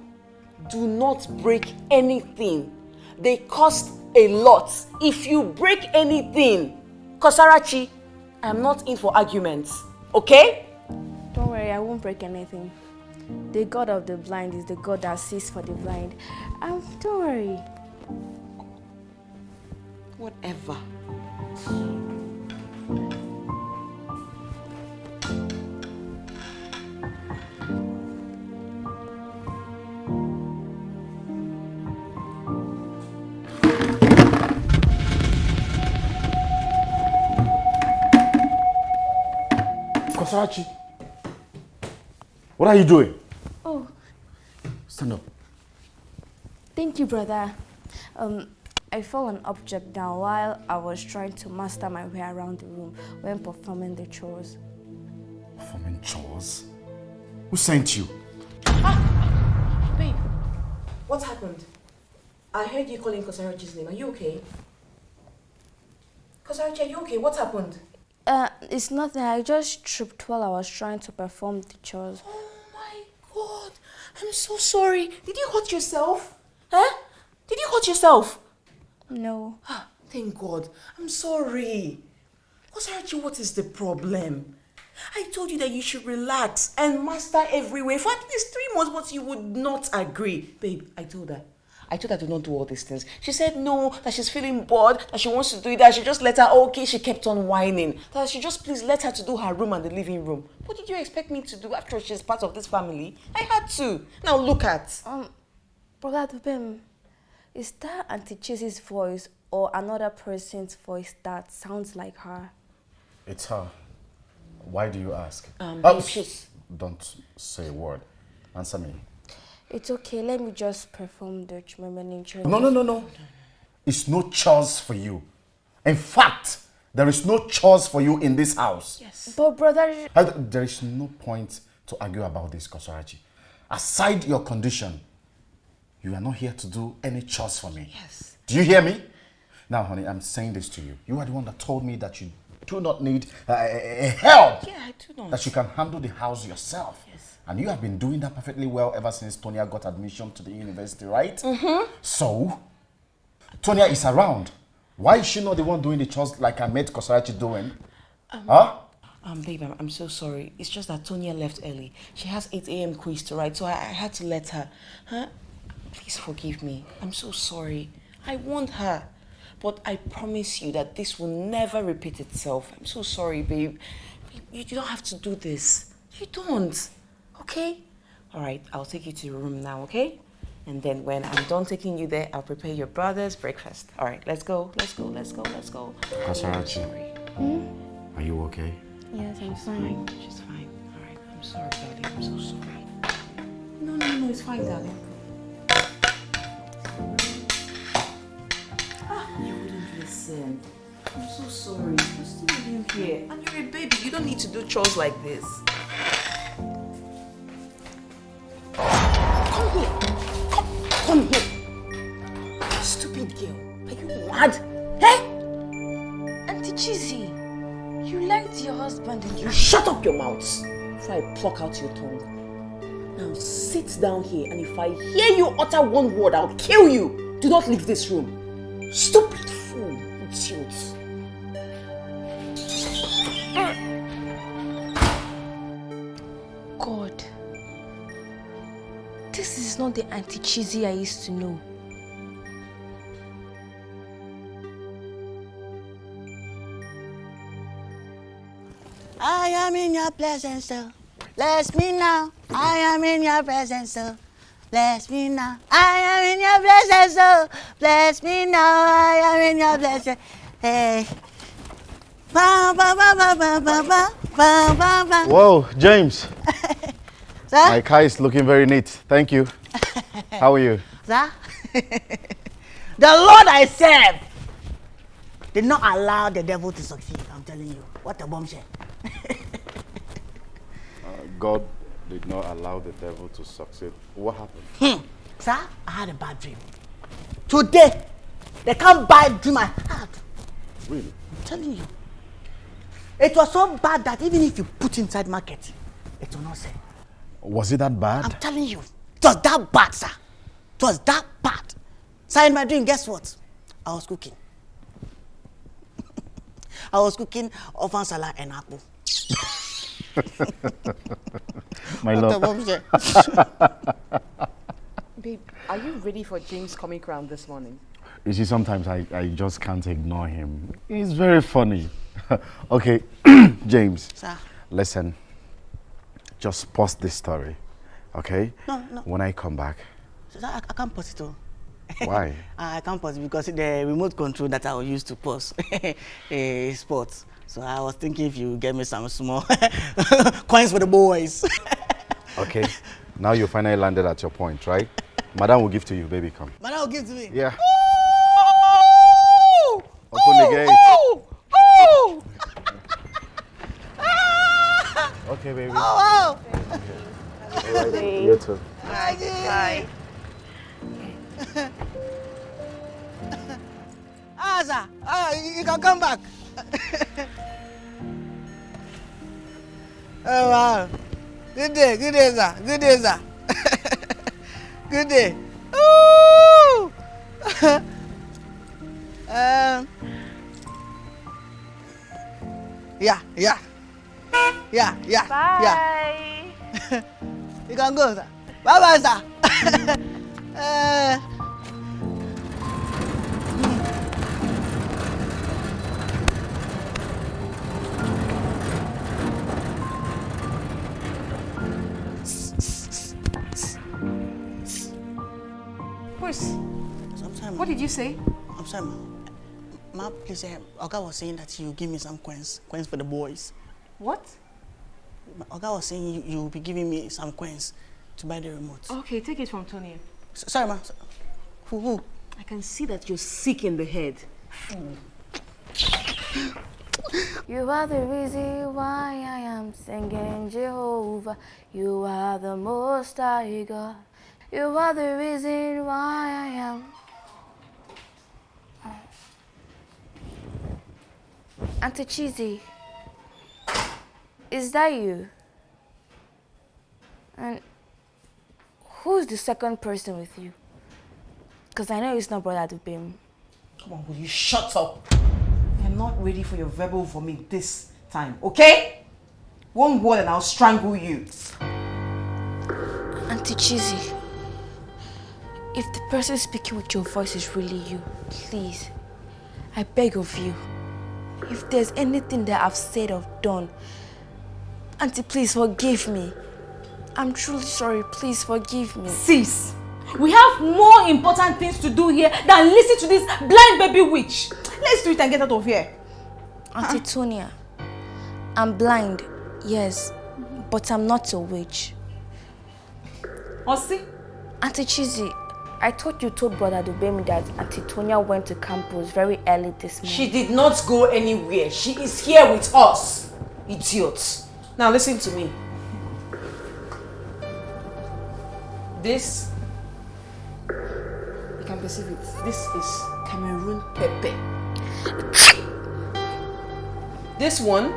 do not break anything. They cost a lot. If you break anything, Kosarachi, I'm not in for arguments, okay? Don't worry, I won't break anything. The God of the blind is the God that sees for the blind. Don't worry. Whatever. Kosarachi, what are you doing? Oh, Stand up. thank you, brother. I fell an object down while I was trying to master my way around the room when performing the chores. Performing chores? Who sent you? Babe, what happened? I heard you calling Kosarachi's name. Are you okay? Kosarachi, are you okay? What happened? It's nothing. I just tripped while I was trying to perform the chores. Oh my God, I'm so sorry. Did you hurt yourself? Huh? Did you hurt yourself? No. Thank God. I'm sorry. Kosarachi, what is the problem? I told you that you should relax and master every way for at least 3 months, but you would not agree. Babe, I told her to not do all these things. She said no, that she's feeling bored, that she wants to do it, that I should just let her, okay, she kept on whining. That I should just please let her to do her room and the living room. What did you expect me to do after she's part of this family? I had to. Now look at. Brother Dubem, is that Auntie Chizi's voice or another person's voice that sounds like her? It's her. Why do you ask? Don't say a word. Answer me. It's okay, let me just perform the remaining chores. No. It's no chores for you. In fact, there is no chores for you in this house. Yes. But brother... There is no point to argue about this, Kosarachi. Aside your condition, you are not here to do any chores for me. Yes. Do you hear me? Now, honey, I'm saying this to you. You are the one that told me that you do not need help. Yeah, I do not. That you can handle the house yourself. Yes. And you have been doing that perfectly well ever since Tonya got admission to the university, right? Mm-hmm. So, Tonya is around. Why is she not the one doing the chores like I made Kosarachi doing? Babe, I'm so sorry. It's just that Tonya left early. She has 8 a.m. quiz to write, so I had to let her. Please forgive me. I'm so sorry. I want her. But I promise you that this will never repeat itself. I'm so sorry, babe. You don't have to do this. You don't. Okay? All right, I'll take you to your room now, okay? And then when I'm done taking you there, I'll prepare your brother's breakfast. All right, let's go. Kosarachi, are you okay? Yes, I'm fine. She's fine. All right, I'm sorry, darling. I'm so sorry. No, it's fine, darling. You wouldn't listen. I'm so sorry. I'm still living here. And you're a baby. You don't need to do chores like this. Come here. Stupid girl. Are you mad? Hey? Auntie Chizzy, you lied to your husband and you shut up your mouth before I pluck out your tongue. Now sit down here, and if I hear you utter one word, I'll kill you. Do not leave this room. Stupid fool. Idiot. God, this is not the Auntie Chizzy I used to know. I am in your presence, so bless me now. I am in your presence, so bless me now. I am in your presence, so bless me now. I am in your presence. Hey. Ba, ba, ba, ba, ba, ba, ba, ba, ba, ba. Whoa, James. Sir? My car is looking very neat. Thank you. How are you? Sir? The Lord I serve did not allow the devil to succeed. I'm telling you. What a bombshell. God did not allow the devil to succeed. What happened? Sir, I had a bad dream. Today, they can't buy a dream I had. Really? I'm telling you. It was so bad that even if you put inside market, it will not sell. Was it that bad? I'm telling you. It was that bad, sir. It was that bad. Sir, in my dream, guess what? I was cooking. I was cooking orphan salad and apple. My love. Babe, are you ready for James' comic round this morning? You see, sometimes I just can't ignore him. He's very funny. Okay, James. Sir. Listen, just pause this story, okay? No. When I come back. Sir, I can't pause it all. Why? I can't pause it because the remote control that I will use to pause sports. So I was thinking if you get me some small coins for the boys. Okay, now you finally landed at your point, right? Madam will give to you, baby, come. Madam will give to me? Yeah. Oh! Open the gate. Oh! Oh! Okay, baby. Oh, wow! Okay. You too. Bye. Sir. You can come back. Oh, wow. Good day, sir. Good day, sir. Good day. Ooh! Yeah. Bye. Yeah. You can go, sir. Bye, sir. What did you say? I'm sorry, ma. Please, Oga was saying that you give me some coins for the boys. What? Oga was saying you will be giving me some coins to buy the remote. Okay, take it from Tony. Sorry, ma. Who? I can see that you're sick in the head. You are the reason why I am singing Jehovah. You are the most high God. You are the reason why I am. Auntie Cheesy, is that you? And who's the second person with you? Because I know it's not Brother Dubim. Come on, will you shut up? I'm not ready for your verbal vomit this time, okay? One word and I'll strangle you. Auntie Cheesy, if the person speaking with your voice is really you, please, I beg of you, if there's anything that I've said or done, Auntie, please forgive me. I'm truly sorry, please forgive me. Sis, we have more important things to do here than listen to this blind baby witch. Let's do it and get out of here. Auntie Tonia, I'm blind, yes, but I'm not a witch. Osi? Auntie Cheesy, I thought you told Brother Dubemi that Auntie Tonia went to campus very early this morning. She did not go anywhere. She is here with us. Idiots. Now listen to me. This, you can perceive it. This is Cameroon pepper. This one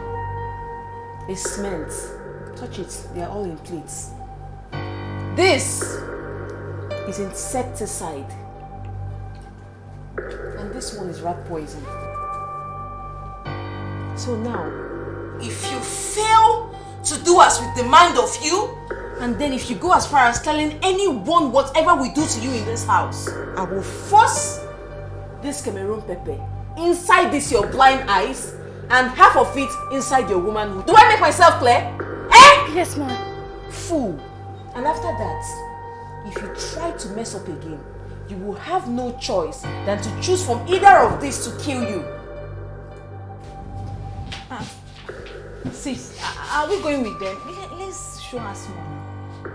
is cement. Touch it. They are all in plates. This is insecticide. And this one is rat poison. So now, if you fail to do as we demand of you, and then if you go as far as telling anyone whatever we do to you in this house, I will force this Cameroon pepper inside this your blind eyes and half of it inside your womanhood. Do I make myself clear? Eh? Yes, ma'am. Fool. And after that, if you try to mess up again, you will have no choice than to choose from either of these to kill you. Sis, are we going with them? Let's show her small.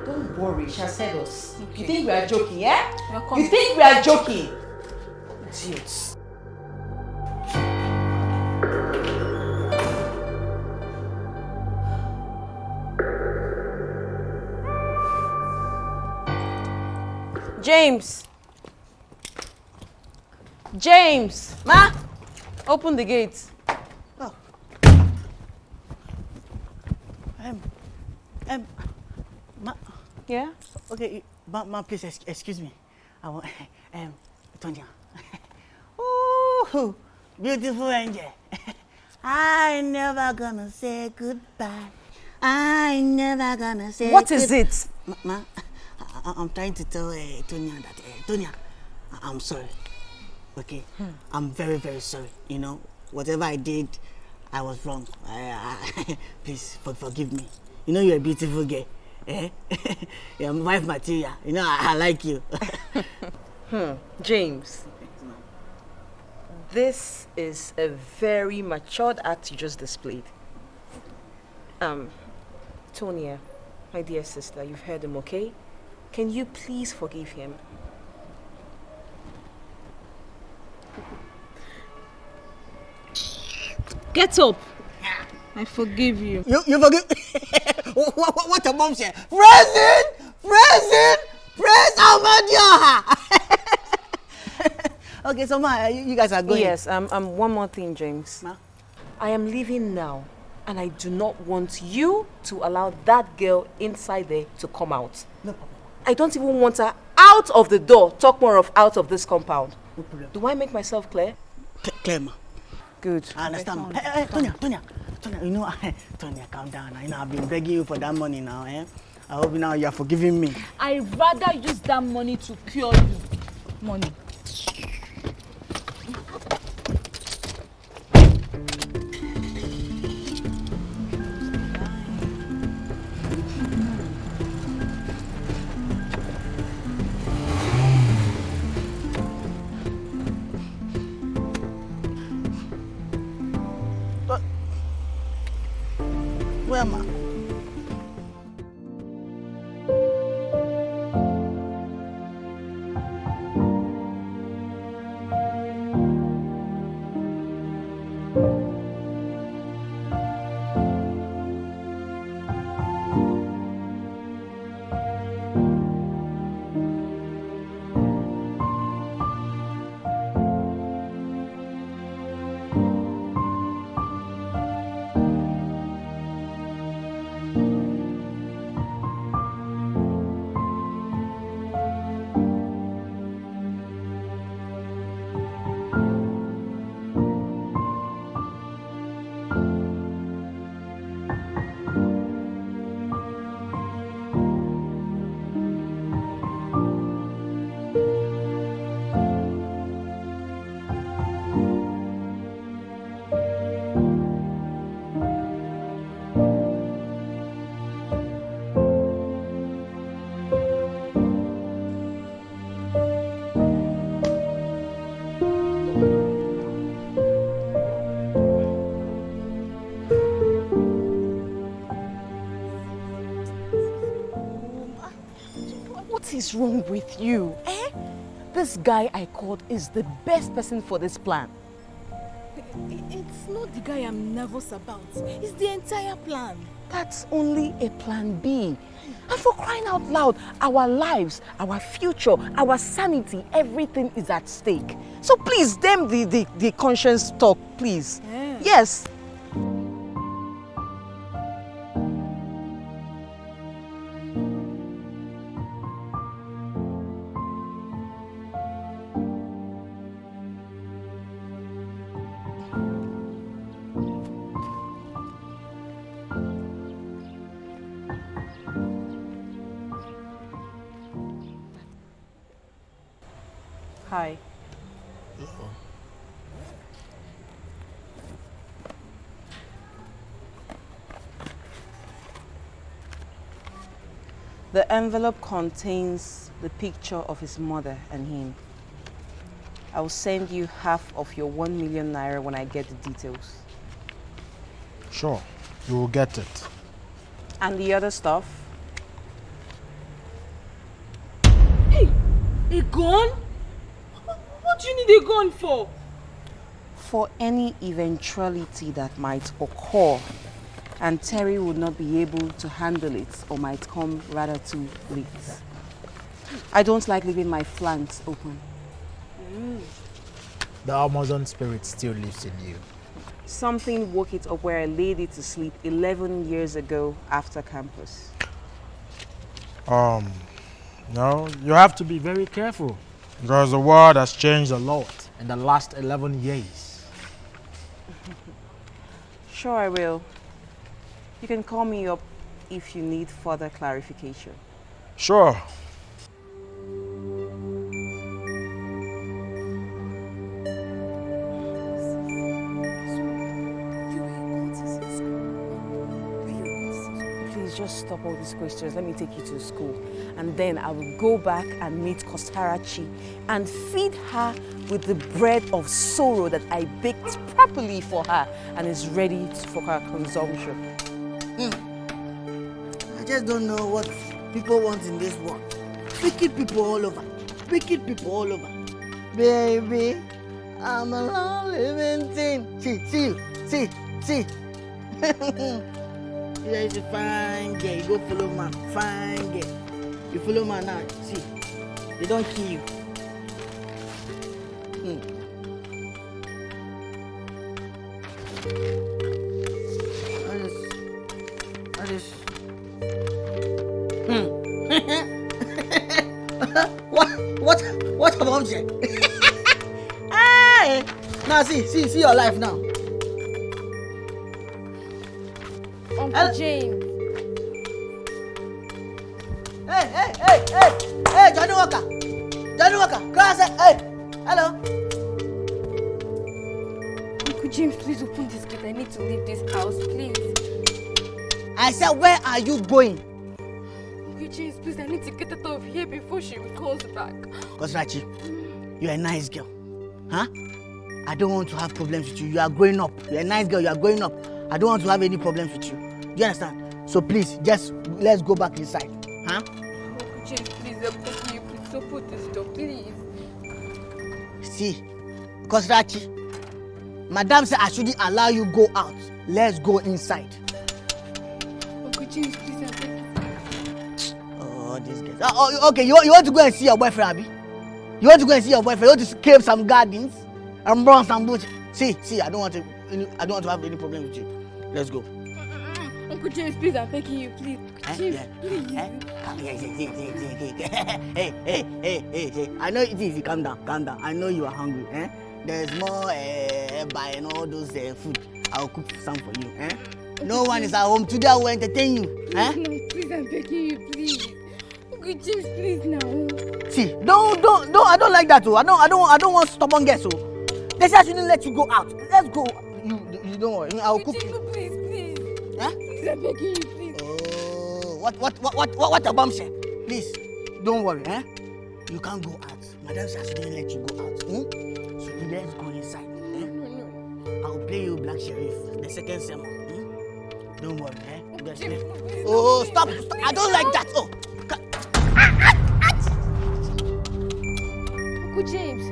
Don't worry, she has heard us. Okay. You think we are joking, eh? Welcome. You think we are joking? Idiots. James! James! Ma! Open the gate. Oh. Ma. Yeah? Okay, ma, please excuse me. I want, Tonya. Ooh, beautiful angel. I never gonna say goodbye. I never gonna say What is it? Ma, I'm trying to tell Tonya that, Tonya, I'm sorry. Okay? I'm very, very sorry. You know, whatever I did, I was wrong. Please forgive me. You know, you're a beautiful girl. Eh? You're wife material. You know, I like you. James, this is a very matured act you just displayed. Tonya, my dear sister, you've heard him, okay? Can you please forgive him? Get up. I forgive you. You forgive? What a mom said. Present! Praise Almighty! Okay, so ma, you guys are going. Yes, one more thing, James. Ma? I am leaving now, and I do not want you to allow that girl inside there to come out. No problem. I don't even want her out of the door. Talk more of out of this compound. No problem. Do I make myself clear? Clear, ma. Good. I understand. Tonya, you know, Tonya, calm down. You know, I've been begging you for that money now, eh? I hope now you are forgiving me. I'd rather use that money to cure you. Money. Where am I? What is wrong with you? Eh? This guy I called is the best person for this plan. It's not the guy I'm nervous about. It's the entire plan. That's only a plan B. And for crying out loud, our lives, our future, our sanity, everything is at stake. So please, them the conscience talk, please. Yeah. Yes. Hi. The envelope contains the picture of his mother and him. I will send you half of your 1 million naira when I get the details. Sure, you will get it. And the other stuff? Hey, a gun? What do you need a gun for? For any eventuality that might occur and Terry would not be able to handle it or might come rather too late. I don't like leaving my flanks open. The Amazon spirit still lives in you. Something woke it up where I laid it to sleep 11 years ago after campus. No, you have to be very careful because the world has changed a lot in the last 11 years. Sure, I will. You can call me up if you need further clarification. Sure. Please just stop all these questions. Let me take you to school. And then I will go back and meet Kostarachi and feed her with the bread of sorrow that I baked properly for her and is ready for her consumption. I just don't know what people want in this world. Wicked people all over. Wicked people all over. Baby, I'm a lonely living thing. See. Here is a fine girl. You go follow man. Fine girl. You follow man now. See, they don't kill you. What about you? Hey! Now see your life now. Uncle James. Hey, Johnny Walker. Class, hey, hello. Uncle James, please open this gate. I need to leave this house, please. I said, where are you going? Uncle James, please, I need to get out of here before she calls back. Kosrachi, you're a nice girl. Huh? I don't want to have problems with you. You are growing up. You're a nice girl. You are growing up. I don't want to have any problems with you. Do you understand? So please, just let's go back inside. Huh? Uncle James, please, I'm begging you, please open this door, please. See, Kosrachi, Madam said I shouldn't allow you go out. Let's go inside. Uncle James, please, I'm begging you. Oh, this guy. Oh, okay, you want to go and see your boyfriend, Abby? You want to go and see your boyfriend? You want to scrape some gardens and burn some bush? See, I don't want to have any problem with you. Let's go. Uncle James, please, I'm begging you, please. James, please. Hey. I know it is. Calm down. I know you are hungry. There's more buy and all those food. I'll cook some for you. No one is at home today. I will entertain you. No, please, I'm begging you, please. Uncle James, please now. See, don't. I don't like that. I don't want stubborn girls. They say I shouldn't let you go out. Let's go. You don't worry. I'll cook you. Please. Huh? Please, I'm begging you, please. Oh, what a bombshell. Please, don't worry. You can't go out. Madam says I shouldn't let you go out. So let's go inside. I'll play you Black Sheriff, the second sermon. Don't worry. Oh, stop. I don't like that. Oh. Uncle James.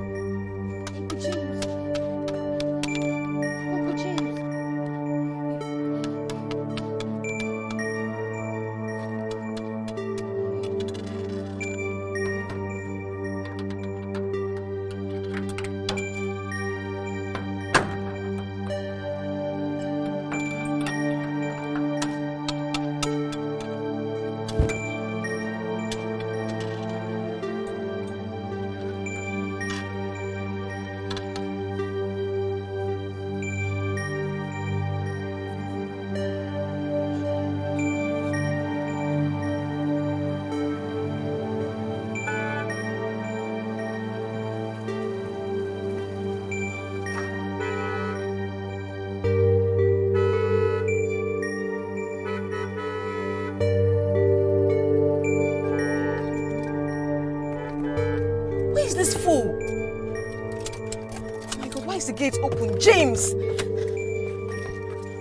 Why is the gate open? James!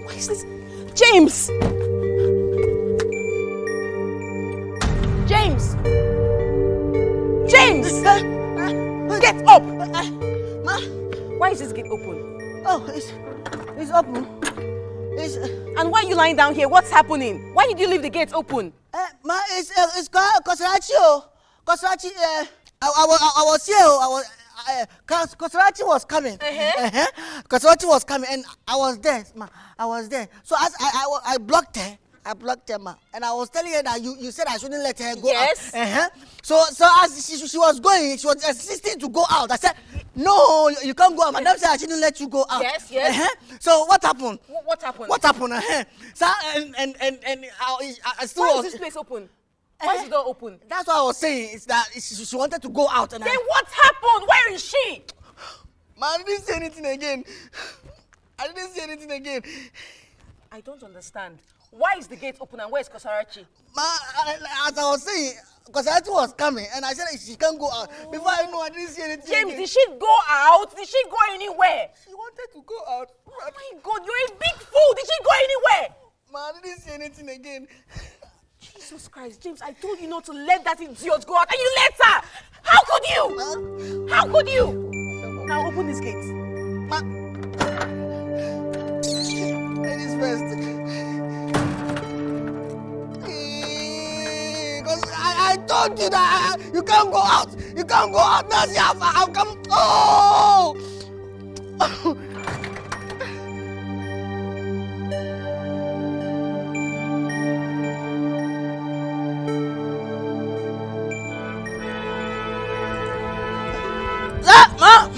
Why is this? James! James! James! Get up! Ma? Why is this gate open? Oh, it's open. And why are you lying down here? What's happening? Why did you leave the gate open? Ma, it's Kosarachi. Kosarachi, I was here. Kosarachi was coming. Kosarachi was coming, and I was there, ma. I was there. So as I blocked her. Ma. And I was telling her that you said I shouldn't let her go out. So as she was going, she was insisting to go out. I said, no, you can't go out. Madam said I shouldn't let you go out. Yes. So what happened? What happened? What happened? So and I still. Why is this place open? Why is the door open? That's what I was saying. Is that she wanted to go out, and then what happened? Where is she? Man, I didn't say anything again. I don't understand. Why is the gate open and where's Kosarachi? As I was saying, Kosarachi was coming, and I said she can't go out. Before I know, I didn't see anything. James, again. did she go out? Did she go anywhere? She wanted to go out. Oh my God, you're a big fool. Did she go anywhere? Man, I didn't see anything again. Jesus Christ, James, I told you not to let that idiot go out, and you let her! How could you? How could you? Now open this gate. Ladies first. Because I told you that you can't go out. You can't go out. Now see, I've come. Oh! Ma!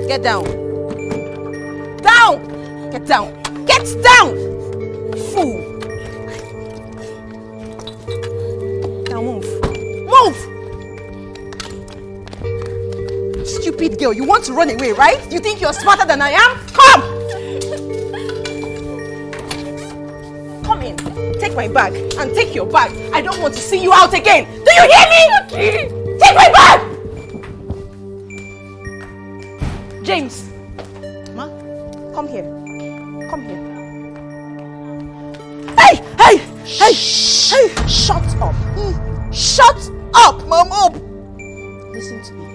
Get down. Down! Get down. Get down! Fool! Now move. Move! Stupid girl, you want to run away, right? You think you're smarter than I am? Come! Come in. Take my bag and take your bag. I don't want to see you out again. Do you hear me? Take my bag! James. Ma? Come here. Come here. Hey! Shut up. Shut up, Mom. Up. Listen to me.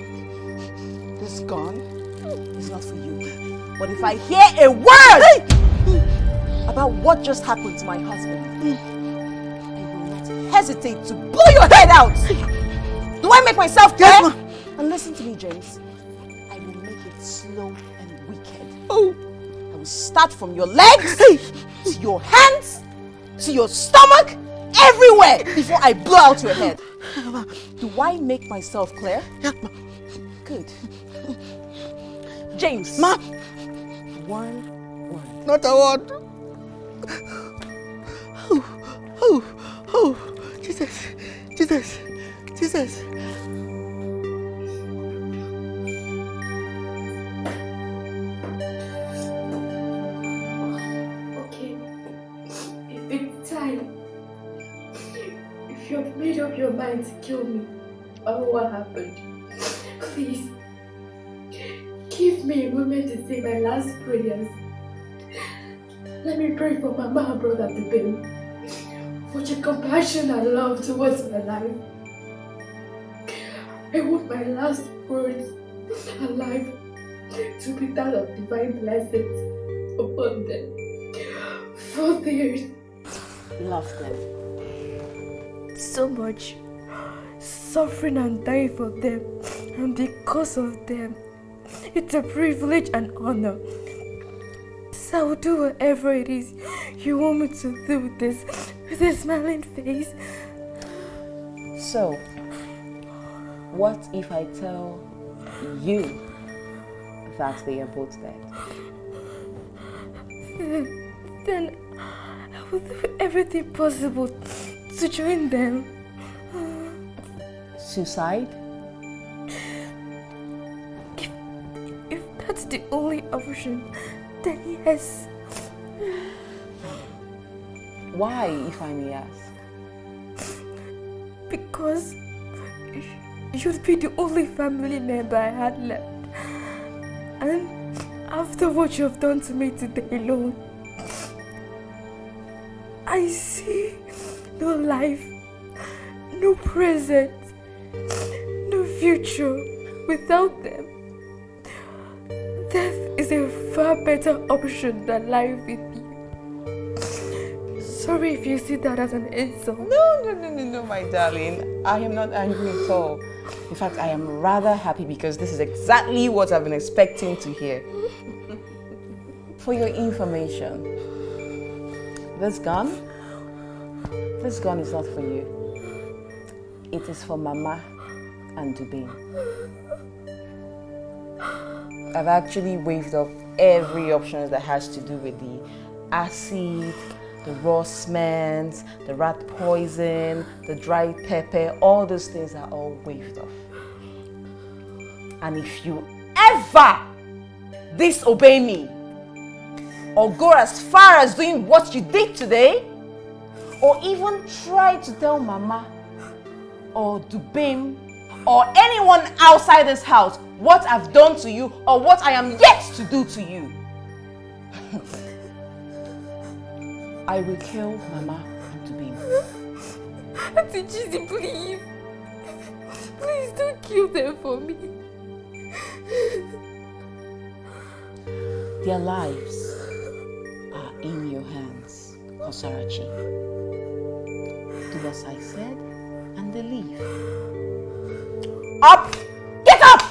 This gun is not for you. But if I hear a word about what just happened to my husband, I will not hesitate to blow your head out. Do I make myself clear? Yes, and listen to me, James. I will make it slow and wicked. I will start from your legs to your hands to your stomach, everywhere before I blow out your head. Do I make myself clear? Good. James. Ma. One word. Not a word. Jesus. If you have made up your mind to kill me, what happened? Please, give me a moment to say my last prayers. Let me pray for Mama and Brother Dubem, for your compassion and love towards my life. I want my last words alive to be that of divine blessings upon them. For their love them. So much suffering and dying for them, and because of them, it's a privilege and honor. So I will do whatever it is you want me to do with a smiling face. So, what if I tell you that they are both dead? Then I will do everything possible to join them. Suicide? If that's the only option, then yes. Why, if I may ask? Because you'd be the only family member I had left. And after what you've done to me today alone, I see no life, no present, no future without them. Death is a far better option than life with you. Sorry if you see that as an insult. No, my darling. I am not angry at all. In fact, I am rather happy because this is exactly what I've been expecting to hear. For your information, this gun is not for you. It is for Mama and Dubin. I've actually waived off every option that has to do with the acid, the raw cement, the rat poison, the dried pepper, all those things are all waived off. And if you ever disobey me, or go as far as doing what you did today, or even try to tell Mama, or Dubim, or anyone outside this house what I've done to you, or what I am yet to do to you, I will kill Mama and Dubim. Auntie Chizzy, please. Please don't kill them for me. Their lives are in your hands, Kosarachi. Do as I said, and they leave. Up! Get up!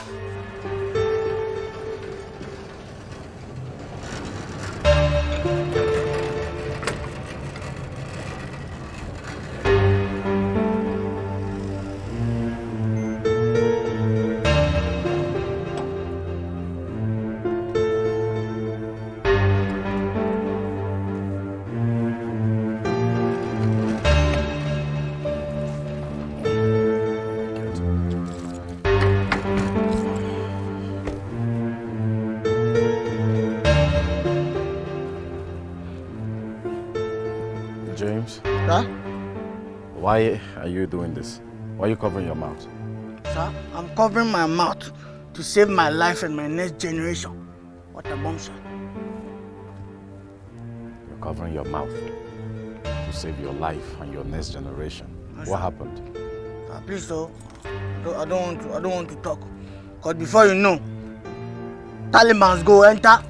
Why are you doing this? Why are you covering your mouth? Sir, I'm covering my mouth to save my life and my next generation. What a bombshell. You're covering your mouth to save your life and your next generation. Yes, what sir. happened? Sir, please, sir. I don't want to talk. Because before you know, Taliban's go enter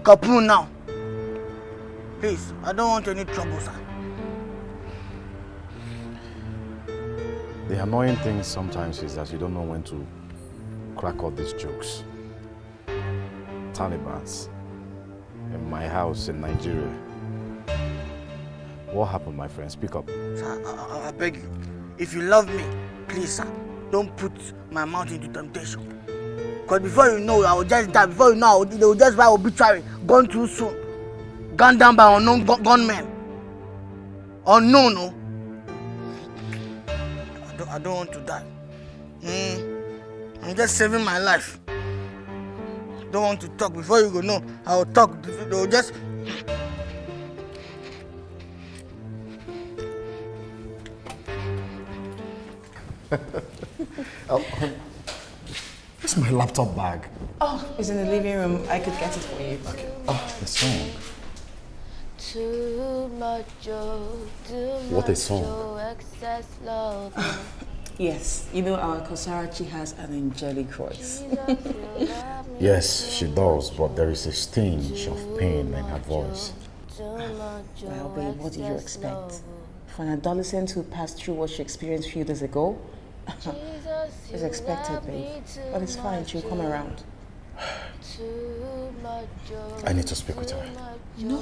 Kabul now. Please, I don't want any trouble, sir. The annoying thing sometimes is that you don't know when to crack all these jokes. Talibans in my house in Nigeria. What happened, my friend? Speak up. Sir, I beg you. If you love me, please, sir, don't put my mouth into temptation. Because before you know, I will just die. Before you know, they will just buy obituary. Gone too soon. Gunned down by unknown gunmen. Unknown, no? I don't want to die. I'm just saving my life. Don't want to talk. Before you go, no, I will talk. They will just... Where's my laptop bag? Oh, it's in the living room. I could get it for you. Okay. Oh, the song. Too much joy, What a song. excess love. Yes, you know our Kosarachi has an angelic voice. Yes, she does, but there is a tinge of pain in her voice. Well, babe, what did you expect? For an adolescent who passed through what she experienced a few days ago? It's expected, babe. But it's fine, she'll come around. I need to speak with her. No,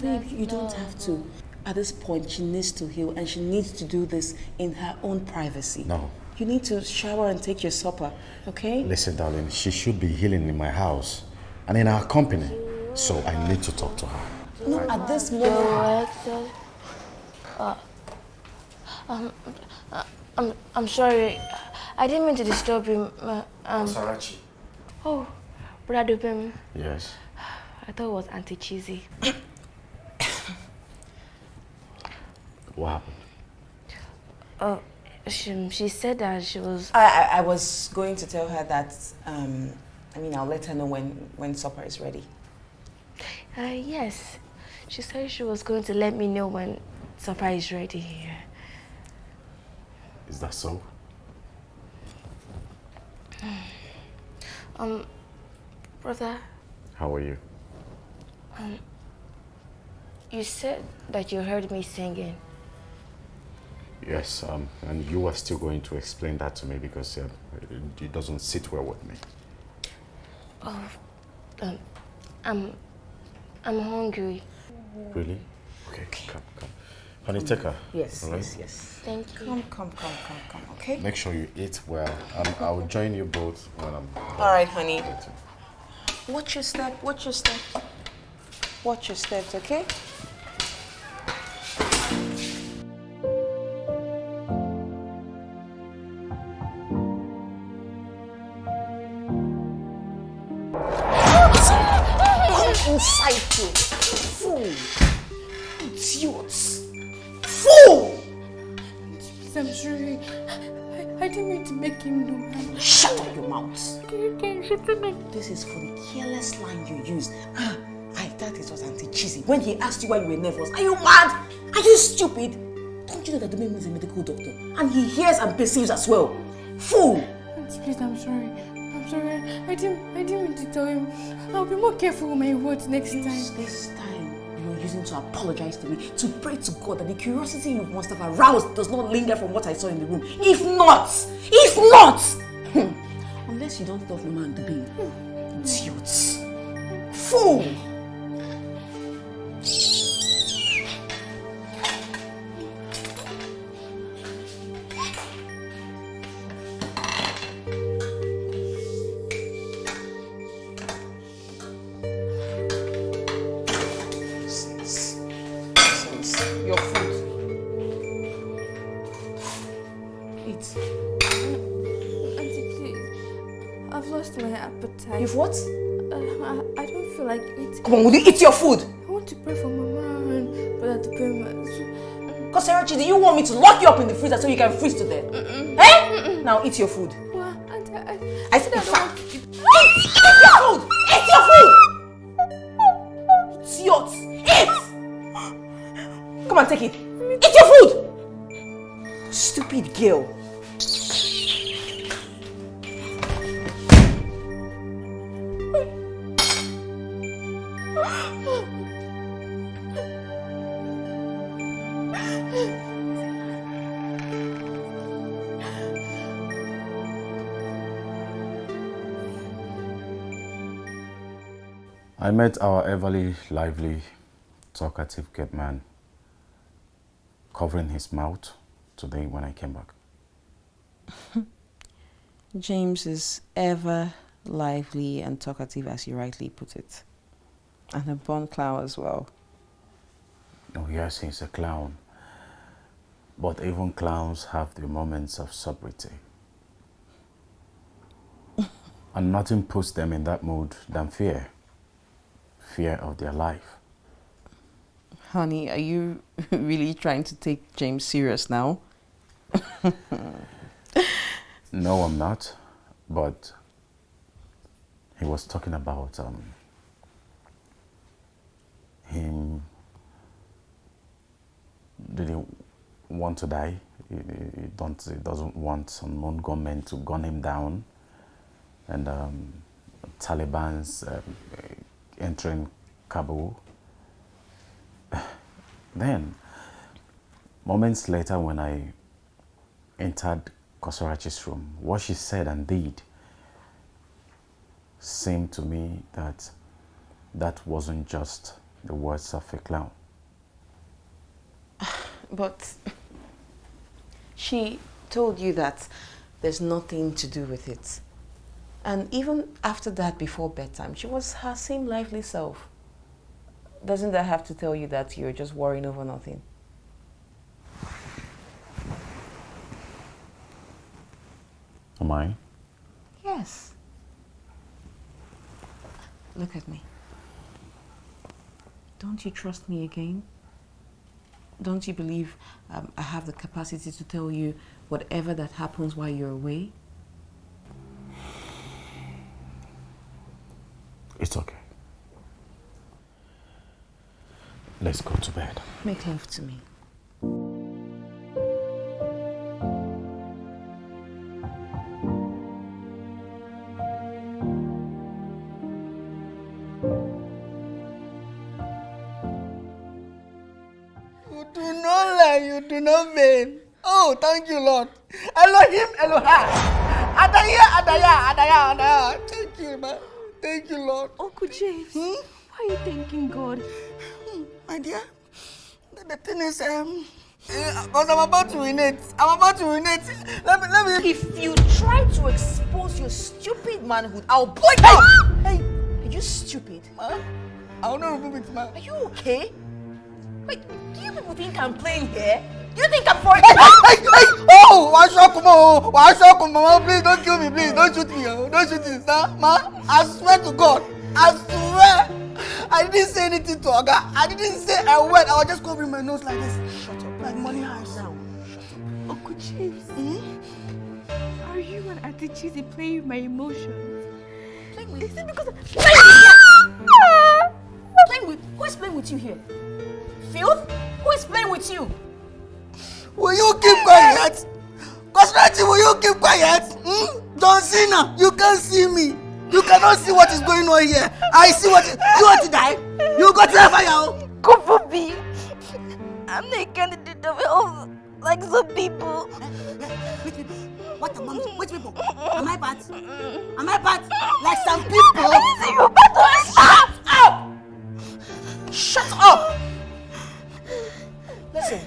babe, you don't have to. At this point, she needs to heal, and she needs to do this in her own privacy. No. You need to shower and take your supper, okay? Listen, darling, she should be healing in my house and in our company. So I need to talk to her. No, at this moment. I'm sorry. I didn't mean to disturb him. Sarachi. Oh, Brother Dubem. Yes. I thought it was Auntie Cheesy. What happened? Oh, she said that she was... I was going to tell her that, I'll let her know when supper is ready. Yes. She said she was going to let me know when supper is ready. Is that so? Brother. How are you? You said that you heard me singing. Yes, and you are still going to explain that to me because it doesn't sit well with me. Oh, I'm hungry. Really? Okay, come. Honey, take her. Yes, all right? yes. Thank you. Come, okay? Make sure you eat well. I'll join you both when I'm done. All right, honey. Watch your step. Watch your steps, okay? Inside you, fool! Idiots! Fool! Please, I'm sorry. I didn't mean to make him do that. Shut up your mouth! Okay, shut up. This is for the careless line you used. I thought it was Auntie Cheesy when he asked you why you were nervous. Are you mad? Are you stupid? Don't you know that the man is a medical doctor? And he hears and perceives as well. Fool! Auntie, please, I'm sorry. I didn't mean to tell him. I'll be more careful with my words next time. This time you're using to apologize to me, to pray to God that the curiosity you must have aroused does not linger from what I saw in the room. If not, unless you don't love Mama and the babe. Idiots. Fool! You've what? I don't feel like eating. Come on, will you eat your food? I want to pray for Mama and Brother Dupema. Koserachi, do you want me to lock you up in the freezer so you can freeze to death? Eh? Now eat your food. Well, I said in fact, eat your food! Eat your food! Idiots! Eat! Come on, take it. Eat your food! Stupid girl. I met our everly lively, talkative good man covering his mouth today when I came back. James is ever lively and talkative, as you rightly put it. And a born clown as well. Oh yes, he's a clown. But even clowns have their moments of sobriety. And nothing puts them in that mood than fear. Fear of their life. Honey, are you really trying to take James serious now? No, I'm not. But he was talking about him didn't want to die. He doesn't want some known gunmen to gun him down. And Taliban's entering Kabul. Then, moments later when I entered Koserachi's room, what she said and did seemed to me that that wasn't just the words of a clown. But she told you that there's nothing to do with it. And even after that, before bedtime, she was her same lively self. Doesn't that have to tell you that you're just worrying over nothing? Am I? Yes. Look at me. Don't you trust me again? Don't you believe I have the capacity to tell you whatever that happens while you're away? It's okay. Let's go to bed. Make love to me. You do not lie, you do not vain. Oh, thank you, Lord. Elohim, Elohim. Adaya. Thank you, man. Thank you, Lord. Uncle James, why are you thanking God? My dear, the thing is, because I'm about to urinate. Let me. If you try to expose your stupid manhood, I'll blow you up. Hey, are you stupid? I will not remove it, man. Are you okay? Wait, do you people think I'm playing here? Do you think I'm for it? Oh, please don't kill me, please. Don't shoot me, don't shoot me, sir. Ma, I swear to God, I swear. I didn't say anything to Oga. I didn't say a word. I was just covering my nose like this. Shut up. Like money eyes. Now, shut up. Uncle James, are you and Auntie Cheesy playing with my emotions? Is it because Who is playing with you here? Filth? Who is playing with you? Will you keep quiet? Cosrati, will you keep quiet? John Cena, you can't see me. You cannot see what is going on here. I see what you want to die. You got to fire. God forbid. I'm not a candidate of health like some people. Which people? What among which people? Am I bad? Am I bad? Like some people? I see you bad. Shut up! Shut up! Listen,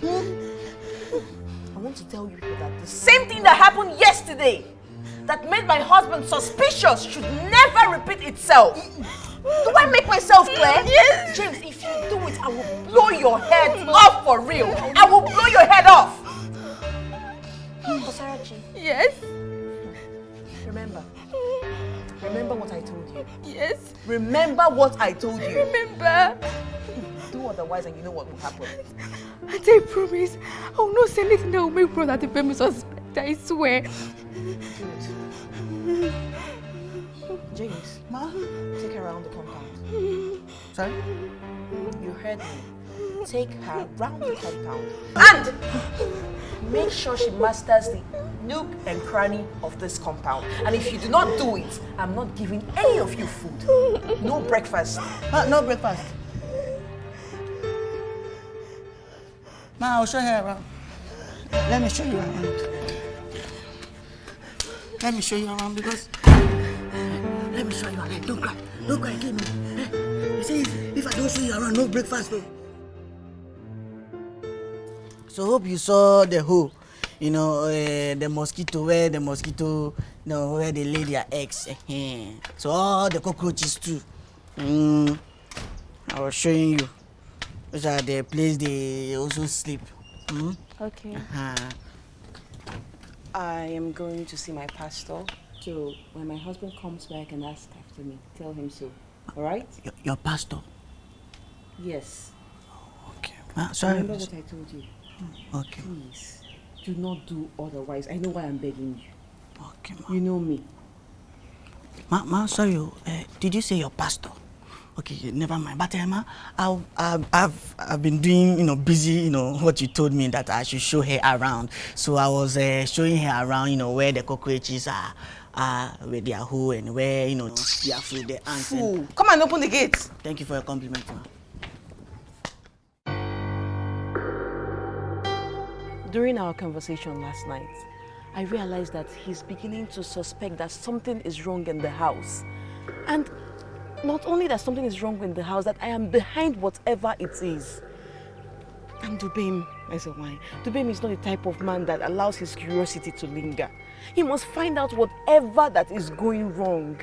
I want to tell you that the same thing that happened yesterday that made my husband suspicious should never repeat itself. Do I make myself clear? Yes. James, if you do it, I will blow your head off for real. I will blow your head off. Osarachi. Yes. Remember what I told you. Yes. Remember what I told you. Remember. Do otherwise and you know what will happen. I take promise. I will not say anything that will make brother to pay me suspect. I swear. James, Ma, take her around the compound. Sorry? You heard me. Take her around the compound. And make sure she masters the nook and cranny of this compound. And if you do not do it, I'm not giving any of you food. No breakfast. No breakfast. Ma, I'll show her around. Let me show you around. Let me show you around because... Let me show you around. Don't cry. Don't cry again. You say if I don't show you around, no breakfast though. So hope you saw the hole. You know, the mosquito, where the mosquito, where they lay their eggs. So all the cockroaches too. I was showing you. Those are the place they also sleep. Okay. I am going to see my pastor. So when my husband comes back and asks after me, tell him so. All right? Your pastor? Yes. Okay. Sorry. Remember what I told you. Okay. Please, do not do otherwise. I know why I'm begging you. Okay, Ma. You know me. Ma, sorry. Did you say your pastor? Okay, never mind. But Ma, I've been doing, busy, what you told me that I should show her around. So I was showing her around, where the cockroaches are, where their hole and where, their food, the ants. Come and open the gate. Thank you for your compliment, Ma. During our conversation last night, I realized that he's beginning to suspect that something is wrong in the house. And not only that something is wrong in the house, that I am behind whatever it is. And Dubem, I said, why? Dubem is not the type of man that allows his curiosity to linger. He must find out whatever that is going wrong.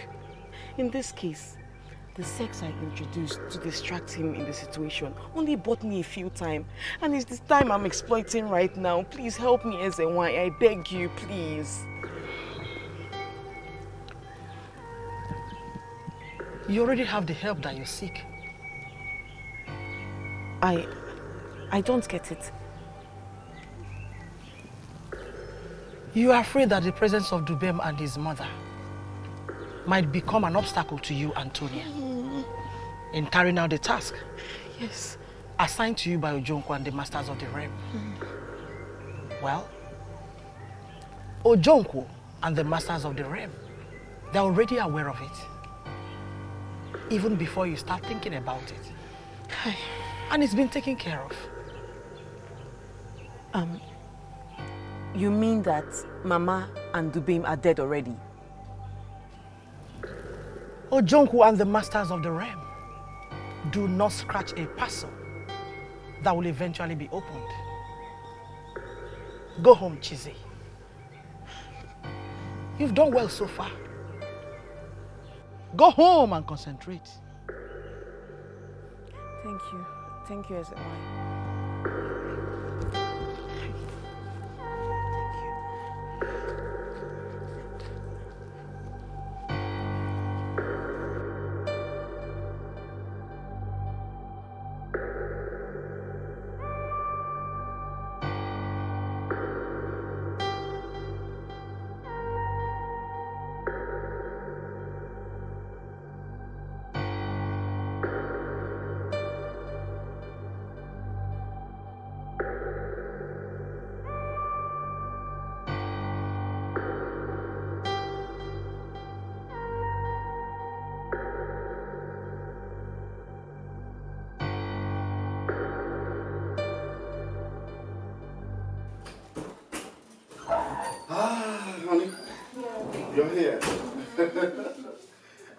In this case, The sex I introduced to distract him in the situation only bought me a few time. And it's this time I'm exploiting right now. Please help me, Ezenwai. I beg you, please. You already have the help that you seek. I don't get it. You are afraid that the presence of Dubem and his mother might become an obstacle to you, Antonia, in carrying out the task. Yes. Assigned to you by Ojonkwo and the masters of the realm. Well, Ojonkwo and the masters of the realm, they're already aware of it. Even before you start thinking about it. And it's been taken care of. You mean that Mama and Dubem are dead already? Ojonkwo and the masters of the realm do not scratch a parcel that will eventually be opened. Go home, Chizi. You've done well so far. Go home and concentrate. Thank you. Thank you, Ezenwai. You're here.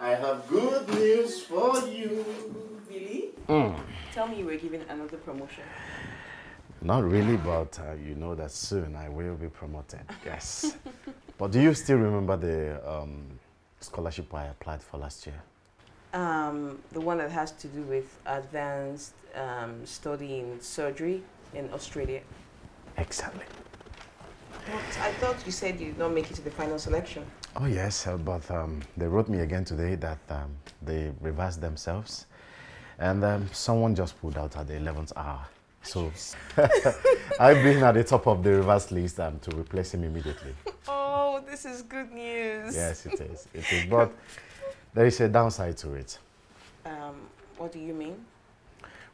I have good news for you. Really? Tell me you were given another promotion. Not really, but you know that soon I will be promoted. Yes. But do you still remember the scholarship I applied for last year? The one that has to do with advanced study in surgery in Australia. Exactly. But I thought you said you did not make it to the final selection. Oh yes, but they wrote me again today that they reversed themselves, and someone just pulled out at the 11th hour. So I've been at the top of the reverse list to replace him immediately. Oh, this is good news. Yes, it is. It is. But there is a downside to it. What do you mean?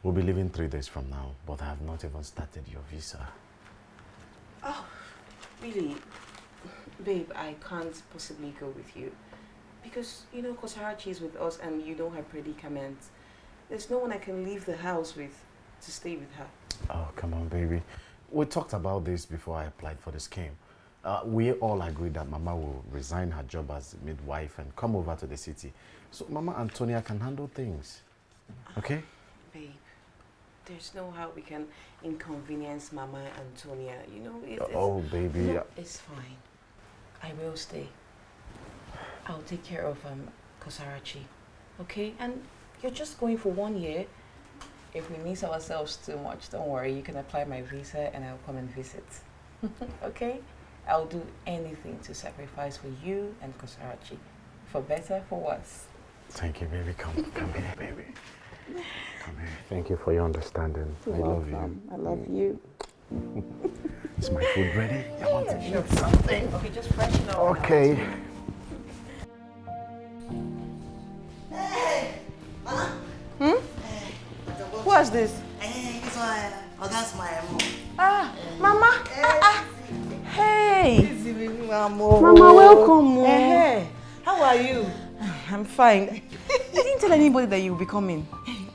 We'll be leaving 3 days from now, but I have not even started your visa. Oh, really? Babe, I can't possibly go with you. Because, you know, Kosarachi is with us and you know her predicament. There's no one I can leave the house with to stay with her. Oh, come on, baby. We talked about this before I applied for the scheme. We all agreed that Mama will resign her job as midwife and come over to the city. So Mama Antonia can handle things. Okay? Babe, there's no how we can inconvenience Mama Antonia. You know, oh, baby. No, it's fine. I will stay. I'll take care of Kosarachi. Okay? And you're just going for 1 year. If we miss ourselves too much, don't worry. You can apply my visa and I'll come and visit. Okay? I'll do anything to sacrifice for you and Kosarachi. For better, for worse. Thank you, baby. Come here, baby. Come here. Thank you for your understanding. You're I love you. I love you. Is my food ready? I want to eat something. Okay, just freshen up. Okay. Hey! Mama? What's this? It's that's my mom. Ah, Mama. Hey. Mama, welcome. Hey, how are you? I'm fine. You didn't tell anybody that you'll be coming.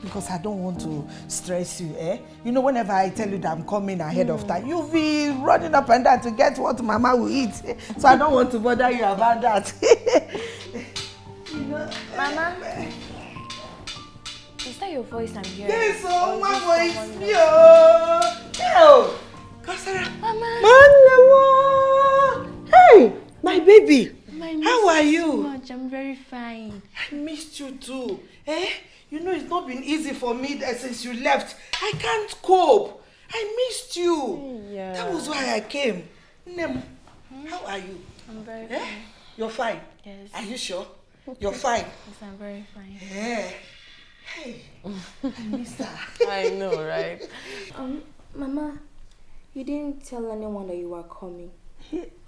Because I don't want to stress you, eh? You know, whenever I tell you that I'm coming ahead of time, you'll be running up and down to get what Mama will eat. So I don't want to bother you about that. You know, Mama, is that your voice I'm hearing? Yes, oh, Or my is it voice. someone Yo! Yo! Kasara. Mama. Hey, my baby. My How are you? So much. much. I'm very fine. I missed you too. Eh? You know it's not been easy for me since you left. I can't cope. I missed you. Yeah. That was why I came. Nem, how are you? I'm very eh? fine. You're fine? Yes. Are you sure? You're fine? Yes, I'm very fine. Yeah. Hey, I missed her. I know, right? Mama, you didn't tell anyone that you were coming.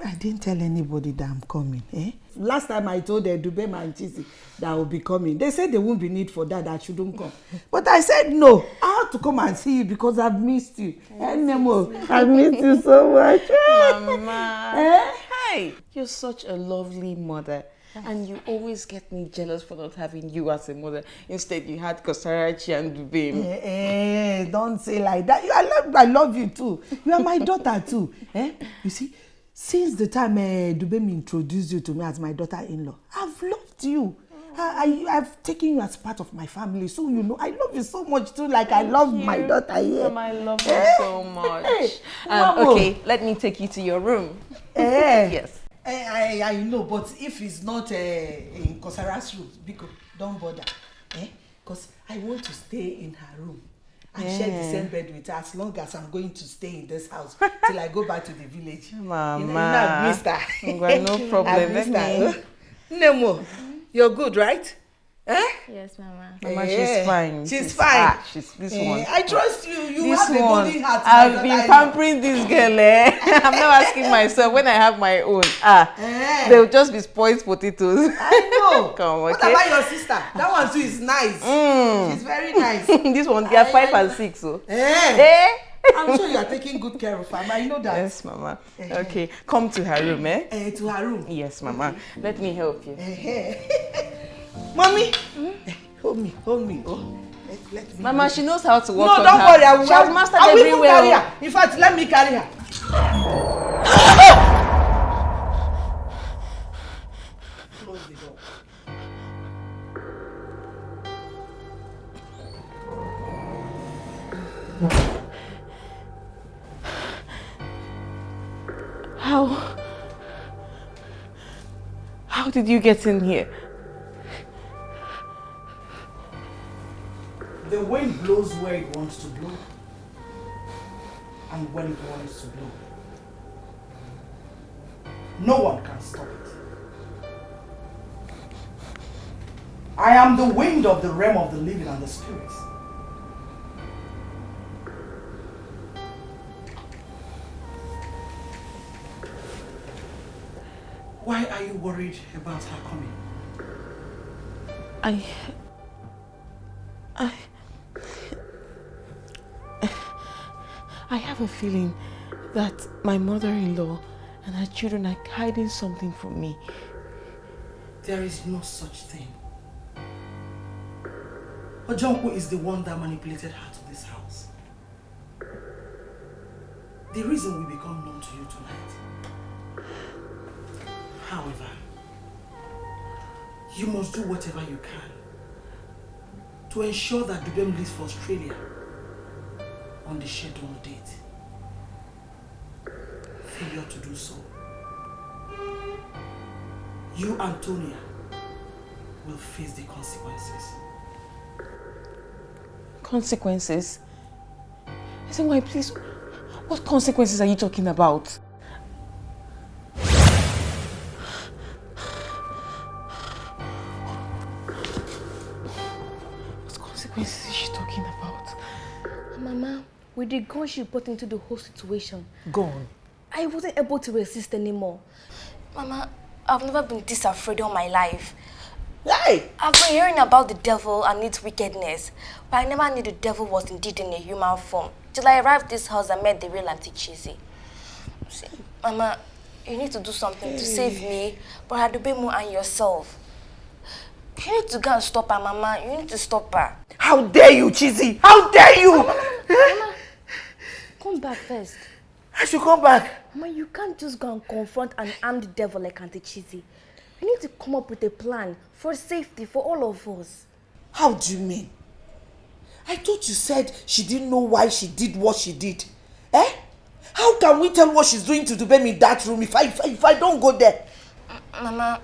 I didn't tell anybody that I'm coming. Eh? Last time I told Dubem and Chizzy that I will be coming. They said there won't be need for that I shouldn't come. But I said no. I have to come and see you because I've missed you. I've missed you so much. Mama. Eh? Hey, you're such a lovely mother. And you always get me jealous for not having you as a mother. Instead, you had Kosarachi and Dubem. Don't say like that. I love you too. You are my daughter too. Eh? You see, since the time Dubem introduced you to me as my daughter-in-law, I've loved you. I've taken you as part of my family. So, you know, I love you so much too. Like I love my daughter here. Mama, I love you so much. Okay, let me take you to your room. Yes. I know, but if it's not in Kosara's room, Biko, don't bother. Because I want to stay in her room and share the same bed with her as long as I'm going to stay in this house till I go back to the village. Mama. You know, I've missed her. No problem. Let me. Nemo, you're good, right? Eh? Yes, Mama. Mama, she's fine. She's fine. She's this one. I trust you. You This have a one, golden heart. I've been pampering this girl. I'm now asking myself when I have my own. They'll just be spoiled potatoes. I know. Come on, What okay? about your sister? That one too is nice. She's very nice. This one, they are 5 and 6. So. I'm sure you are taking good care of her. I know that. Yes, Mama. Okay, come to her room, eh? To her room? Yes, Mama. Let me help you. Mommy, hold me. Oh, let me. Mama, she knows how to walk on No, don't her. worry. I will. She has mastered I will even everywhere. carry her. In fact, let me carry her. Close the door. How did you get in here? The wind blows where it wants to blow and when it wants to blow. No one can stop it. I am the wind of the realm of the living and the spirits. Why are you worried about her coming? I have a feeling that my mother-in-law and her children are hiding something from me. There is no such thing. Ojonko is the one that manipulated her to this house. The reason we become known to you tonight. However, you must do whatever you can to ensure that Dubem leaves for Australia on the scheduled date. Failure to do so, you, Antonia, will face the consequences. Consequences? I said, why, please, what consequences are you talking about? What consequences is she talking about? Mama, with the gun she put into the whole situation, Gone. I wasn't able to resist anymore. Mama, I've never been this afraid all my life. Hey! I've been hearing about the devil and its wickedness, but I never knew the devil was indeed in a human form. Till I arrived at this house and met the real Auntie Chizzy. See, Mama, you need to do something to save me, Brother Dubemu and yourself. You need to go and stop her, Mama. You need to stop her. How dare you, Chizzy? How dare you? Mama, come back first. I should come back. Mama, you can't just go and confront an armed devil like Auntie Chizzy. You need to come up with a plan for safety for all of us. How do you mean? I thought you said she didn't know why she did what she did. Eh? How can we tell what she's doing to Dubem in that room if I don't go there? Mama,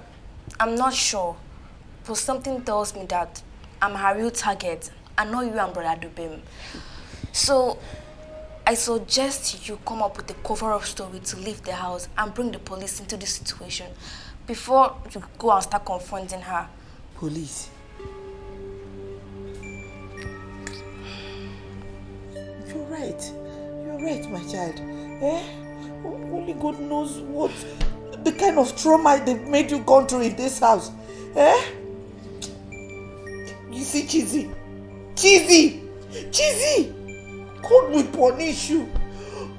I'm not sure, but something tells me that I'm her real target and not you and Brother Dubem. So, I suggest you come up with a cover-up story to leave the house and bring the police into this situation before you go and start confronting her. Police? You're right, my child. Only God knows what the kind of trauma they've made you go through in this house. You see, Chizzy, God will punish you.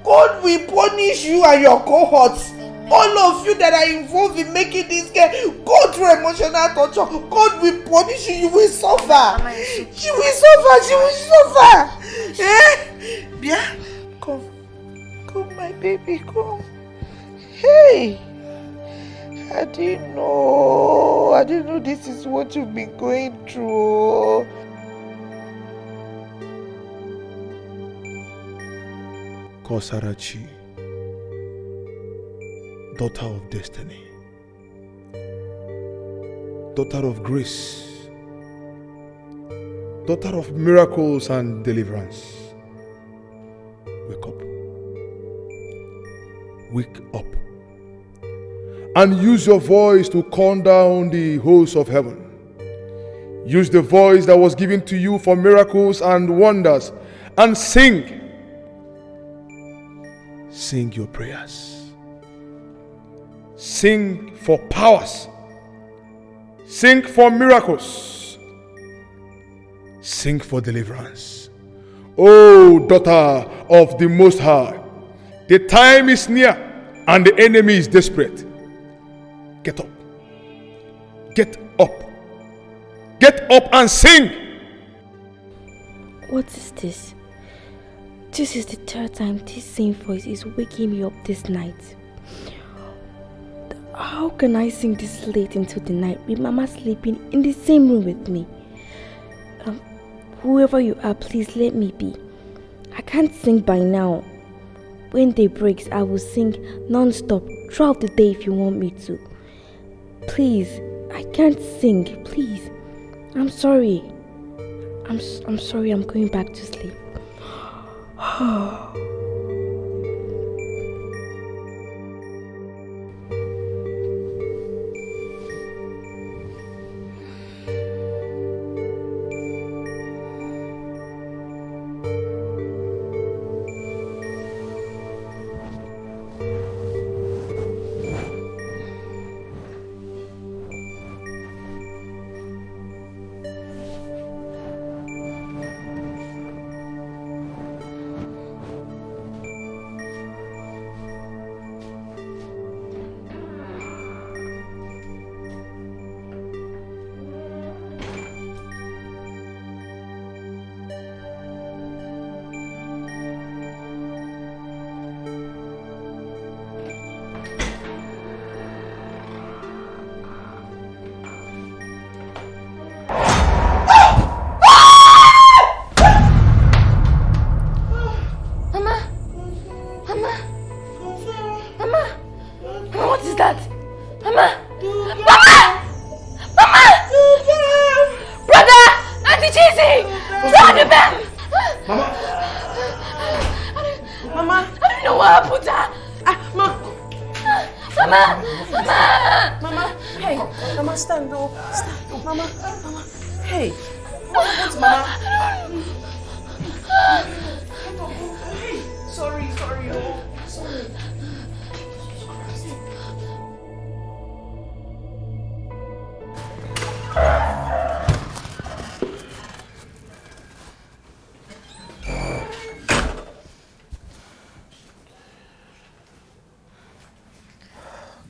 God will punish you and your cohorts. Amen. All of you that are involved in making this girl go through emotional torture, God will punish you. You will suffer. She will suffer. Yeah? Come, my baby, come. Hey, I didn't know this is what you've been going through. Kosarachi, daughter of destiny, daughter of grace, daughter of miracles and deliverance. Wake up. Wake up. And use your voice to calm down the hosts of heaven. Use the voice that was given to you for miracles and wonders and sing. Sing your prayers. Sing for powers. Sing for miracles. Sing for deliverance. Oh, daughter of the Most High, the time is near and the enemy is desperate. Get up. Get up. Get up and sing. What is this? This is the third time this same voice is waking me up this night. How can I sing this late into the night with Mama sleeping in the same room with me? Whoever you are, please let me be. I can't sing by now. When day breaks, I will sing non-stop throughout the day if you want me to. Please, I can't sing, please. I'm sorry. I'm sorry, I'm going back to sleep.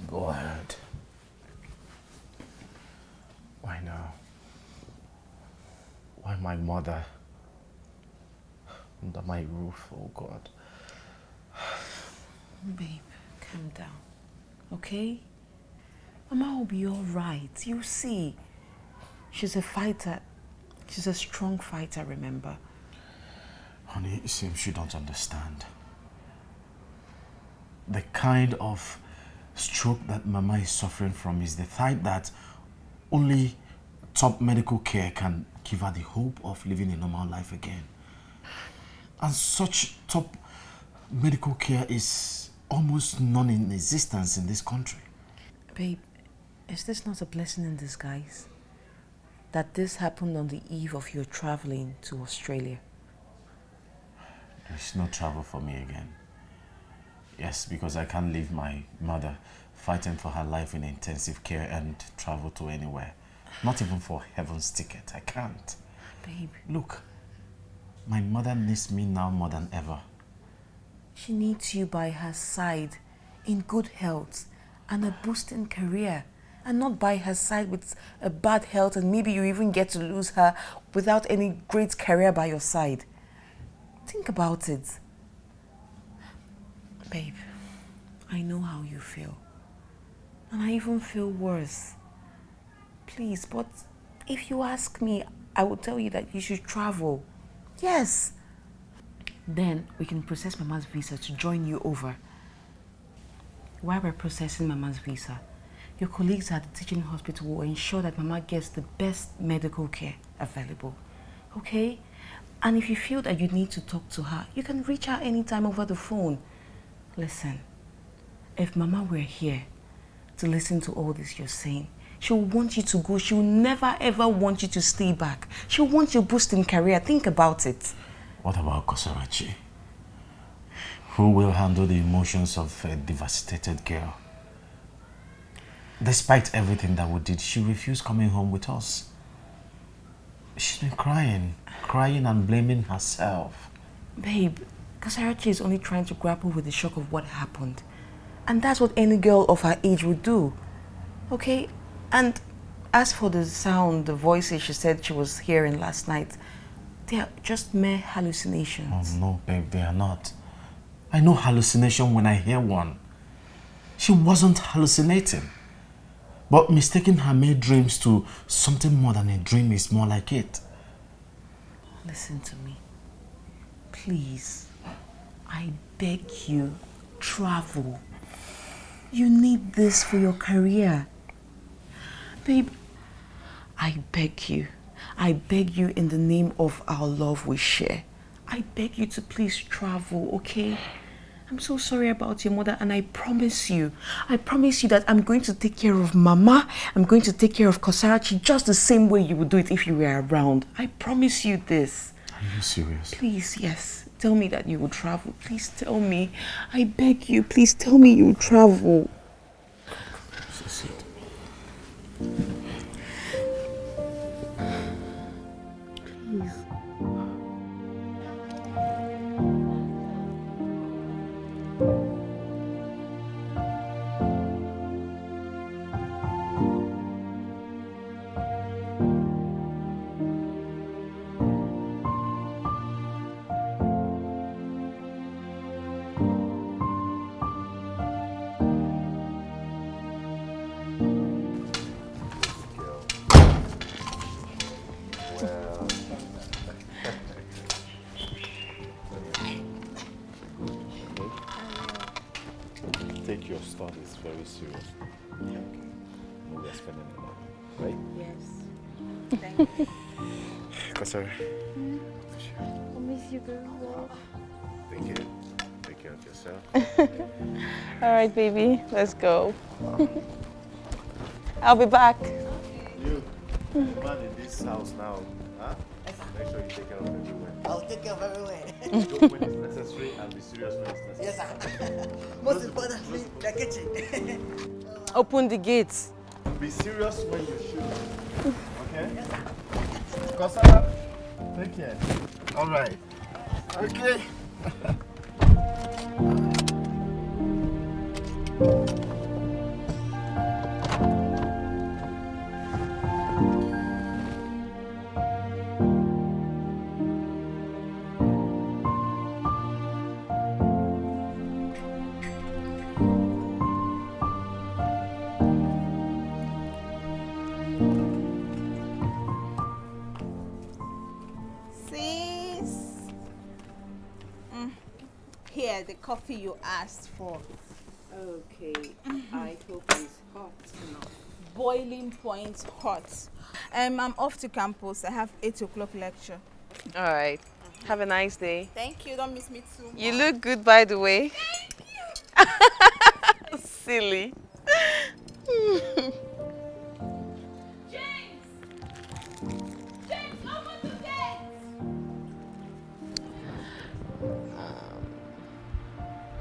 Go ahead. Why now? Why my mother? Under my roof, oh God. Babe, calm down, okay? Mama will be all right. You see, she's a fighter. She's a strong fighter, remember? Honey, it seems you don't understand. The kind of stroke that Mama is suffering from is the type that only top medical care can give her the hope of living a normal life again. And such top medical care is almost non-existent in this country. Babe, is this not a blessing in disguise? That this happened on the eve of your traveling to Australia? There's no travel for me again. Yes, because I can't leave my mother fighting for her life in intensive care and travel to anywhere. Not even for heaven's ticket. I can't. Babe. Look, my mother needs me now more than ever. She needs you by her side in good health and a boosting career, and not by her side with a bad health and maybe you even get to lose her without any great career by your side. Think about it. Babe, I know how you feel. And I even feel worse. Please, but if you ask me, I will tell you that you should travel. Yes. Then we can process Mama's visa to join you over. While we're processing Mama's visa, your colleagues at the teaching hospital will ensure that Mama gets the best medical care available. Okay? And if you feel that you need to talk to her, you can reach her anytime over the phone. Listen, if Mama were here to listen to all this you're saying, she'll want you to go. She'll never ever want you to stay back. She'll want you boosting career. Think about it. What about Kosarachi? Who will handle the emotions of a devastated girl? Despite everything that we did, she refused coming home with us. She's been crying and blaming herself. Babe, Kosarachi is only trying to grapple with the shock of what happened. And that's what any girl of her age would do. Okay? And as for the sound, the voices she said she was hearing last night, they are just mere hallucinations. Oh no, babe, they are not. I know hallucination when I hear one. She wasn't hallucinating. But mistaking her mere dreams to something more than a dream is more like it. Listen to me. Please, I beg you, travel. You need this for your career. Babe, I beg you in the name of our love we share. I beg you to please travel, okay? I'm so sorry about your mother, and I promise you that I'm going to take care of Mama. I'm going to take care of Kosarachi just the same way you would do it if you were around. I promise you this. Are you serious? Please, yes. Tell me that you will travel. Please tell me. I beg you, please tell me you will travel. Please. Take your studies very seriously. Okay. No, we are spending a lot, right? Yes. Thank you. Kosara. I miss you very well. Take care of yourself. All right, baby, let's go. I'll be back. You, the man in this house now, huh? Make sure you take care of everywhere. I'll take care of everywhere. Go when it's necessary and be serious when it's necessary. Yes, sir. Most importantly, the kitchen. Open the gates. Be serious when you shoot. Okay? Kosara, take care. All right. Okay. Here, the coffee you asked for. Okay, I hope it's hot enough. boiling point hot. I'm off to campus. I have 8 o'clock lecture. All right. Have a nice day. Thank you. Don't miss me too much. You look good, by the way. Silly.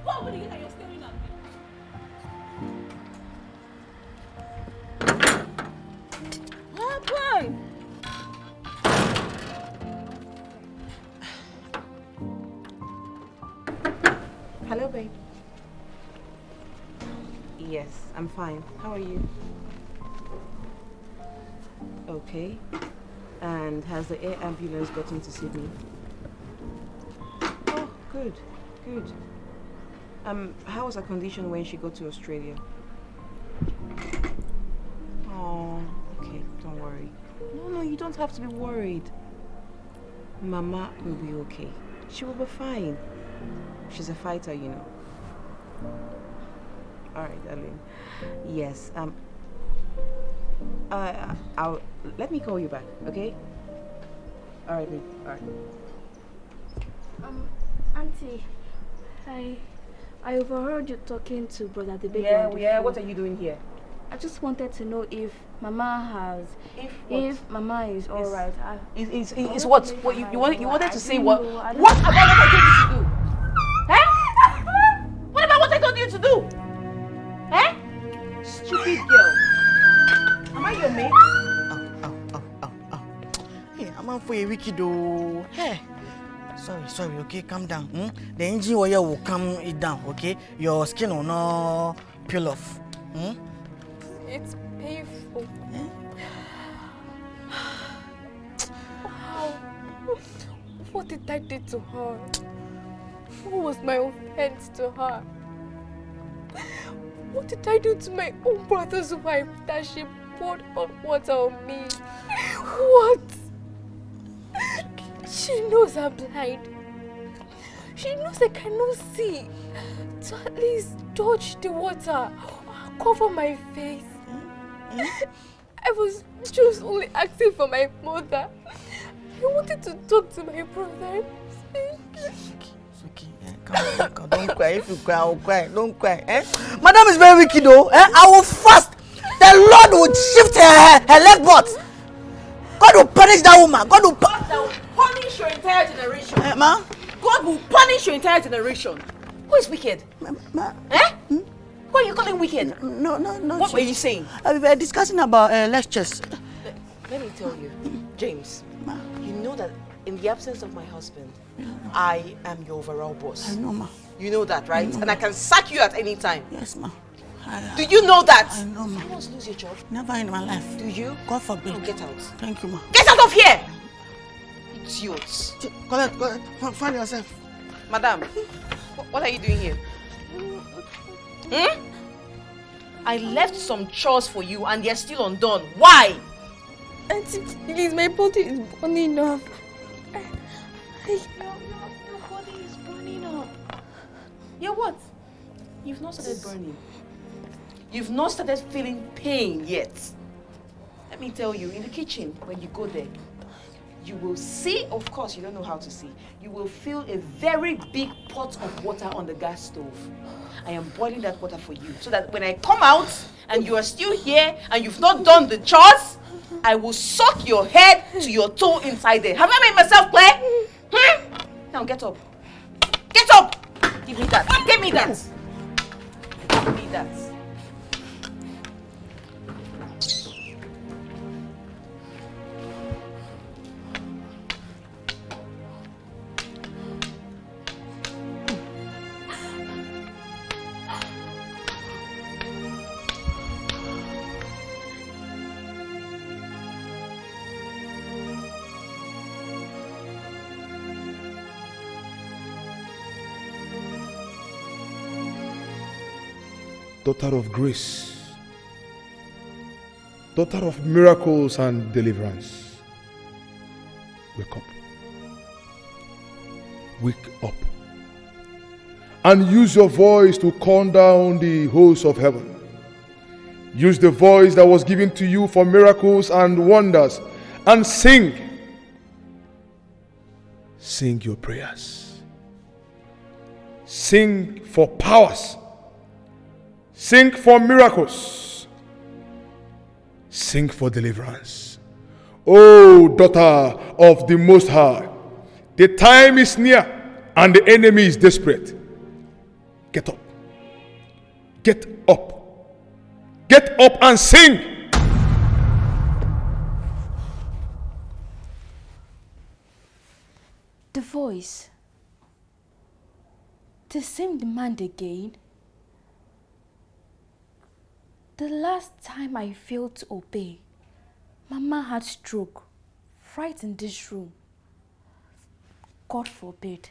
What would you get? You're staring at me. What happened? Hello, babe. Yes, I'm fine. How are you? Okay. And has the air ambulance gotten to Sydney? Oh, good, good. How was her condition when she got to Australia? Oh, okay, don't worry. No, you don't have to be worried. Mama will be okay. She will be fine. She's a fighter, you know. Alright, darling. Yes, let me call you back, okay? Alright, babe. Alright. Auntie, I overheard you talking to Brother the baby. Yeah, what are you doing here? I just wanted to know if Mama has... If Mama is alright. Is what? What you wanted to say what? What about what I told you to do? What about what I told you to do? Stupid girl. Am I your mate? Hey, I'm on for a wiki though. Hey. Sorry, okay, calm down. The engine oil will calm it down, okay? Your skin will not peel off. It's painful. What did I do to her? What was my offense to her? What did I do to my own brother's wife that she poured hot water on me? What? She knows I'm blind. She knows I cannot see. To at least dodge the water, cover my face. I was just only asking for my mother. I wanted to talk to my brother. It's okay. Calm. Don't cry. If you cry, I'll cry. Don't cry. Madam is very wicked though. I will fast. The Lord will shift her leg butt. God will punish that woman. God will punish your entire generation. Ma? God will punish your entire generation. Who is wicked? Who are you calling wicked? No. What were you saying? We were discussing about lectures. Let me tell you, James. You know that in the absence of my husband, I am your overall boss. I know, ma. You know that, right? And I can sack you at any time. Yes, ma. Do you know that? I know, ma. You want to lose your job? Never in my life. Do you? God forbid. Oh, get out. Thank you, ma. Get out of here! Idiots. Collect. Find yourself. Madam, what are you doing here? I left some chores for you and they're still undone. Why? Auntie, please, my body is burning up. Your body is burning up. Yeah, what? You've not started burning. You've not started feeling pain yet. Let me tell you, in the kitchen, when you go there, you will see, of course, you don't know how to see, you will feel a very big pot of water on the gas stove. I am boiling that water for you, so that when I come out and you are still here and you've not done the chores, I will suck your head to your toe inside there. Have I made myself clear? Now get up. Get up! Give me that. Give me that. Give me that. Daughter of grace, daughter of miracles and deliverance, wake up. Wake up. And use your voice to calm down the hosts of heaven. Use the voice that was given to you for miracles and wonders and sing. Sing your prayers. Sing for powers. Sing for miracles. Sing for deliverance. O daughter of the Most High, the time is near and the enemy is desperate. Get up. Get up. Get up and sing. The voice. The same demand again. The last time I failed to obey, Mama had stroke right in this room. God forbid,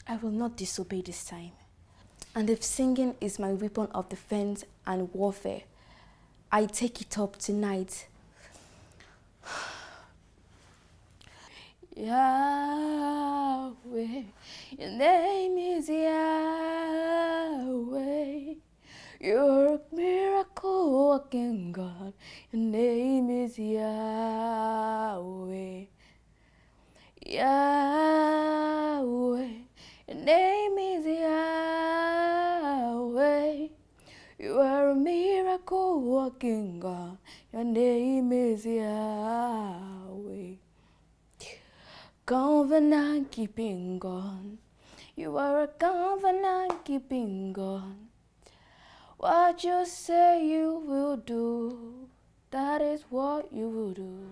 I will not disobey this time. And if singing is my weapon of defense and warfare, I take it up tonight. Yahweh, your name is Yahweh. You're a miracle working God. Your name is Yahweh. Yahweh, your name is Yahweh. You are a miracle working God. Your name is Yahweh. Covenant keeping God. You are a covenant keeping God. What you say you will do, that is what you will do.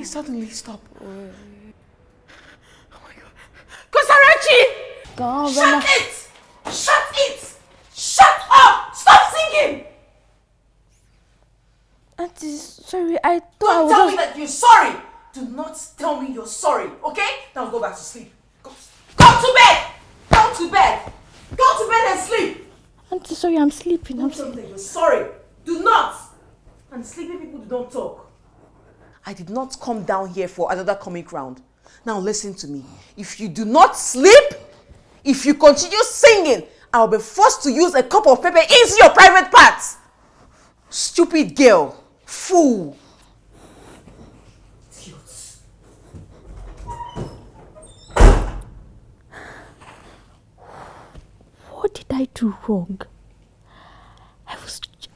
Suddenly stop. Oh my God. Kosarachi! Shut it! Shut it! Shut up! Stop singing! Auntie, sorry, I thought Don't tell me that you're sorry! Do not tell me you're sorry, okay? Now go back to sleep. Go to bed! Go to bed! Go to bed and sleep! Auntie, sorry, I'm sleeping. Don't tell me that you're sorry. Do not! And sleepy people don't talk. I did not come down here for another comic round. Now listen to me. If you do not sleep, if you continue singing, I'll be forced to use a cup of pepper into your private parts. Stupid girl. Fool. Idiots. What did I do wrong?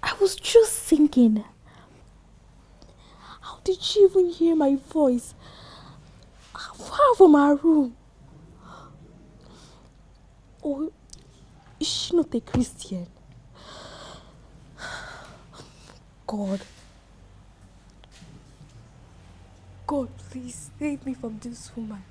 I was just singing. How did she even hear my voice? Far from our room. Or is she not a Christian? God. God, please save me from this woman.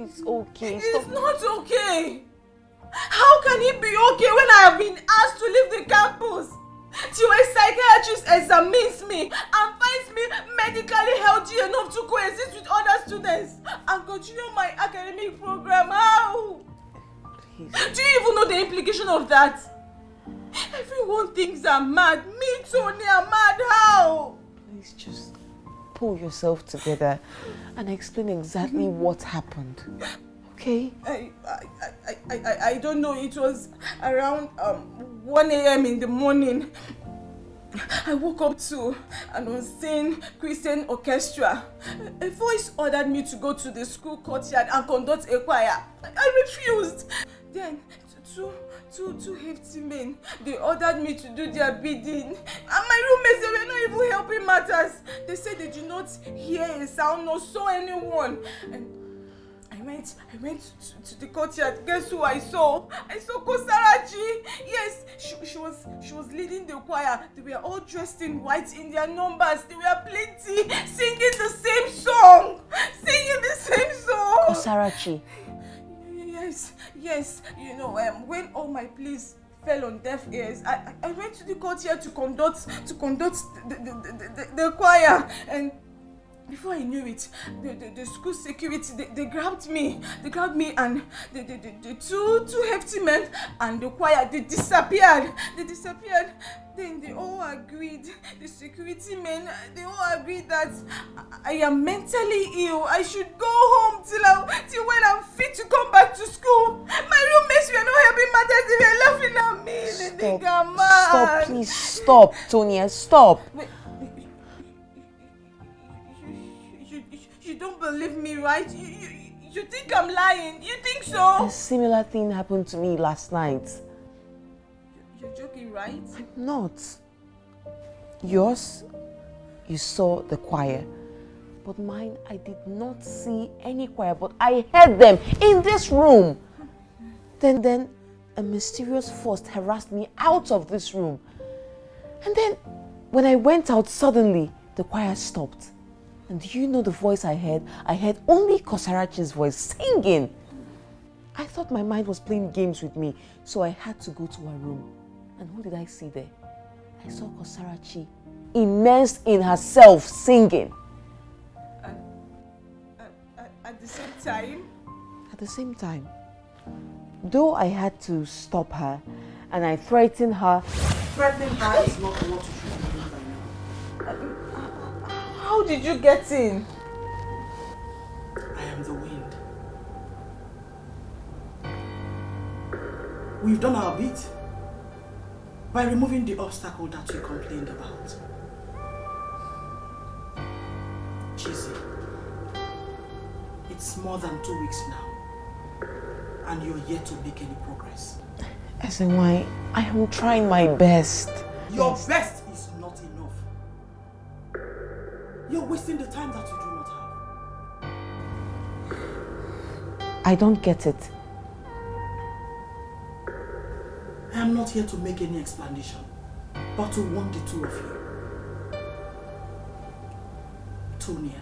It's okay. It's not okay. How can it be okay when I have been asked to leave the campus? Till a psychiatrist examines me and finds me medically healthy enough to coexist with other students and continue my academic program. How? Please. Do you even know the implication of that? Everyone thinks I'm mad. Me, Tony, I'm mad. How? Please just pull yourself together and explain exactly what happened. Okay? I don't know. It was around 1 a.m. in the morning. I woke up to an unseen Christian orchestra. A voice ordered me to go to the school courtyard and conduct a choir. I refused. Then two hefty men, they ordered me to do their bidding. And my roommates, they were not even helping matters. They said they did not hear a sound nor saw anyone. And I went to the courtyard. Guess who I saw? I saw Kosarachi. Yes, she was leading the choir. They were all dressed in white in their numbers. They were plenty, singing the same song. Kosarachi. Yes. You know, when all my pleas fell on deaf ears, I went to the courtyard to conduct the choir. And before I knew it, the school security, they grabbed me. And the two hefty men and the choir, they disappeared. Then they all agreed, the security men, they all agreed that I am mentally ill. I should go home till when I'm fit to come back to school. My roommates were not helping matters. They were laughing at me. They think I'm mad. Stop, please stop, Tonya, stop. Wait. You don't believe me, right? You think I'm lying? You think so? A similar thing happened to me last night. You're joking, right? I'm not. Yours, you saw the choir. But mine, I did not see any choir, but I heard them in this room. Then a mysterious force harassed me out of this room. And then, when I went out, suddenly, the choir stopped. And do you know the voice I heard? I heard only Kosarachi's voice singing. I thought my mind was playing games with me, so I had to go to her room. And who did I see there? I saw Kosarachi, immersed in herself, singing. At the same time? At the same time. Though I had to stop her, and I threatened her. Threatening her is not what you should be doing by now. How did you get in? I am the wind. We've done our bit by removing the obstacle that you complained about. Chizzy, it's more than 2 weeks now, and you're yet to make any progress. Ezenwai, I am trying my best. Your best is not enough. You're wasting the time that you do not have. I don't get it. I am not here to make any explanation, but to warn the two of you. Tonya,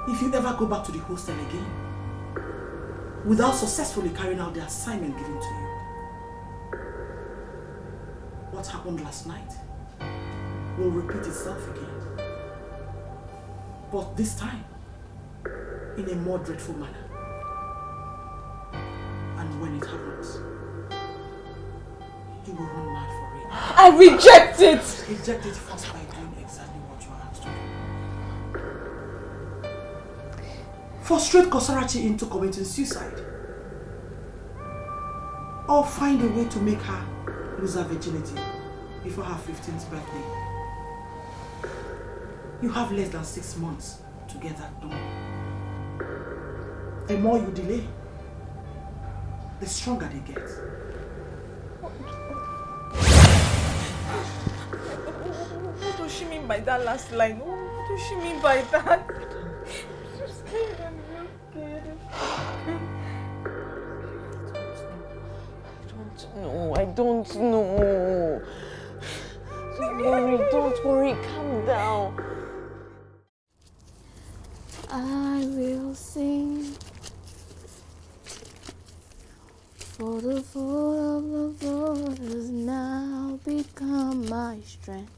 if you ever go back to the hostel again, without successfully carrying out the assignment given to you, what happened last night will repeat itself again. But this time, in a more dreadful manner. And when it happens, you will run mad for it. I reject it! Reject it first by doing exactly what you are asked to do. Frustrate Kosarachi into committing suicide. Or find a way to make her lose her virginity before her 15th birthday. You have less than 6 months to get that done. The more you delay, the stronger they get. What does she mean by that last line? What does she mean by that? I'm so scared. No, I don't know. Don't worry, calm down. I will sing for the fall of the Lord has now become my strength.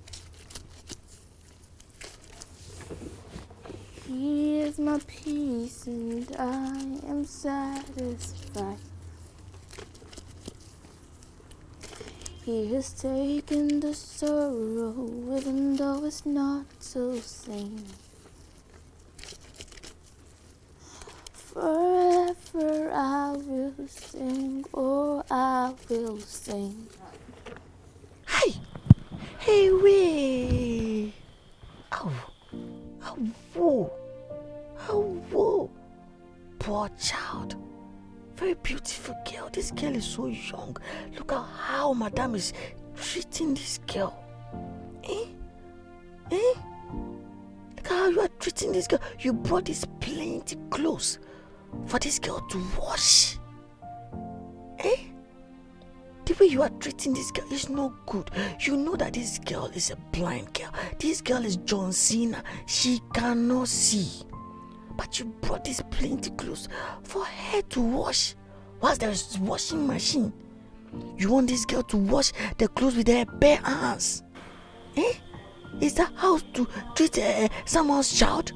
He is my peace and I am satisfied. He has taken the sorrow, even though it's not so same. Forever I will sing, oh, I will sing. Hey, wait. Whoa. Poor child. Very beautiful girl. This girl is so young. Look at how Madame is treating this girl. Look at how you are treating this girl. You brought this plenty clothes for this girl to wash. The way you are treating this girl is no good. You know that this girl is a blind girl. This girl is John Cena. She cannot see. But you brought this plenty clothes for her to wash. Whilst there is washing machine. You want this girl to wash the clothes with her bare hands. Is that how to treat someone's child?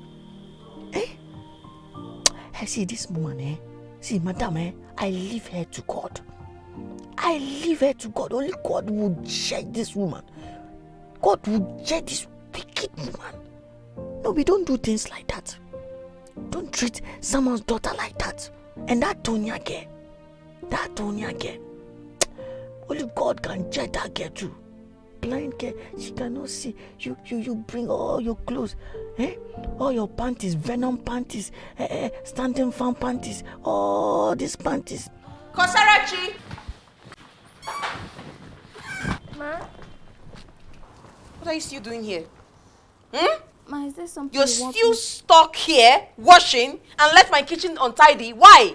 I see this woman, see, Madame, I leave her to God. I leave her to God. Only God will judge this woman. God will judge this wicked woman. No, we don't do things like that. Don't treat someone's daughter like that. And that Tonya girl, only God can judge that girl too. Blind girl, she cannot see. You bring all your clothes, all your panties, venom panties, standing fan panties, all these panties. Kosarachi! Ma? What are you still doing here? Ma, is there something You're you want still me- stuck here, washing, and left my kitchen untidy. Why?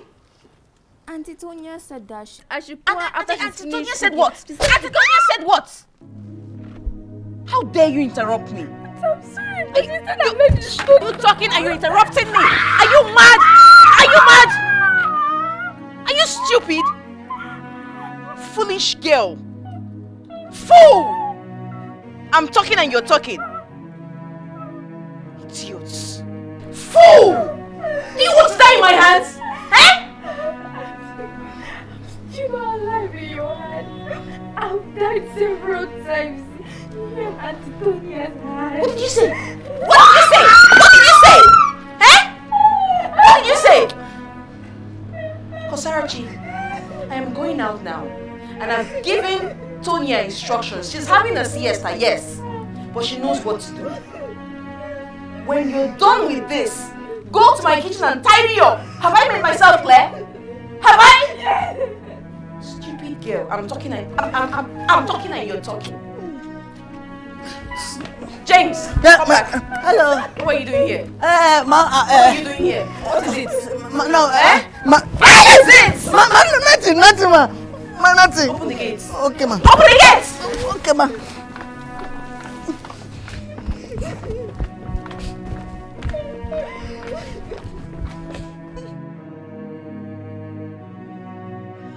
Auntie Tonya said that I should pour after she's Auntie finished Tonya said cooking. what? She said- Auntie Tonya said what? How dare you interrupt me? I'm sorry, but she said I made you stop. You talking and you're interrupting me. Are you mad? Are you mad? Are you stupid? Foolish girl. Fool! I'm talking and you're talking. Idiots. Fool! Do you want to die in my hands? You are alive in your hand. I've died several times. You and Auntie Tonia's hand. What did you say? What did you say? What did you say? What did you say? Kosarachi, I am going out now. And I've given Tonya instructions. She's having a siesta, yes. But she knows what to do. When you're done with this, go to my kitchen and tidy up. Have I made myself clear? Have I? Stupid girl. I'm talking and you're talking. James, come back. Hello. What are you doing here? What are you doing here? What is it? What is it? Nothing, ma. Nothing. Open the gates. Okay, ma. Open the gates! Okay, ma.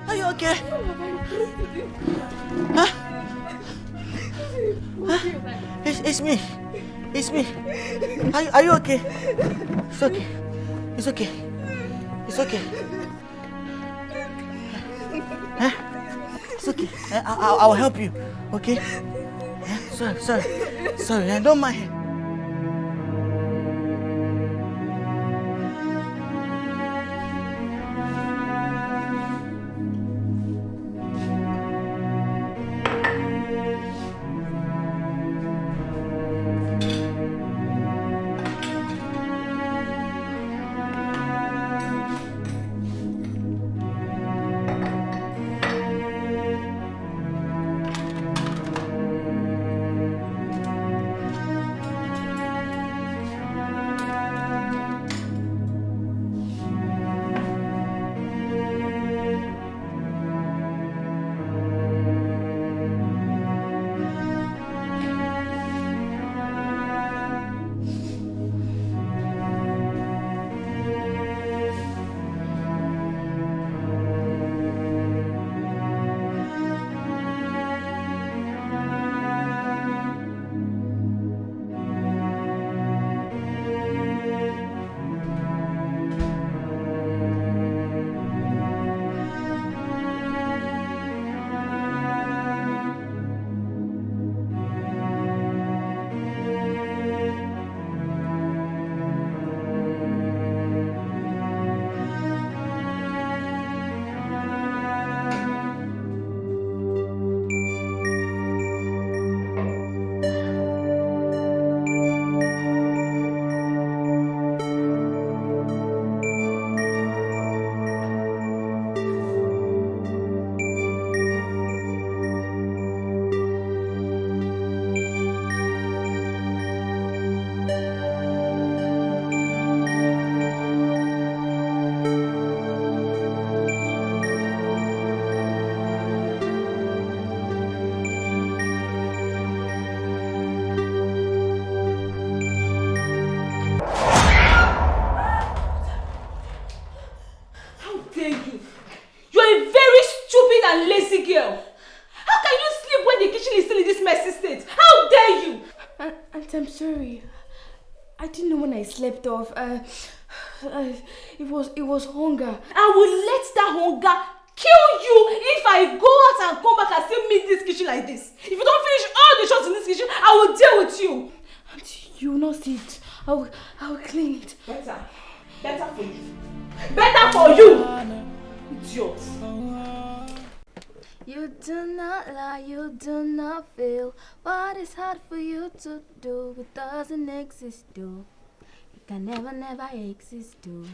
Are you okay? Huh? It's me. It's me. Are you okay? It's okay. It's okay. It's okay. Huh? It's okay. I'll help you. Okay? Sorry. Don't mind. I'm sorry. I didn't know when I slept off. It was hunger. I will let that hunger kill you if I go out and come back and still meet this kitchen like this. If you don't finish all the shots in this kitchen, I will deal with you. Auntie, you will not see it. I will clean it. Better for you. Better for you. Idiot. You do not lie, you do not feel what is hard for you to do. It doesn't exist, though. It can never exist, though.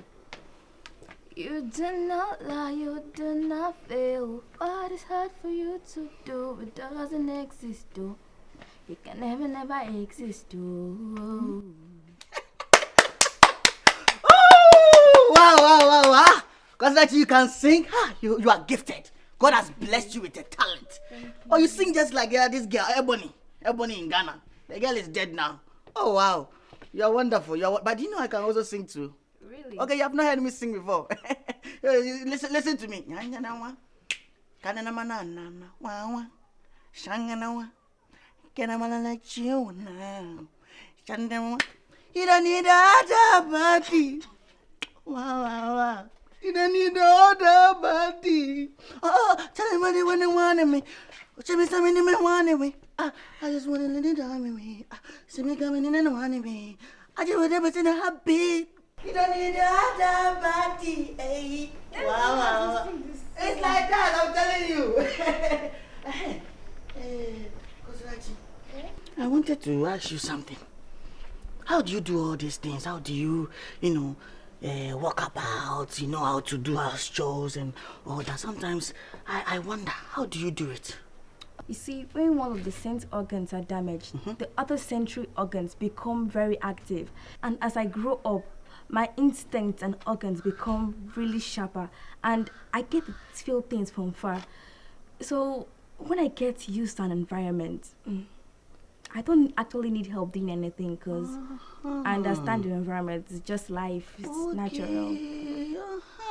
You do not lie, you do not feel what is hard for you to do. It doesn't exist, though. It can never exist, though. Wow. Because that you can sing, you are gifted. God has blessed you with a talent. Oh, you sing just like this girl, Ebony in Ghana. The girl is dead now. Oh, wow. You are wonderful. But you know I can also sing too. Really? Okay, you have not heard me sing before. Listen to me. Can I like you now? You don't need other body. Wow. You don't need other body. Oh, tell me when they want me. Tell me something they want me. I just want to let it down with me. See me coming in and wanting me. I just want everything to happy. You don't need other body. Hey. Wow. It's like that, I'm telling you. I wanted to ask you something. How do you do all these things? How do you, walk about, how to do house chores and all that? Sometimes I wonder, how do you do it? You see, when one of the sense organs are damaged, the other sensory organs become very active. And as I grow up, my instincts and organs become really sharper. And I get to feel things from far. So when I get used to an environment, I don't actually need help doing anything because I understand the environment. It's just life. It's natural.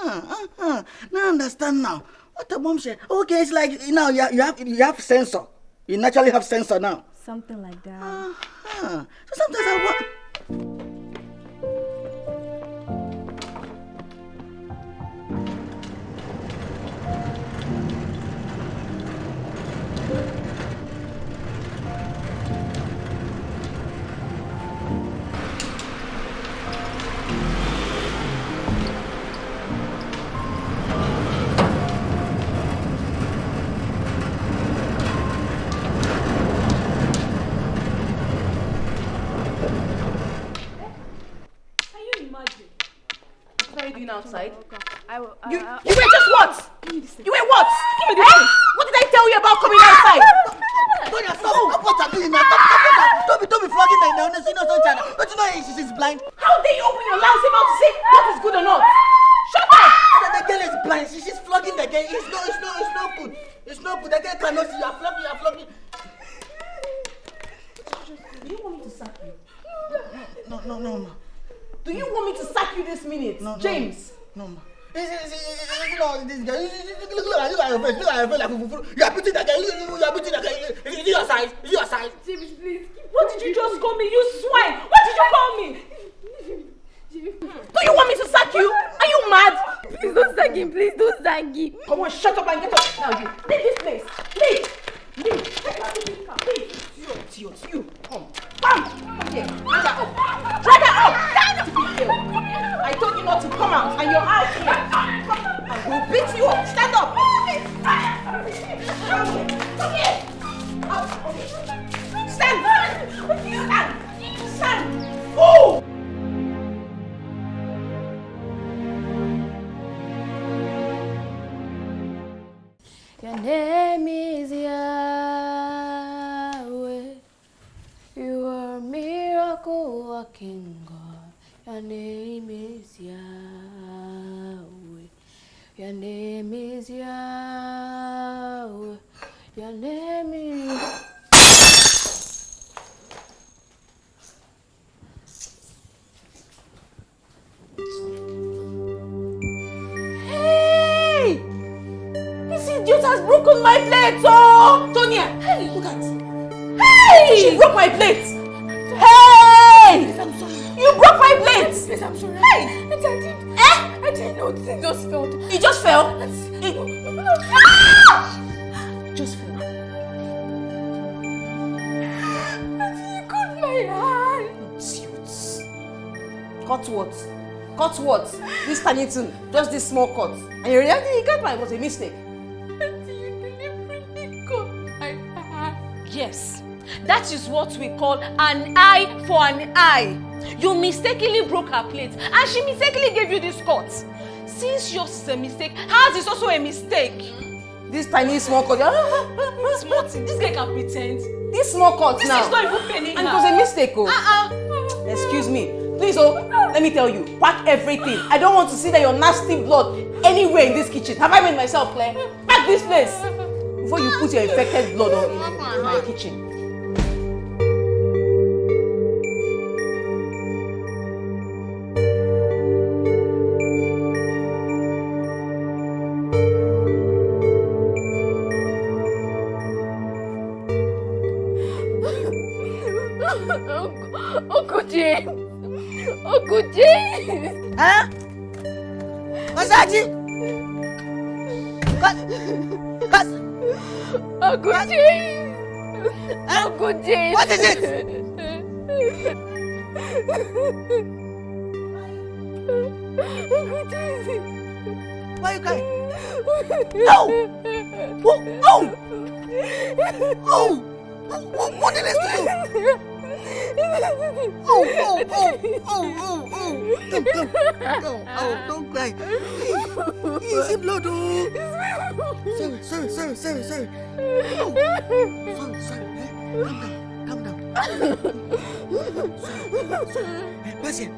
Now I understand now. What a bombshell. Okay, it's like now you have sensor. You naturally have sensor now. Something like that. So sometimes I want. Outside. You were just what? You were what? Give me this thing. What did I tell you about coming outside? Don't be flogging the illness. Don't you know she's blind? How dare you open your lousy mouth to say what is good or not? Shut up! The girl is blind. She's flogging the girl. It's not good. It's not good. The girl cannot see. You are flogging. Do you want me to sack you? No. Do you want me to sack you this minute? No, James? No. This guy. Look at your face. You are beating the guy. Is it your size? James, please. What did you just call me? You swine! What did you call me? Do you want me to sack you? Are you mad? Please don't sack him. Please don't sack him. Come on, shut up and get up. Now you leave this place. Leave. You. Come here. Drag her up. I told you not to come out, and you're out here. I will beat you up. Stand up. Come here. Stand. Oh! Your name is Yahweh. You are a miracle working God. Your name is Yahweh. Your name is Yahweh. Your name is... Hey! This idiot has broken my plate, oh! Tonya! Hey, look at it. Hey! She broke my plate! Hey! please, I'm sorry. Hey! I didn't know. It just fell. It just fell? Just fell. You cut my hand. Idiots. Cut what? Cut what? This tiny thing. Just this small cut. And you really cut mine. It was a mistake. Yes, that is what we call an eye for an eye. You mistakenly broke her plate and she mistakenly gave you this cut. Since yours is a mistake, hers is also a mistake. This tiny small cut. Small thing. This guy can pretend. This small cut this now. This is not even penning and her. It was a mistake, oh. Excuse me. Please, let me tell you. Pack everything. I don't want to see that your nasty blood anywhere in this kitchen. Have I made myself clear? Pack this place before you put your infected blood in my kitchen. Uncle James! Uncle James! Huh? What's that? Uncle James! Uncle James! What is it? Why are you crying? No! Oh! Oh! What did this to you? Oh, don't cry. Easy blood, oh. Sorry. Oh, sorry. Calm down. Pass here.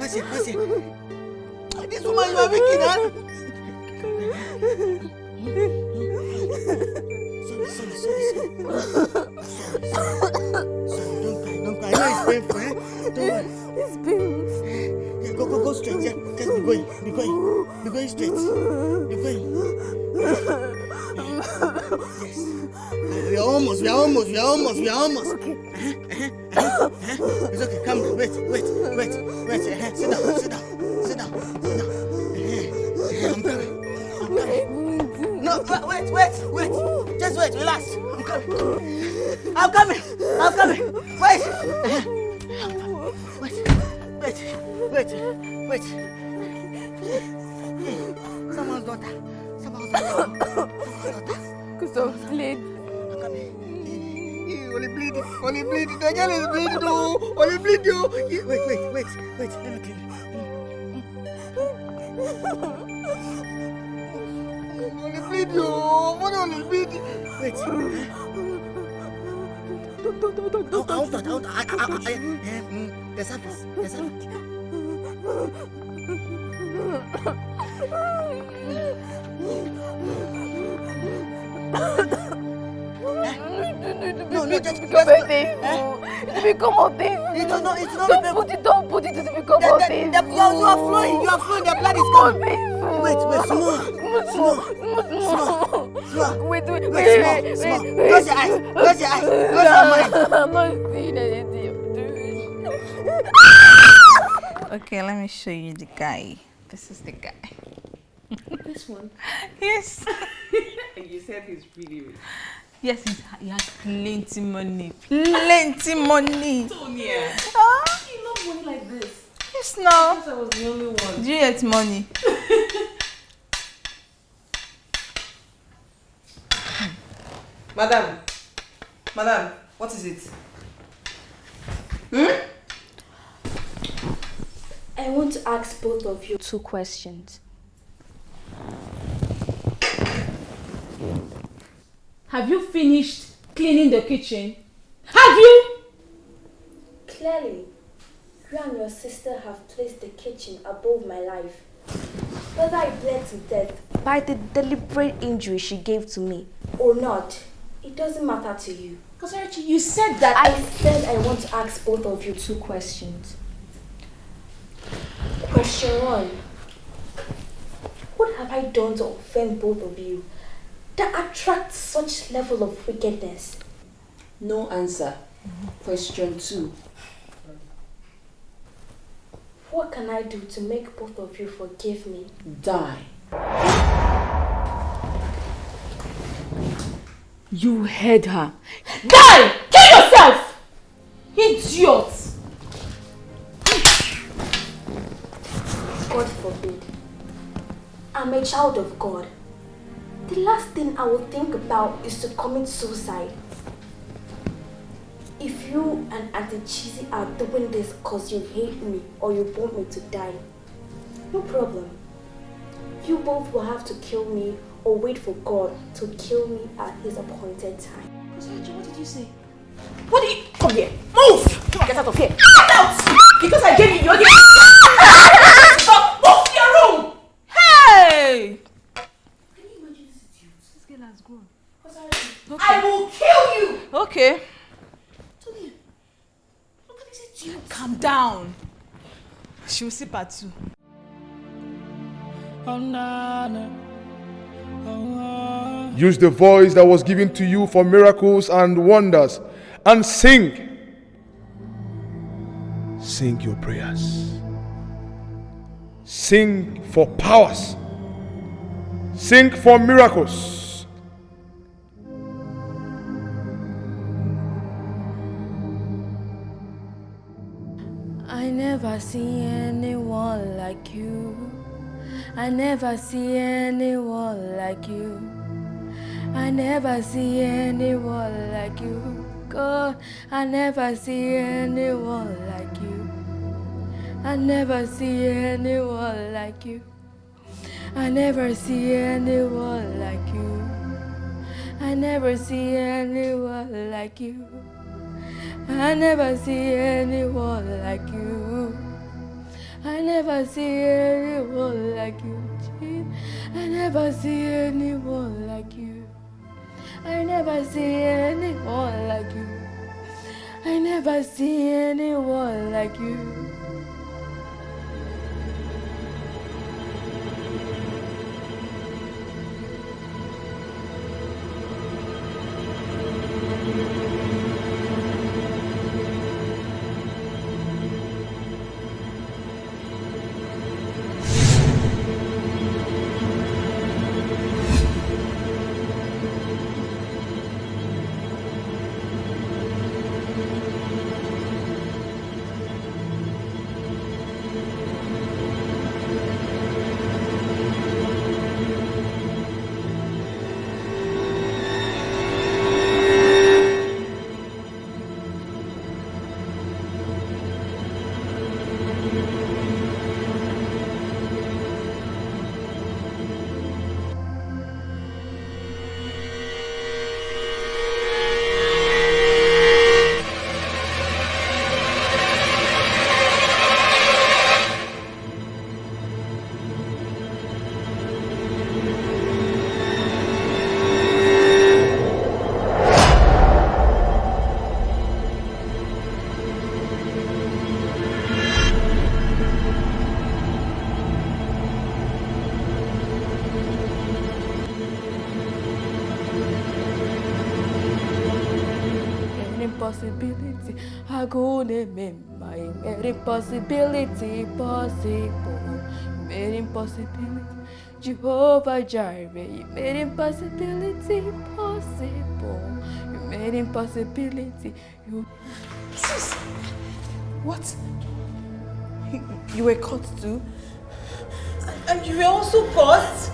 This woman you are wicked, huh? Sorry. Don't cry. I know it's painful, eh? Don't worry. It's painful. Yeah, go straight. Yeah. Just be going straight. Be going. Yes. We are almost. Okay. It's okay. Come down. Wait. Sit down. I'm coming. No, wait. Just wait. Relax. I'm coming. Wait. Someone's daughter. Because of bleed. I'm coming. Only bleeding. The girl is bleeding. Oh, only bleeding. Wait. Let me clean it. Only bleeding. What only bleeding? Wait. Don't. The surface. No, just become a thing. It's become a thing. It's not. Don't put it to become a thing. You are flowing. The blood is coming. Wait, small. Wait. Small. Close your eyes. Close your mind. I'm not seeing anything you're doing. Okay, let me show you the guy. This is the guy. This one? Yes. And you said he's really rich. Yes, he has plenty money. Tonya. You love money like this. Yes, no. I thought I was the only one. Do you get money? Madam, what is it? I want to ask both of you 2 questions. Have you finished cleaning the kitchen? Have you? Clearly, you and your sister have placed the kitchen above my life. Whether I bled to death by the deliberate injury she gave to me or not, it doesn't matter to you. Because Archie, you said that. I said I want to ask both of you 2 questions. Question 1. What have I done to offend both of you that attracts such level of wickedness? No answer. Question 2. What can I do to make both of you forgive me? Die. You heard her. Die! Kill yourself! Idiot! God forbid. I'm a child of God. The last thing I will think about is to commit suicide. If you and Auntie Cheesy are doing this because you hate me or you want me to die, no problem. You both will have to kill me or wait for God to kill me at his appointed time. What did you say? What did you... Come here. Move! Get out of here. Get out! Because I gave you your... Stop! Move to your room! Hey! Can you imagine this idiot? This girl has grown. Okay. I will kill you! Okay. Tony, look at this idiot. Calm down. She will sleep at 2. Use the voice that was given to you for miracles and wonders and sing. Sing your prayers. Sing for powers. Sing for miracles. I never see anyone like you. I never see anyone like you. I never see anyone like you. God, I never see anyone like you. I never see anyone like you. I never see anyone like you. I never see anyone like you. I never see anyone like you. I never see anyone like you. I never see anyone like you. I never see anyone like you. I never see anyone like you. Impossibility, I go to make my impossibility possible. You made impossibility, Jehovah Jireh. You made impossibility possible. You made impossibility. You. Sis, what? You were caught too, and you were also caught.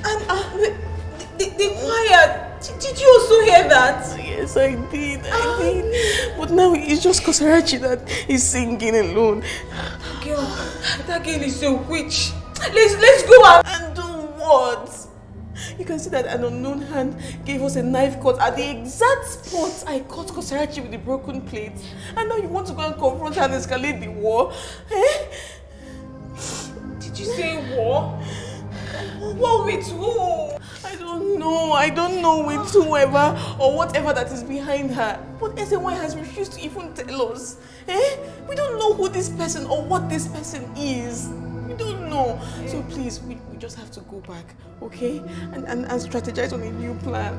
And the choir. Did you also hear that? Yes, I did. I did. But now it's just Kosarachi that is singing alone. That girl is a witch. Let's go and do what? You can see that an unknown hand gave us a knife cut at the exact spot I cut Kosarachi with the broken plate. And now you want to go and confront her and escalate the war? Eh? Did you say war? War with who? I don't know with whoever or whatever that is behind her. But SNY has refused to even tell us. Eh? We don't know who this person or what this person is. We don't know. So please, we just have to go back, okay? And strategize on a new plan.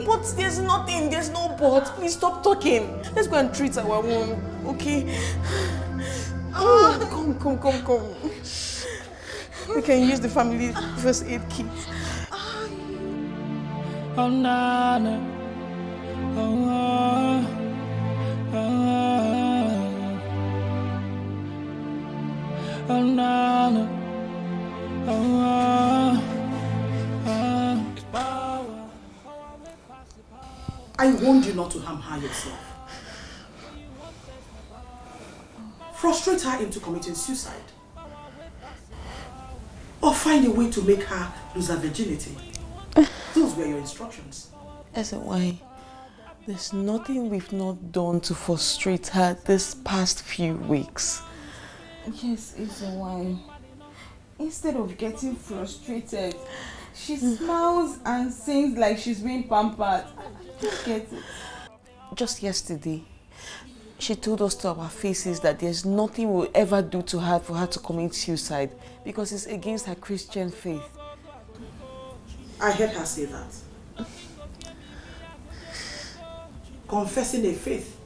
But there's nothing, there's no but. Please stop talking. Let's go and treat our wound, okay? Come. We can use the family first aid kit. Oh, Nana. Oh, Nana. I warned you not to harm her yourself. Frustrate her into committing suicide. Or find a way to make her lose her virginity. Those were your instructions. Why? There's nothing we've not done to frustrate her this past few weeks. Yes, why. Instead of getting frustrated, she smiles and sings like she's being pampered. I don't get it. Just yesterday, she told us to our faces that there's nothing we'll ever do to her for her to commit suicide because it's against her Christian faith. I heard her say that. Confessing a faith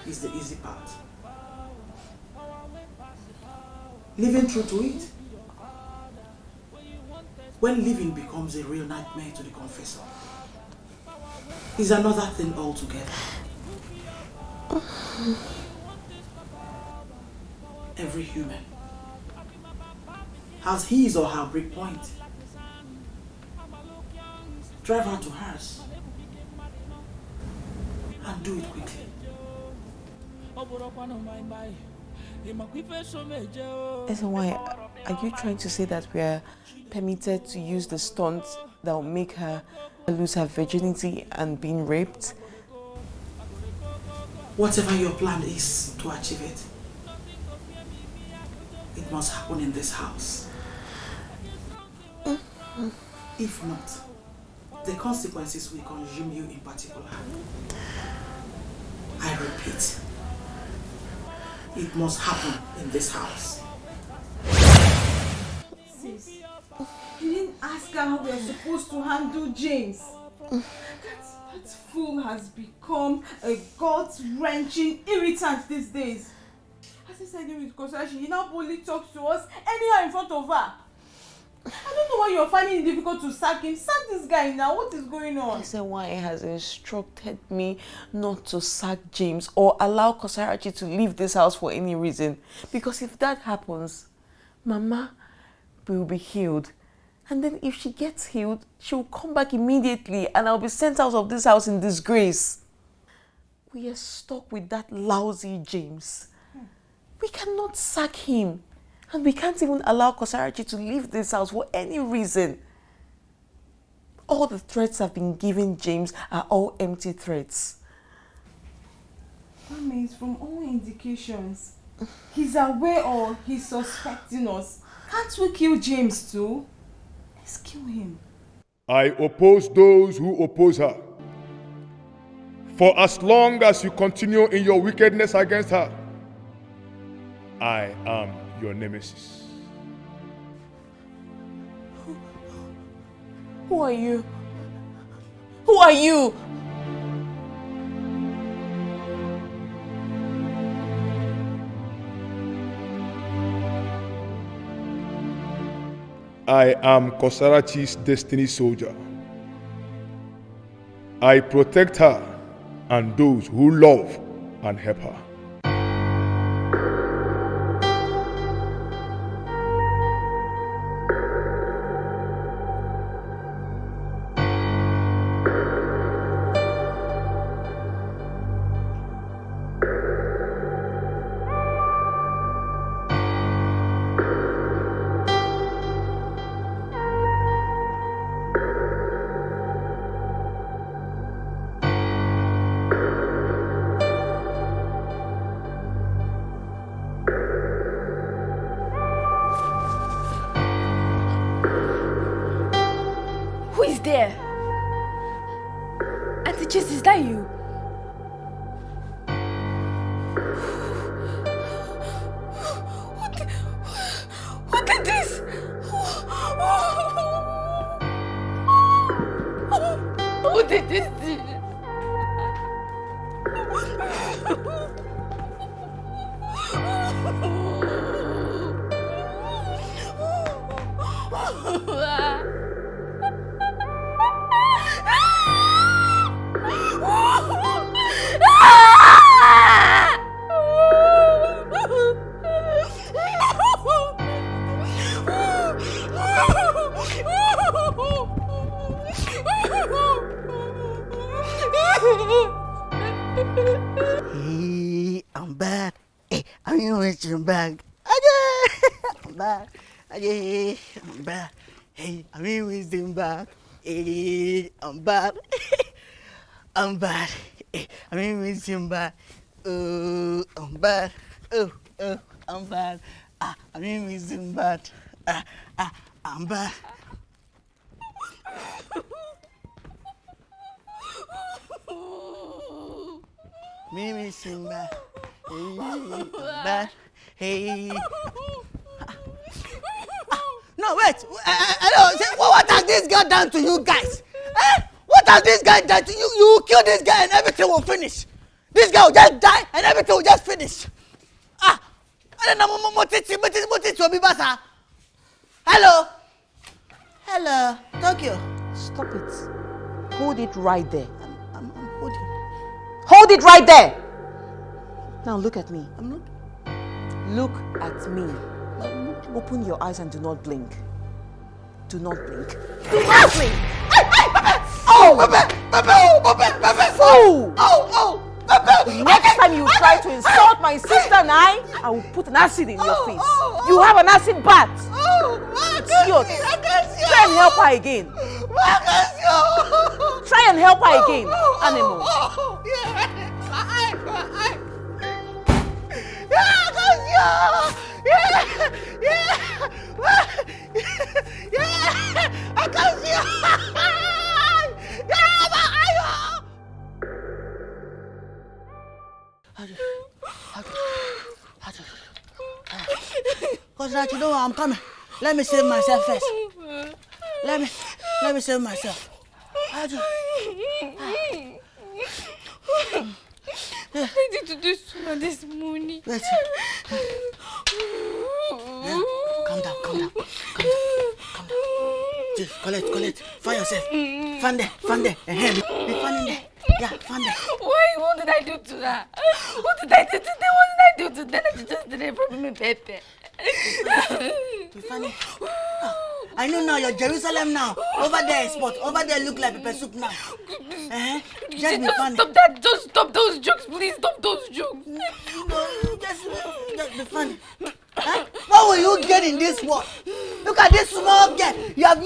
is the easy part. Living true to it, when living becomes a real nightmare to the confessor, is another thing altogether. Every human has his or her break point. Drive her to hers and do it quickly. Why? Are you trying to say that we are permitted to use the stunt that will make her lose her virginity and being raped? Whatever your plan is to achieve it, it must happen in this house. If not, the consequences will consume you in particular. I repeat, it must happen in this house. Sis, you didn't ask her how we are supposed to handle James. That fool has become a gut-wrenching irritant these days. As I said with Kosashi, he now boldly talks to us anyhow in front of her. I don't know why you're finding it difficult to sack him. Sack this guy now. What is going on? I said why he has instructed me not to sack James or allow Kosarachi to leave this house for any reason. Because if that happens, Mama will be healed. And then if she gets healed, she will come back immediately and I'll be sent out of this house in disgrace. We are stuck with that lousy James. We cannot sack him. And we can't even allow Kosarachi to leave this house for any reason. All the threats I've been giving James are all empty threats. That means from all indications, he's aware or he's suspecting us. Can't we kill James too? Let's kill him. I oppose those who oppose her. For as long as you continue in your wickedness against her, I am your nemesis. Who are you? Who are you? I am Kosarachi's destiny soldier. I protect her and those who love and help her. There. Auntie Chase, is that you? Who did this? Who did this? Hey, I'm back. Hey, I'm in back. I'm back. I'm back. Hey, I'm in wisdom back. Hey, I'm back. I'm back. Hey, I'm in wisdom back. Oh, I'm back. Oh, I'm back. I'm in wisdom back. I'm back. Mimi Simba. Hey, I'm back. Hey. No, wait. What has this guy done to you guys? What has this guy done to you? You will kill this guy and everything will finish. This guy will just die and everything will just finish. I don't know. Hello? Hello? Tokyo? Stop it. Hold it right there. I'm holding. Hold it right there! Now look at me. I'm looking. Look at me. Open your eyes and do not blink. Do not blink. Do not blink! Oh, Bebe! Fool! Oh, Bebe! Next time you try to insult my sister and I will put an acid in your face. You have an acid bath. Idiot. Try and help her again. Try and help her again, animal. Because you know I'm coming. Let me save myself first. Let me save myself. I need to do so this morning. Wait. Yeah. Calm down. Just collect. Find yourself. Find there. Be finding there. Yeah, find there. Why? What did I do to that? What did I do to that? I just didn't problem Pepe. Be funny. I know now you're Jerusalem now. Over there spot. Over there look like pepper soup now. Just be funny. Stop that. Just stop those jokes, please. Stop those jokes. Just be funny. What will you get in this war? Look at this small girl. You have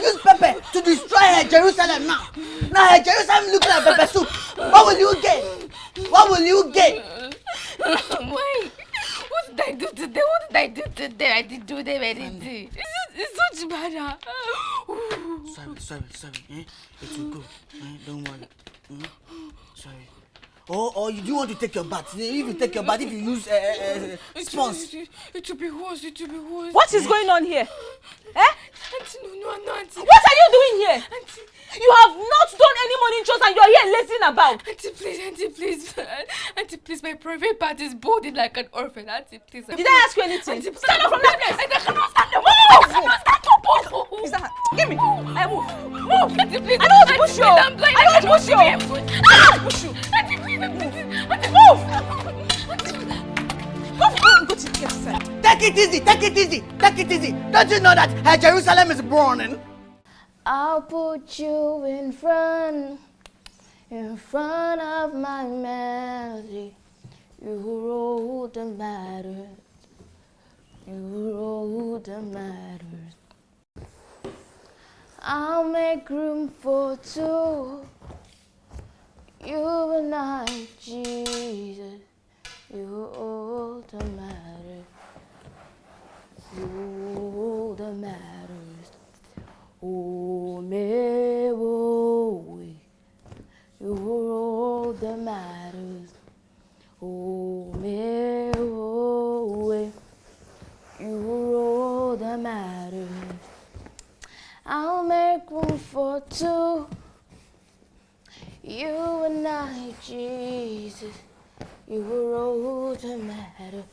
used pepper to destroy her Jerusalem now. Now her Jerusalem look like pepper soup. What will you get? Wait. What did I do today? I didn't do them anything. It's such bad. Sorry. It will go. Don't worry. Sorry. Or you do want to take your bath. If you take your bath, if you use sponge. It will be worse. What is going on here? Auntie, no, Auntie. What are you doing here? Auntie. You have not done any morning chores and you are here lazing about. Auntie, please. My private part is boarded like an orphan. Auntie, please. Did I ask you anything? Auntie, please. Stand up from that place. I cannot stand up. Move. Is that? Give me. I move. Auntie, please. I don't want to push you. I'm blind. I don't want to push you. I don't want to push you. Auntie, please. Auntie, move. Go to the side. Take it easy. Don't you know that Jerusalem is burning? I'll put you in front of my melody. You wrote the matter. I'll make room for two. You and I, Jesus. You hold the matter. You hold the matters. Oh, me, oh, you hold the matters. Oh, me, oh, you hold the matters. I'll make room for two. You and I, Jesus. You hold the matter.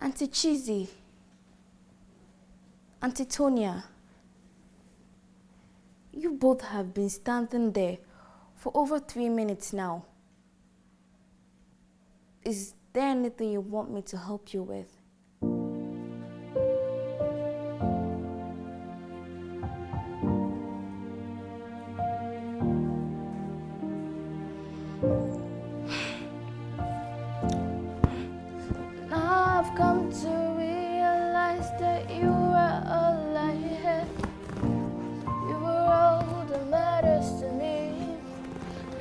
Auntie Chizzy, Auntie Tonya, you both have been standing there for over 3 minutes now. Is there anything you want me to help you with? Now I've come to realize that you were all I had. You were all that matters to me.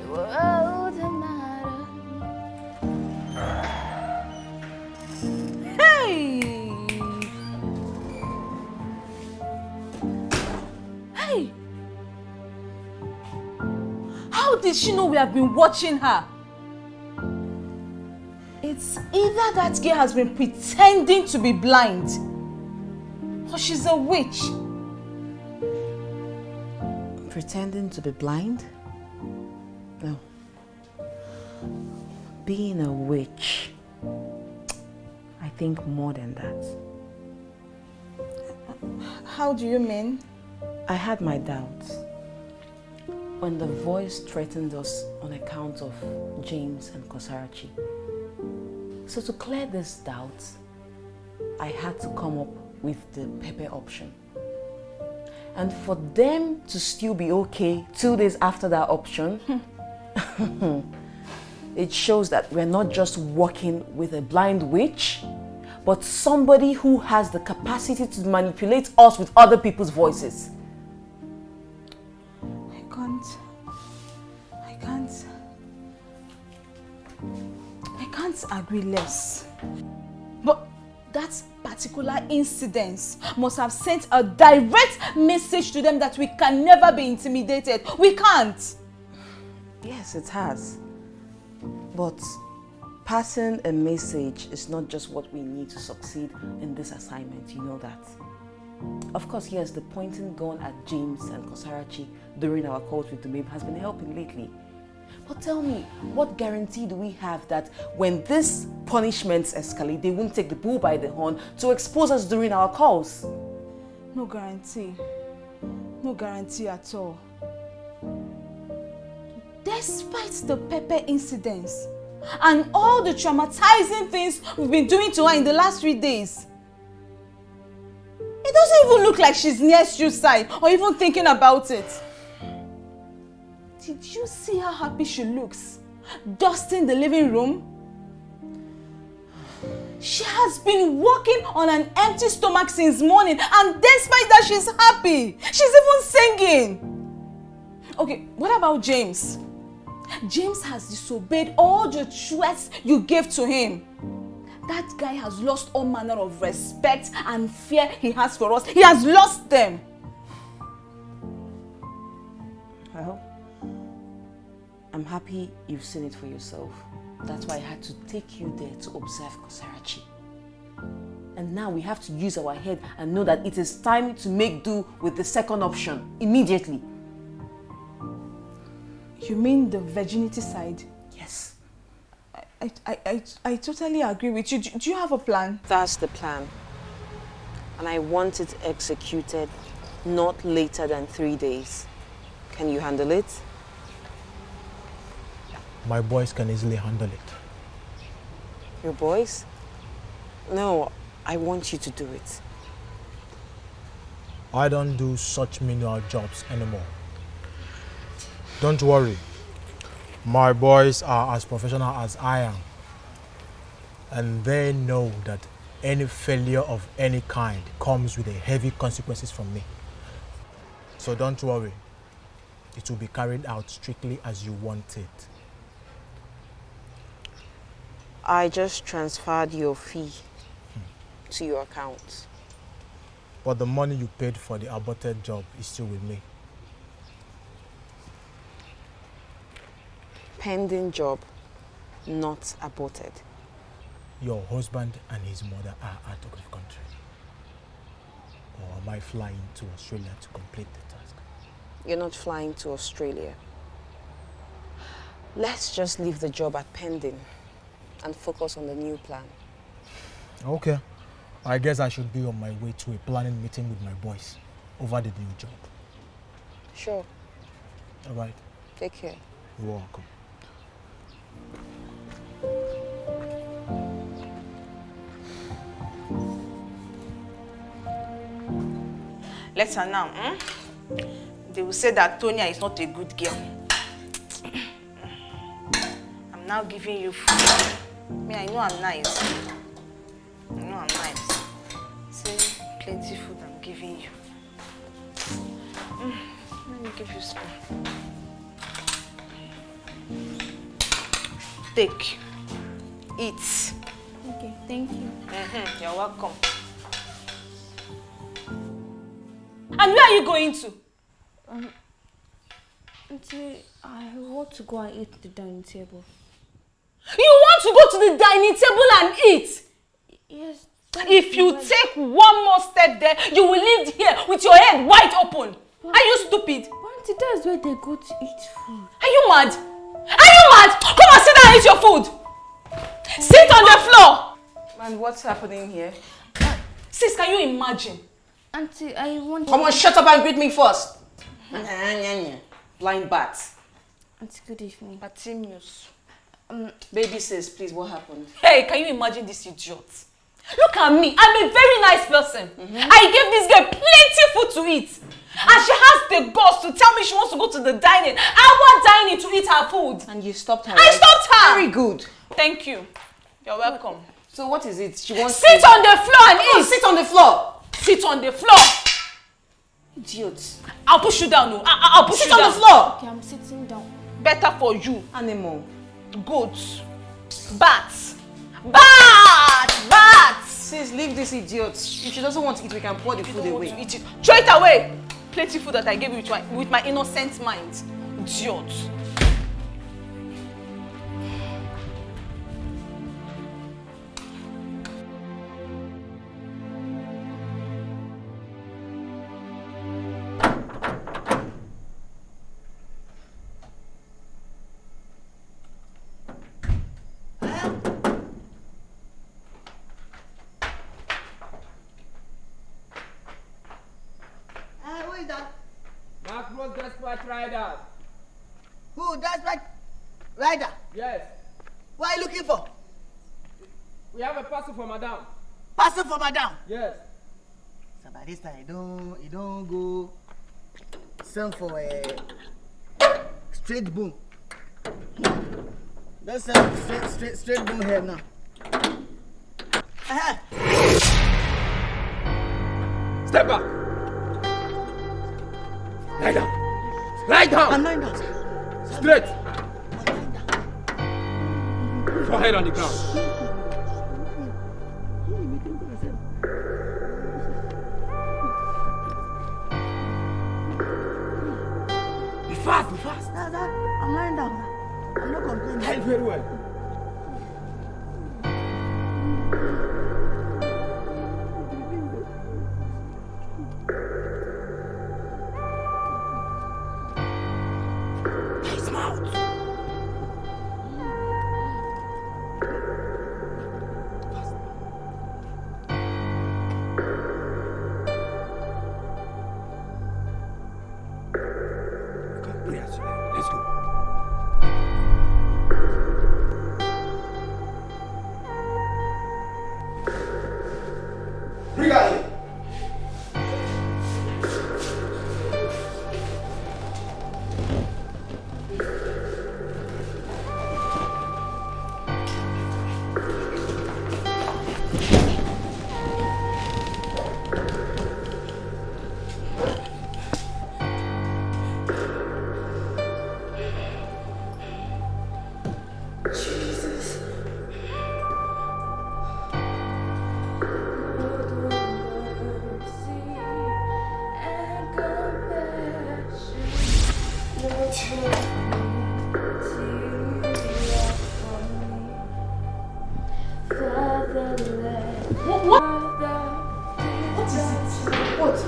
You were all that matters. Hey! Hey! How did she know we have been watching her? It's either that girl has been pretending to be blind, or she's a witch. Pretending to be blind? No. Being a witch. I think more than that. How do you mean? I had my doubts. When the voice threatened us on account of James and Kosarachi. So to clear these doubts, I had to come up with the pepper option. And for them to still be okay 2 days after that option, it shows that we're not just working with a blind witch, but somebody who has the capacity to manipulate us with other people's voices. I can't agree less. But that particular incident must have sent a direct message to them that we can never be intimidated. We can't. Yes, it has. But passing a message is not just what we need to succeed in this assignment, you know that. Of course, yes, the pointing gun at James and Kosarachi during our calls with the babe has been helping lately. But tell me, what guarantee do we have that when these punishments escalate, they won't take the bull by the horn to expose us during our calls? No guarantee. No guarantee at all. Despite the pepper incidents and all the traumatizing things we've been doing to her in the last 3 days, it doesn't even look like she's near suicide or even thinking about it. Did you see how happy she looks, dusting the living room? She has been walking on an empty stomach since morning, and despite that, she's happy. She's even singing. Okay, what about James? James has disobeyed all the threats you gave to him. That guy has lost all manner of respect and fear he has for us. He has lost them. Well, I'm happy you've seen it for yourself. That's why I had to take you there to observe Kosarachi. And now we have to use our head and know that it is time to make do with the second option immediately. You mean the virginity side? Yes. I totally agree with you. Do you have a plan? That's the plan. And I want it executed not later than 3 days. Can you handle it? My boys can easily handle it. Your boys? No, I want you to do it. I don't do such menial jobs anymore. Don't worry. My boys are as professional as I am. And they know that any failure of any kind comes with a heavy consequences from me. So don't worry. It will be carried out strictly as you want it. I just transferred your fee to your account. But the money you paid for the aborted job is still with me. Pending job, not aborted. Your husband and his mother are out of the country. Or am I flying to Australia to complete the task? You're not flying to Australia. Let's just leave the job at pending and focus on the new plan. Okay. I guess I should be on my way to a planning meeting with my boys over the new job. Sure. All right. Take care. You're welcome. Let her now. They will say that Tonya is not a good girl. I'm now giving you food. Me, I know I'm nice. I know I'm nice. See, plenty food I'm giving you. Let me give you spoon. Take. Eat. Okay, thank you. You're welcome. And where are you going to? Auntie, I want to go and eat at the dining table. You want to go to the dining table and eat? Yes. If you take one more step there, you will leave here with your head wide open. Are you stupid? Auntie, that's where they go to eat food. Are you mad? Are you mad? Come and sit down and eat your food. Sit on the floor. And what's happening here? Sis, can you imagine? Auntie, I want to... Come on, shut up and greet me first. Blind bat. Auntie, good evening. Batimius. Baby sis, please, what happened? Hey, can you imagine this idiot? Look at me. I'm a very nice person. I gave this girl plenty food to eat. And she has the guts to tell me she wants to go to the dining. Our dining to eat her food. And you stopped her, I right? stopped her. Very good. Thank you. You're welcome. So what is it? She wants Sit on the floor and eat. Sit on the floor. Sit on the floor. Idiot. I'll push you down. No. I'll push you down. Sit on the floor. Okay, I'm sitting down. Better for you. Animal. Goats. Bats. Bats. Sis, leave this idiot. If she doesn't want to eat, we can pour the food away. Eat it. Throw it away. Plenty food that I gave you with my innocent mind. Idiot. Who is that? Macros Desperate Rider. Who? Desperate Rider? Yes. What are you looking for? We have a parcel for Madame. Parcel for Madame? Yes. So by this time, you don't go send for a straight boom. Don't send straight boom here now. Step back. Lie down. Lie down. I'm lying down. Straight. Forehead on the ground. Be fast, be fast. I'm lying down. I'm not complaining. Lie very well.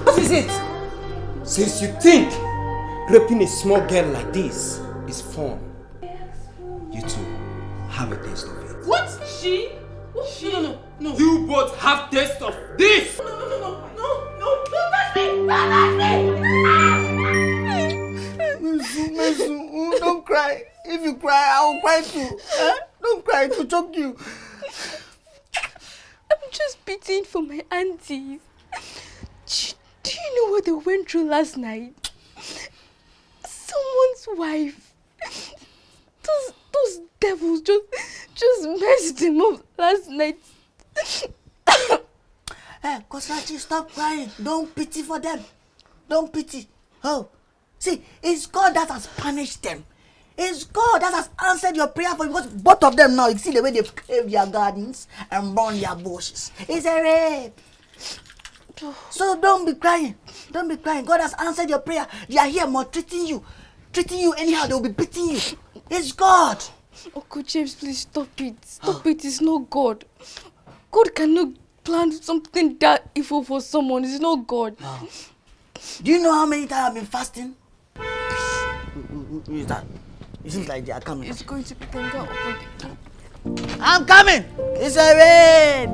What is it? Since you think raping a small girl like this is fun, you two have a taste of it. What? She? No. No. You both have taste of this. No, don't touch me! Don't touch me! Mesu, don't cry. If you cry, I will cry too. Don't cry, to choke you. I'm just pitying for my aunties. Do you know what they went through last night? Someone's wife. Those devils just messed him up last night. Hey, Kosrachi, stop crying. Don't pity for them. Don't pity. Oh, see, it's God that has punished them. It's God that has answered your prayer for you, because both of them now, you see the way they've caved their gardens and burned their bushes. It's a rape. So don't be crying. Don't be crying. God has answered your prayer. They are here maltreating you. Treating you anyhow, they'll be beating you. It's God. Uncle James, please stop it. Stop it. It's not God. God cannot plan something that evil for someone. It's not God. No. Do you know how many times I've been fasting? Who is that? It seems like they are coming. It's going to be Ganga over the... I'm coming! It's a rain!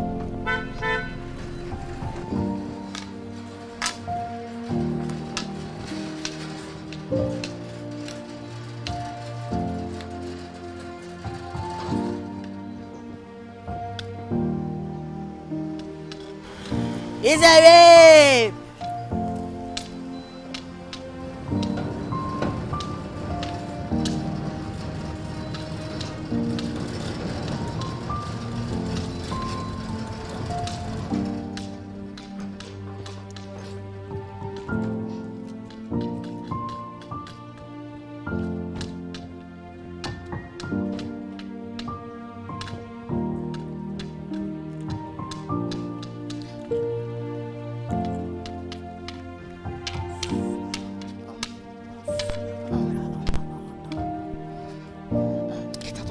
It's a rape!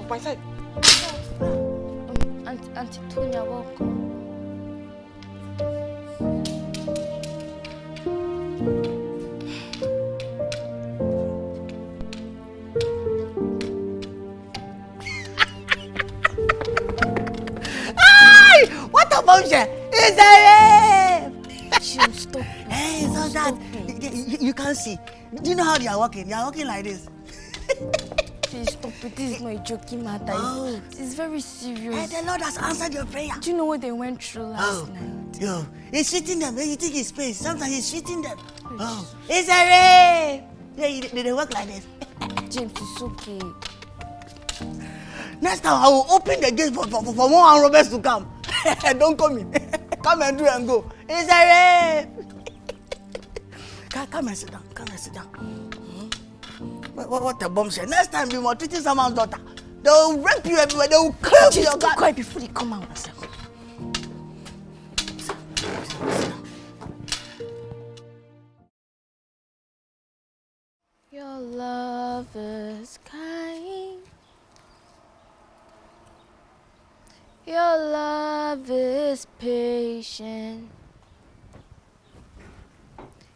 My side. Auntie Tonya, welcome. Ay! What a bullshit! It's a rape! Jim, stop. Hey, so that you can't see. Do you know how they are walking? They are walking like this. Please stop it. This is not a joking matter. Oh. It's very serious. Hey, the Lord has answered your prayer. Do you know what they went through last night? Yo, he's treating them. When you think he's space, sometimes he's treating them. Oh, it's a rape! Yeah, they work like this. James, it's okay. Next time I will open the gate for more armed robbers to come. Don't come in. Come and do and go. It's a rape! Come and sit down. Come and sit down. What a bombshell. Next time you are treating someone's daughter, they will rape you everywhere. They will kill you. Just keep quiet before they come out. Your love is kind. Your love is patient.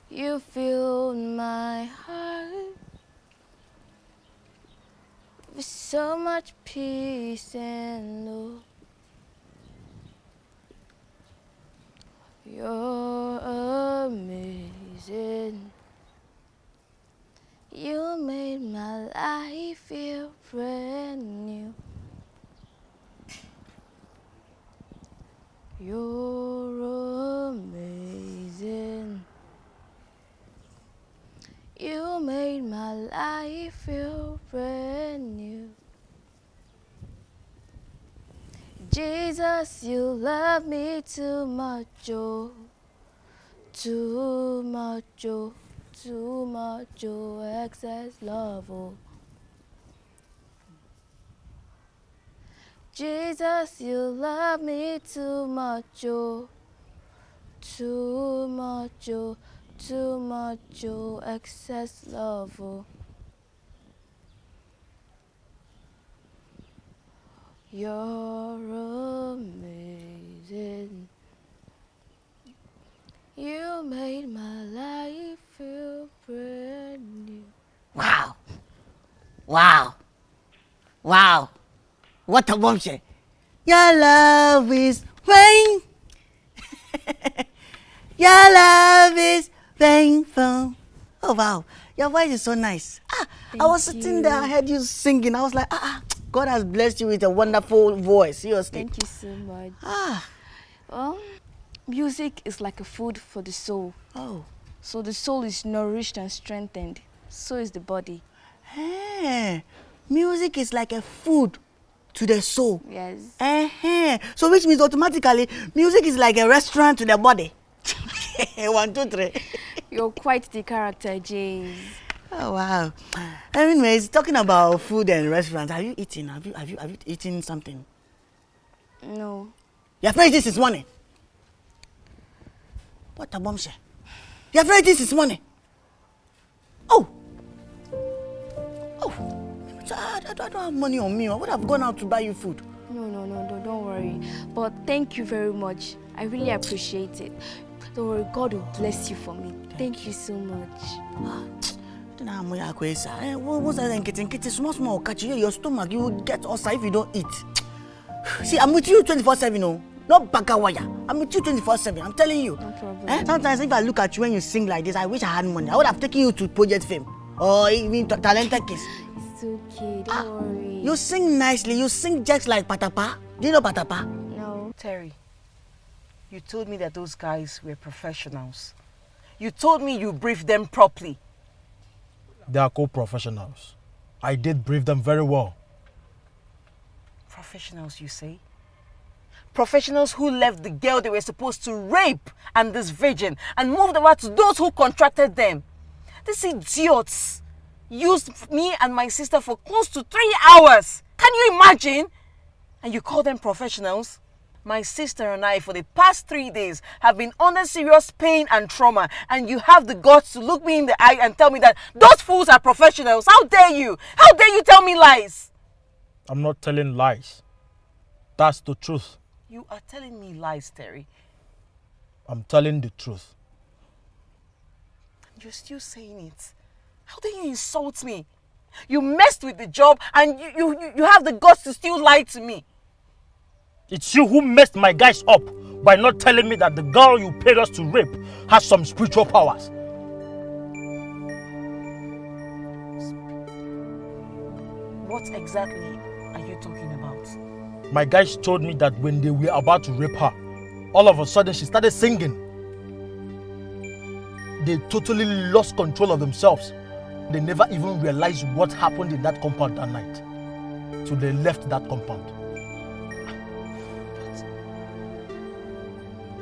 You filled my heart with so much peace and love. You're amazing. You made my life feel brand new. You're amazing. You made my life feel brand new. Jesus, you love me too much, oh, too much, oh, too much, oh, excess love, oh. Jesus, you love me too much, oh, too much, oh, too much, oh, excess love, oh. You're amazing. You made my life feel brand new. Wow. Wow. Wow. What a bombshell. Your love is Pain. Your love is painful. Oh wow, your voice is so nice. I was sitting there, I heard you singing. I was like, God has blessed you with a wonderful voice. Seriously. Thank you so much. Well, music is like a food for the soul. Oh. So the soul is nourished and strengthened. So is the body. Hey, music is like a food to the soul. Yes. So which means automatically music is like a restaurant to the body. 1, 2, 3. You're quite the character, James. Oh wow. Anyways, talking about food and restaurants, have you eaten? Have you eaten something? No. You have not eaten since morning. What a bombshell. You have not eaten since morning. Oh. I don't have money on me. I would have gone out to buy you food. No, don't worry. But thank you very much. I really appreciate it. Don't worry, God will bless you for me. Thank you so much. Small catch you, your stomach, you will get ulcer if you don't eat. See, I'm with you 24/7, no? Not bagawaya. I'm with you 24/7, I'm telling you. No problem. Sometimes if I look at you when you sing like this, I wish I had money. I would have taken you to Project Fame or even to Talented Kiss. It's okay, don't worry. You sing nicely, you sing just like Patapa. Do you know Patapa? No. Terry, you told me that those guys were professionals. You told me you briefed them properly. They are co-professionals. I did brief them very well. Professionals, you say? Professionals who left the girl they were supposed to rape and this virgin and moved over to those who contracted them. These idiots used me and my sister for close to 3 hours. Can you imagine? And you call them professionals? My sister and I, for the past 3 days, have been under serious pain and trauma, and you have the guts to look me in the eye and tell me that those fools are professionals. How dare you? How dare you tell me lies? I'm not telling lies. That's the truth. You are telling me lies, Terry. I'm telling the truth. You're still saying it. How dare you insult me? You messed with the job and you have the guts to still lie to me. It's you who messed my guys up by not telling me that the girl you paid us to rape has some spiritual powers. What exactly are you talking about? My guys told me that when they were about to rape her, all of a sudden she started singing. They totally lost control of themselves. They never even realized what happened in that compound that night. So they left that compound.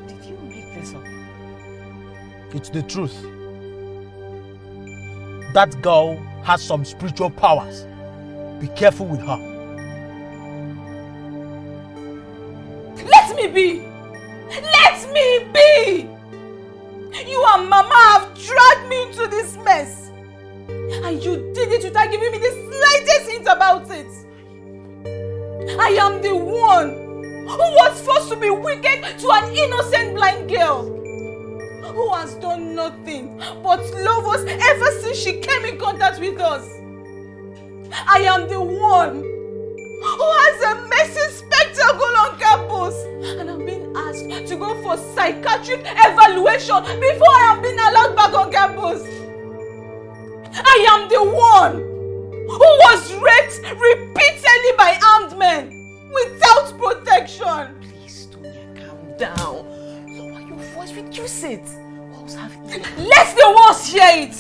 Did you make this up? It's the truth. That girl has some spiritual powers. Be careful with her. Let me be! Let me be! You and Mama have dragged me into this mess. And you did it without giving me the slightest hint about it. I am the one who was forced to be wicked to an innocent blind girl who has done nothing but love us ever since she came in contact with us. I am the one who has a messy spectacle on campus, and I'm being asked to go for psychiatric evaluation before I am being allowed back on campus. I am the one who was raped repeatedly by armed men without protection. Please, Tonya, calm down. Lower your voice, reduce it. Walls have ears. Let the walls hear it.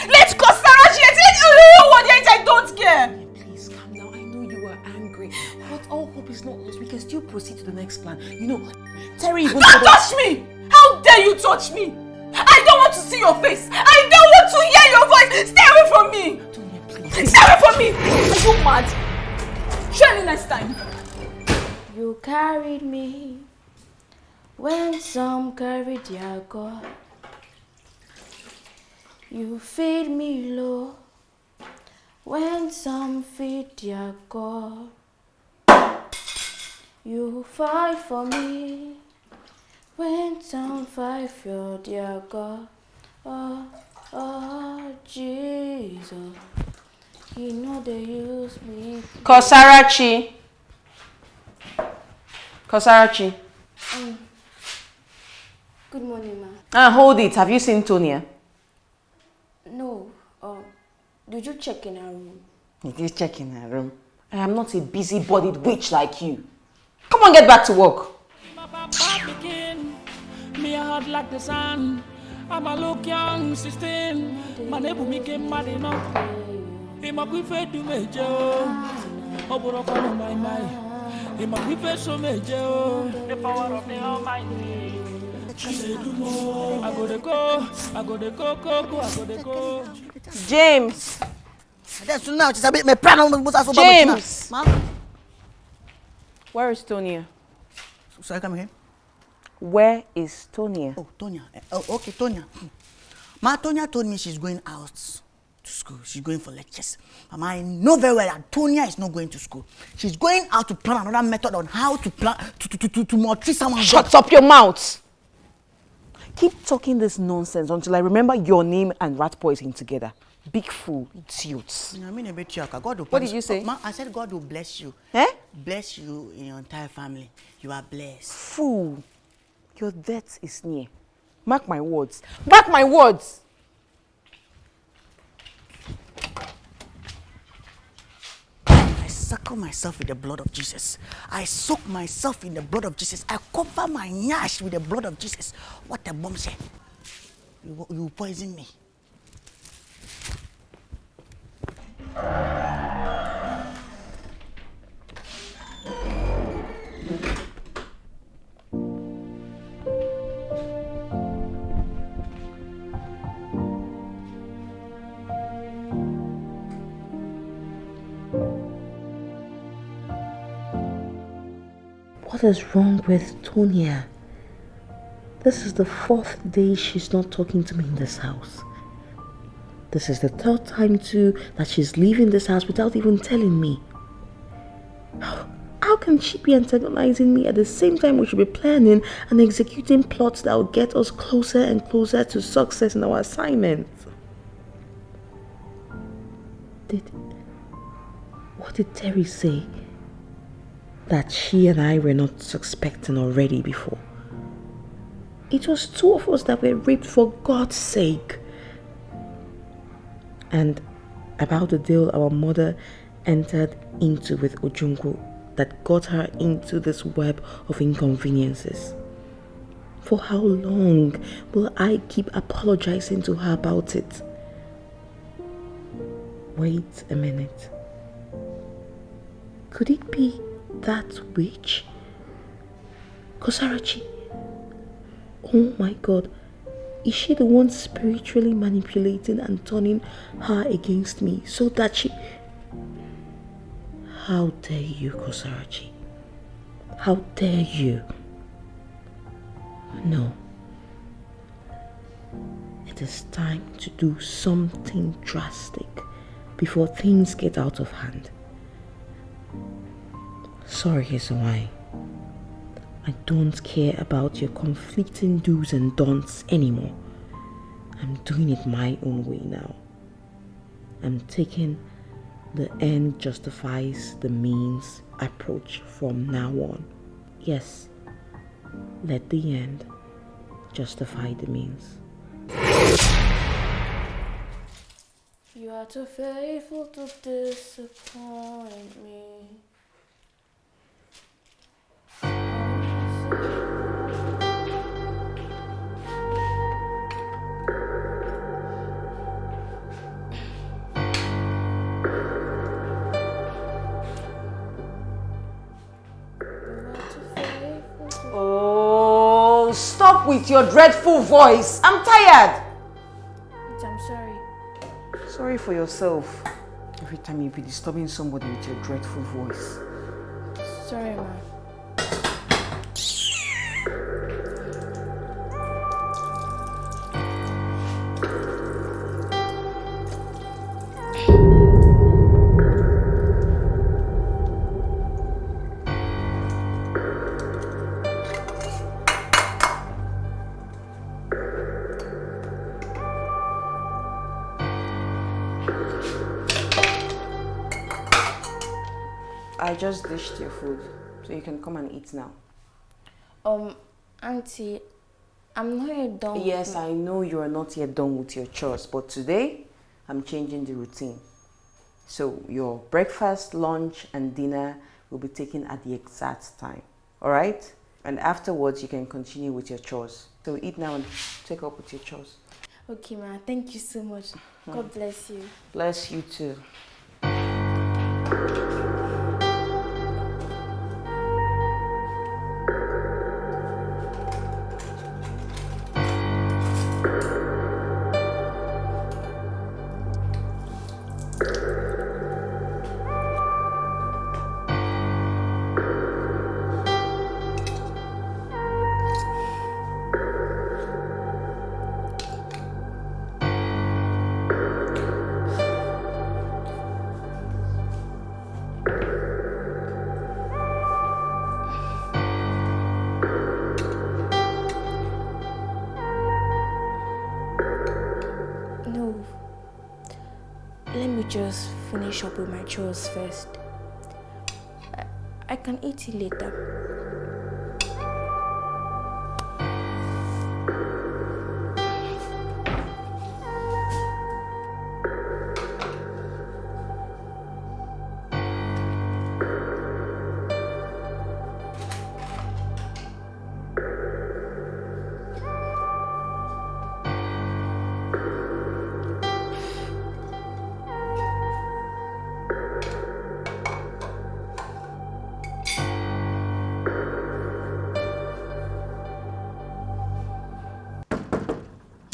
Let Kosara hear it. Let everyone hear it. I don't care. Please, calm down. I know you are angry, but all hope is not lost. We can still proceed to the next plan. You know, Terry even... Don't touch me! How dare you touch me? I don't want to see your face. I don't want to hear your voice. Stay away from me. Tonya, please. Stay away from me. Are you mad? Try me next time. You carried me when some carried their God. You feed me low when some feed their God. You fight for me when some fight for their God. Oh, Jesus, you know they use me. Kosarachi. Good morning, ma. Hold it. Have you seen Tonya? No. Did you check in her room? Did you check in her room? I am not a busy-bodied witch like you. Come on, get back to work. Me hard like the sun. I'm a look young, 16. My neighbor me came mad enough. Him a quick fed to me, Joe. Over my mind. Him a quick fed so me, Joe. The power of the Almighty. I go to go, I go to go, go. James. That's now. Just a bit me plan on James. Where is Tonya? Sorry, come again. Where is Tonya? Oh, Tonya. Oh, okay, Tonya. Ma, Tonya told me she's going out to school. She's going for lectures. Mama, I know very well that Tonya is not going to school. She's going out to plan another method on how to plan to maltreat someone. Shut up your mouth! Keep talking this nonsense until I remember your name and rat poison together. Big fool, idiots. I mean a bit, God will. What did you say? Ma, I said God will bless you. Eh? Bless you in your entire family. You are blessed. Fool. Your death is near. Mark my words. Mark my words! I suckle myself with the blood of Jesus. I soak myself in the blood of Jesus. I cover my nyash with the blood of Jesus. What the bomb say? You poison me. What is wrong with Tonya? This is the 4th day she's not talking to me in this house. This is the 3rd time too that she's leaving this house without even telling me. How can she be antagonizing me at the same time we should be planning and executing plots that will get us closer and closer to success in our assignment? What did Terry say? That she and I were not suspecting already before. It was 2 of us that were raped for God's sake. And about the deal our mother entered into with Ojungo that got her into this web of inconveniences. For how long will I keep apologizing to her about it? Wait a minute. Could it be that witch? Kosarachi? Oh my God. Is she the one spiritually manipulating and turning her against me so that she... How dare you, Kosarachi? How dare you? No. It is time to do something drastic before things get out of hand. Sorry, Hezawai. I don't care about your conflicting do's and don'ts anymore. I'm doing it my own way now. I'm taking the end justifies the means approach from now on. Yes, let the end justify the means. You are too faithful to disappoint me. Oh, stop with your dreadful voice. I'm tired. I'm sorry. Sorry for yourself. Every time you be disturbing somebody with your dreadful voice. Sorry, ma. I just dished your food, so you can come and eat now. Auntie, I'm not yet done. Yes, I know you are not yet done with your chores, but today I'm changing the routine. So your breakfast, lunch, and dinner will be taken at the exact time. All right? And afterwards, you can continue with your chores. So eat now and take up with your chores. Okay, ma. Thank you so much. God bless you. Bless you too. Just finish up with my chores first. I can eat it later.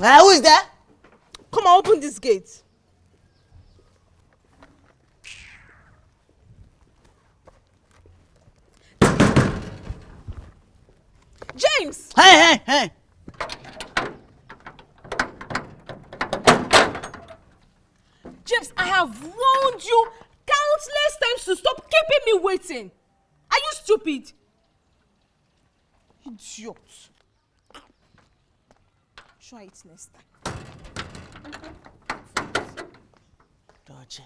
Who is there? Come on, open this gate. James! Hey! James, I have warned you countless times to stop keeping me waiting. Are you stupid? Idiot. Try it next time. Dodge.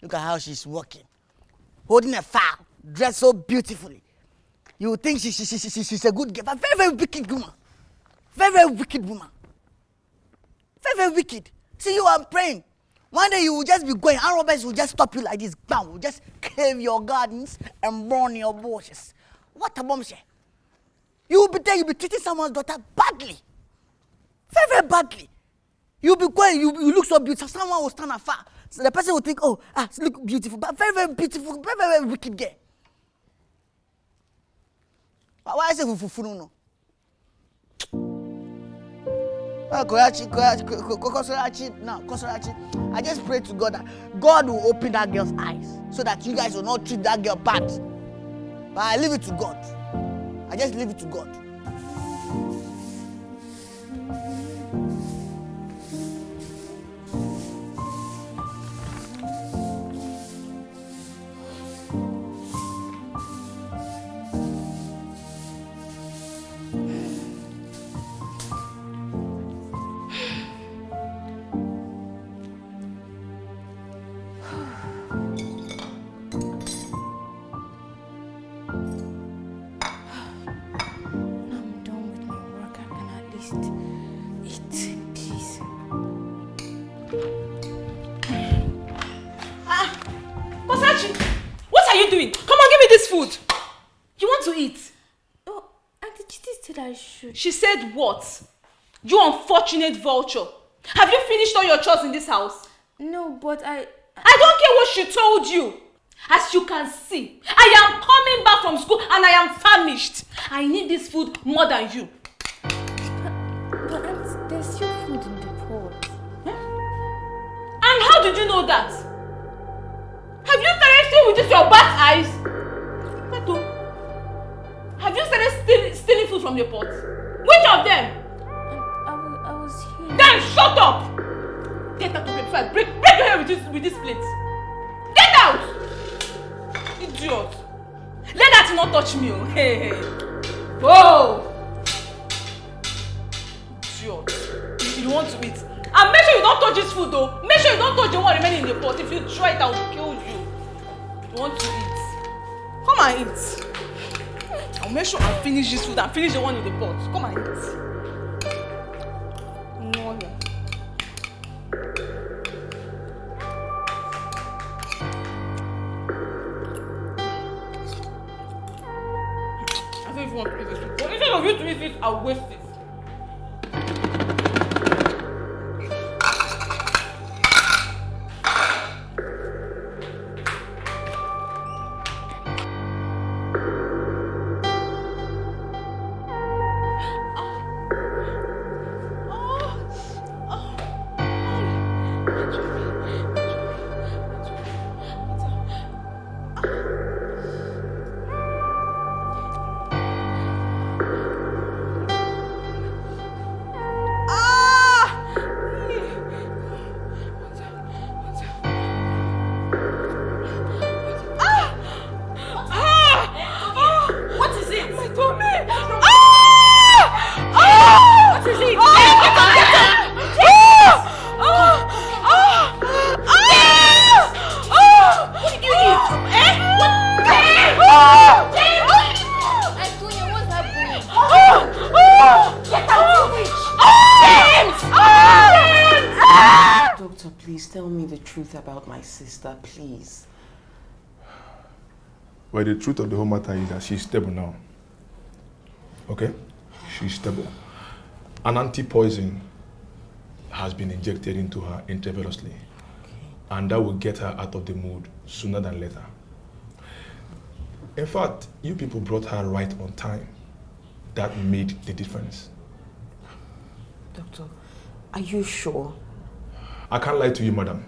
Look at how she's walking. Holding a file, dressed so beautifully. You would think she's a good girl, but very, very wicked woman. Very, very wicked woman. Very, very wicked. See, you are praying. One day you will just be going, and robbers will just stop you like this. Bam, will just cave your gardens and burn your bushes. What a bombshell. You will be there, you'll be treating someone's daughter badly. Very, very badly. You'll be going, you look so beautiful, someone will stand afar. So the person will think, oh, she look beautiful, but very, very beautiful, very, very, very wicked girl. Why is it fufu no? I just pray to God that God will open that girl's eyes so that you guys will not treat that girl bad. But I leave it to God. I just leave it to God. She said what? You unfortunate vulture. Have you finished all your chores in this house? No, but I don't care what she told you. As you can see, I am coming back from school and I am famished. I need this food more than you. But Aunt, there's your food in the pot. And how did you know that? Have you started seeing with this your bad eyes? Have you started stealing food from your pot? Which of them? I was here. Then shut up! Get out of here before I break your hair with this plate. Get out! Idiot. Let that not touch me. Hey. Whoa! Idiot. You want to eat. And make sure you don't touch this food though. Make sure you don't touch the one remaining in the pot. If you try it, I will kill you. You want to eat. Come and eat. I'll make sure I finish this food and finish the one in the pot. Come and eat. No, yeah. I don't even want to eat this food. But instead of you to eat it, I'll waste it. About my sister, please. Well, the truth of the whole matter is that she's stable now. Okay? She's stable. An anti-poison has been injected into her intravenously. Okay. And that will get her out of the mood sooner than later. In fact, you people brought her right on time. That made the difference. Doctor, are you sure? I can't lie to you, madam.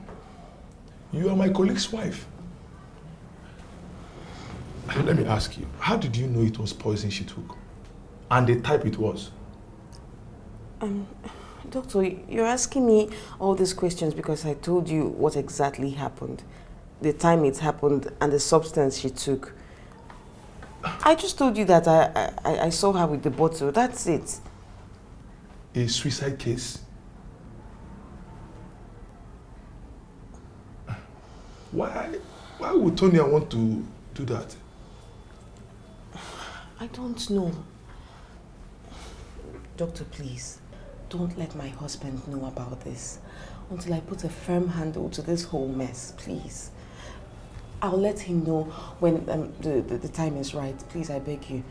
You are my colleague's wife. Let me ask you, how did you know it was poison she took? And the type it was? Doctor, you're asking me all these questions because I told you what exactly happened. The time it happened and the substance she took. I just told you that I saw her with the bottle. That's it. A suicide case? Why would Tonya want to do that? I don't know. Doctor, please, don't let my husband know about this until I put a firm handle to this whole mess, please. I'll let him know when the time is right. Please, I beg you.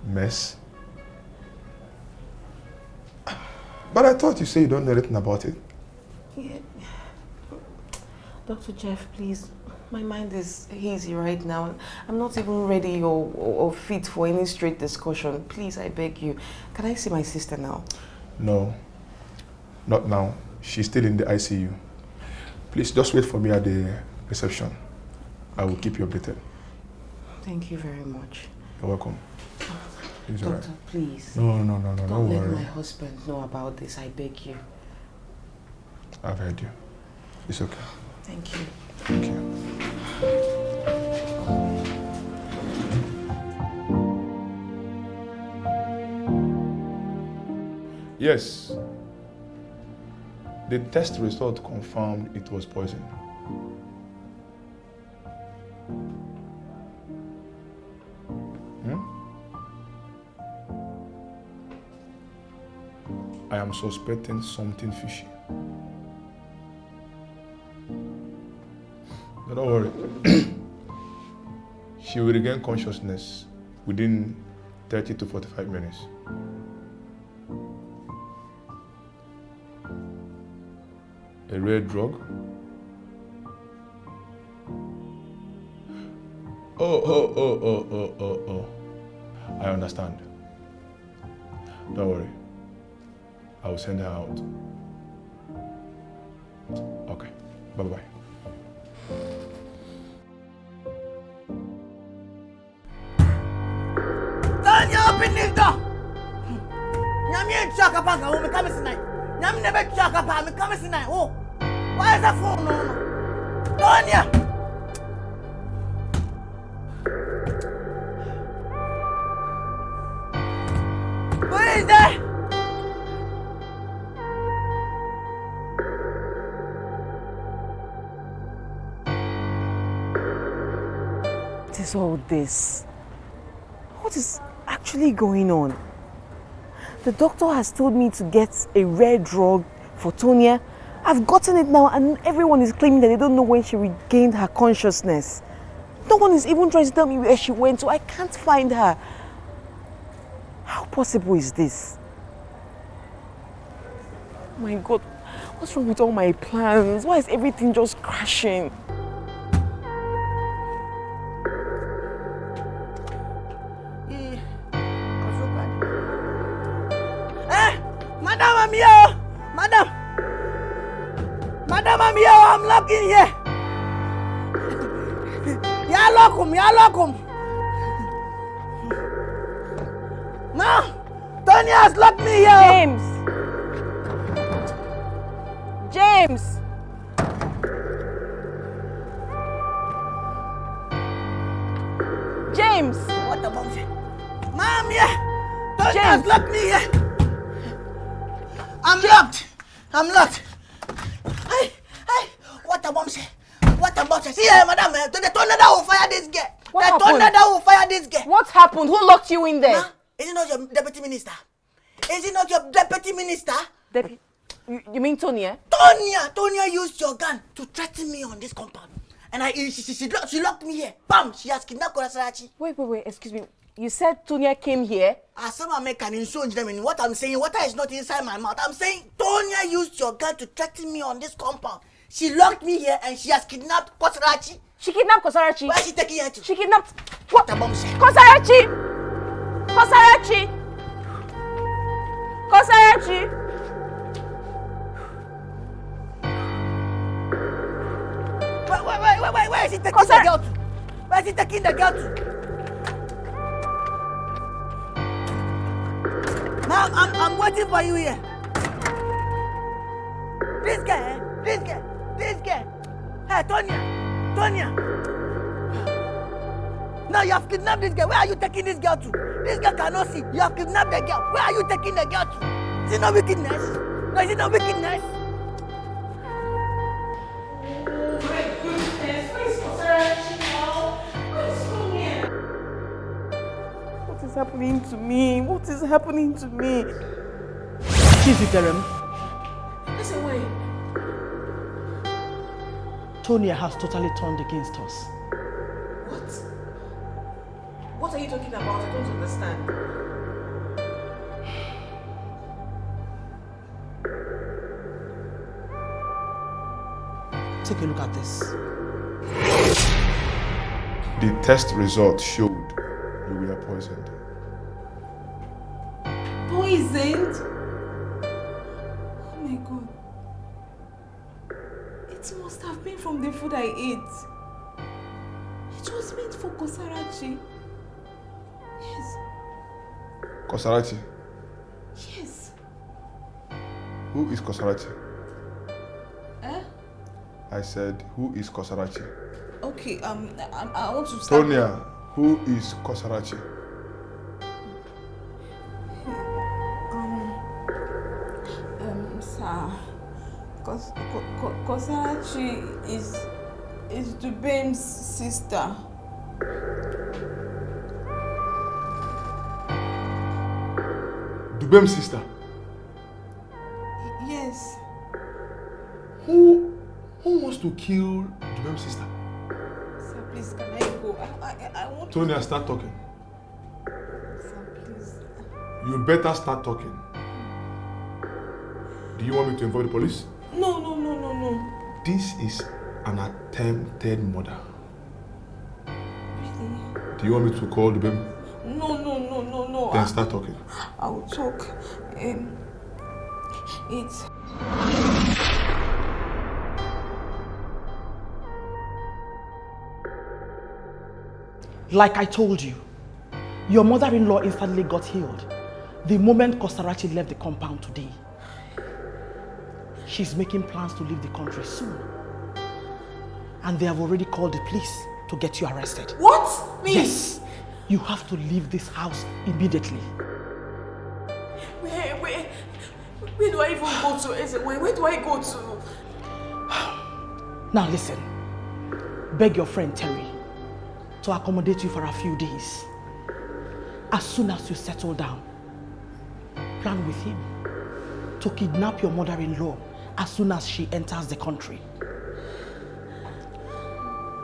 Mess? But I thought you said you don't know anything about it. Yeah. Dr. Jeff, please, my mind is hazy right now. I'm not even ready or fit for any straight discussion. Please, I beg you. Can I see my sister now? No, not now. She's still in the ICU. Please, just wait for me at the reception. I will keep you updated. Thank you very much. You're welcome. It's Doctor, right. please. No, Don't let worry. my husband know about this, I beg you. I've heard you. It's okay. Thank you. Thank you. Yes. The test result confirmed it was poison. I am suspecting something fishy. But don't worry. She will regain consciousness within 30 to 45 minutes. A rare drug? Oh. I understand. Don't worry. I will send her out. Okay. Bye-bye. Tanya, open this door! Nyami ain't chaka panga, oh, me come tonight. Nyami never chaka pa, me come tonight. Oh, why is that phone on? Tanya! Who is there? It is is all this? What is actually going on? The doctor has told me to get a rare drug for Tonya. I've gotten it now and everyone is claiming that they don't know when she regained her consciousness. No one is even trying to tell me where she went to. I can't find her. How possible is this? Oh my God, what's wrong with all my plans? Why is everything just crashing? Madam, I'm here! Madam! Madam, I'm here! I'm locked in here! Yeah, lock him! Yeah, lock him! No! Tony has locked me here! James! James! What the bullshit? Mom, yeah! Tony has locked me here! I'm locked! I'm locked! Hey! What a bombshell! What a bombshell! See here, madam, the tornado will fire this girl! The tornado will fire this girl! What happened? Who locked you in there? Ma, is it not your deputy minister? Is it not your deputy minister? You mean Tonya? Tonya used your gun to threaten me on this compound. And she locked me here. Bam! She has kidnapped Korasarachi. Wait, excuse me. You said Tonya came here? As someone make an insult them in what I'm saying, water is not inside my mouth. I'm saying Tonya used your gun to threaten me on this compound. She locked me here and she has kidnapped Korasarachi. She kidnapped Korasarachi? Where is she taking her to? She kidnapped... What a bombshell! Korasarachi! Wait, where is he taking the girl to? Where is he taking the girl to? Ma'am, I'm waiting for you here. This girl. Hey, Tonya. Now you have kidnapped this girl. Where are you taking this girl to? This girl cannot see. You have kidnapped the girl. Where are you taking the girl to? Is it not wickedness? No, is it not wickedness? What is happening to me? Chiziterem, Listen, wait. Tonya has totally turned against us. What? What are you talking about? I don't understand. Take a look at this. The test results showed you were poisoned. Poisoned? Oh my God. It must have been from the food I ate. It was meant for Korasarachi. Yes. Korasarachi? Yes. Who is Korasarachi? Eh? I said, who is Korasarachi? Okay, I want to start. Tonya, who is Korasarachi? Sir, Korasarachi is Dubem's sister. Dubem's sister? Yes. Who wants to kill Dubem's sister? Sir, please, can I go? I want to... Tonya, start talking. Sir, please. You better start talking. Do you want me to involve the police? No. This is an attempted murder. Really? Do you want me to call Dubem? No. Then start talking. I will talk. It's... Like I told you, your mother-in-law instantly got healed the moment Korasarachi left the compound today. She's making plans to leave the country soon. And they have already called the police to get you arrested. What? Me? Yes. You have to leave this house immediately. Where do I even go to? Where do I go to? Now listen. Beg your friend Terry to accommodate you for a few days. As soon as you settle down, plan with him to kidnap your mother-in-law as soon as she enters the country.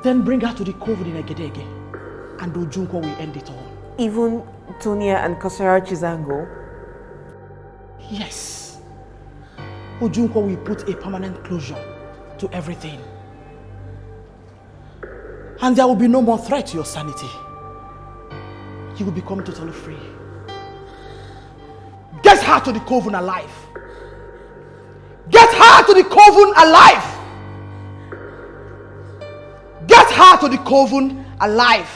Then bring her to the cove in Egedege, and Ojunko will end it all. Even Tonia and Kosara Chizango? Yes. Ojunko will put a permanent closure to everything. And there will be no more threat to your sanity. You will become totally free. Get her to the coven alive. Get her to the coven alive. Get her to the coven alive.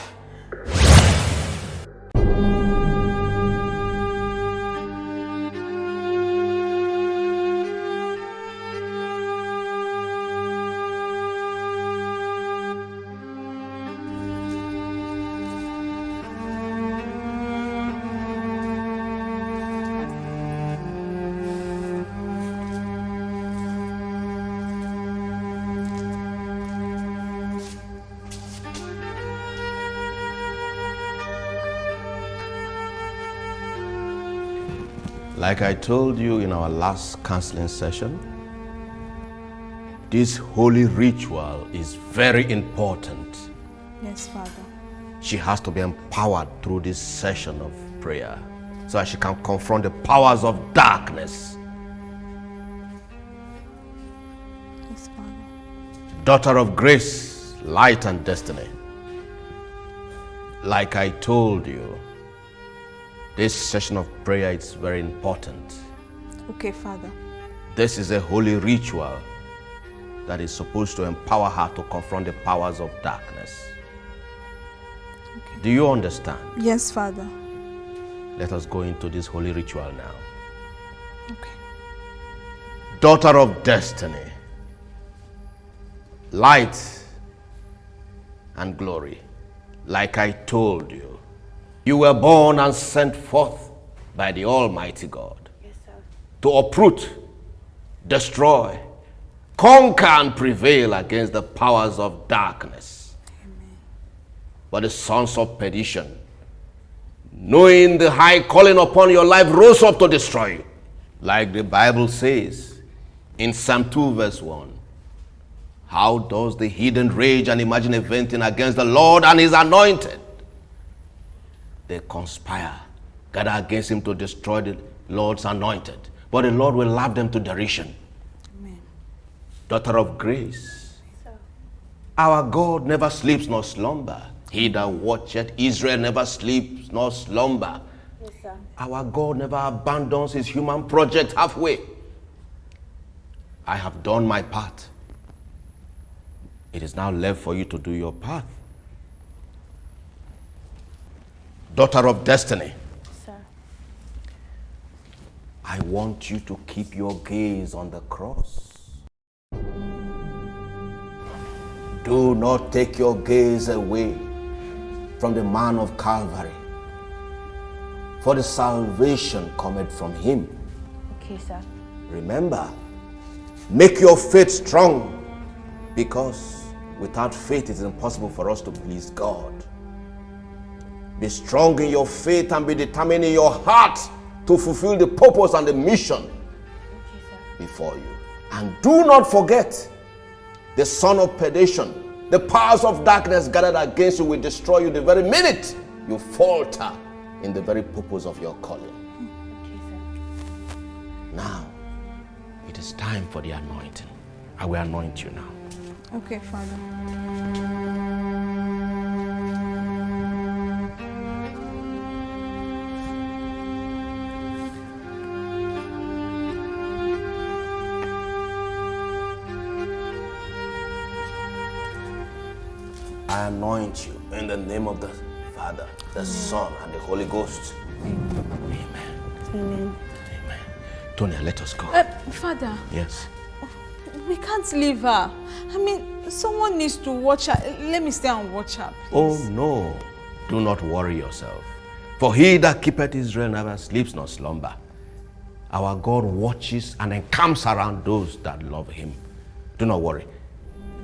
Like I told you in our last counseling session, this holy ritual is very important. Yes, Father. She has to be empowered through this session of prayer so that she can confront the powers of darkness. Yes, Father. Daughter of grace, light and destiny. Like I told you, this session of prayer is very important. Okay, Father. This is a holy ritual that is supposed to empower her to confront the powers of darkness. Okay. Do you understand? Yes, Father. Let us go into this holy ritual now. Okay. Daughter of destiny, light and glory. Like I told you, you were born and sent forth by the Almighty God. Yes, sir. To uproot, destroy, conquer and prevail against the powers of darkness. Amen. But the sons of perdition, knowing the high calling upon your life, rose up to destroy you. Like the Bible says in Psalm 2 verse 1, how does the heathen rage and imagine inventing against the Lord and his anointed? They conspire, gather against him to destroy the Lord's anointed. But the Lord will laugh them to derision. Amen. Daughter of grace, our God never sleeps nor slumber. He that watcheth Israel never sleeps nor slumber. Yes, sir. Our God never abandons his human project halfway. I have done my part. It is now left for you to do your part. Daughter of destiny, Sir. I want you to keep your gaze on the cross. Do not take your gaze away from the man of Calvary, for the salvation cometh from him. Okay, sir. Remember, make your faith strong, because without faith it is impossible for us to please God. Be strong in your faith and be determined in your heart to fulfill the purpose and the mission before you. And do not forget, the son of perdition, the powers of darkness gathered against you will destroy you the very minute you falter in the very purpose of your calling. Now, it is time for the anointing. I will anoint you now. Okay, Father. I anoint you in the name of the Father, the Son, and the Holy Ghost. Amen. Amen. Tonya, let us go. Father. Yes. We can't leave her. I mean, someone needs to watch her. Let me stay and watch her, please. Oh no, do not worry yourself. For he that keepeth Israel never sleeps nor slumber. Our God watches and encamps around those that love him. Do not worry.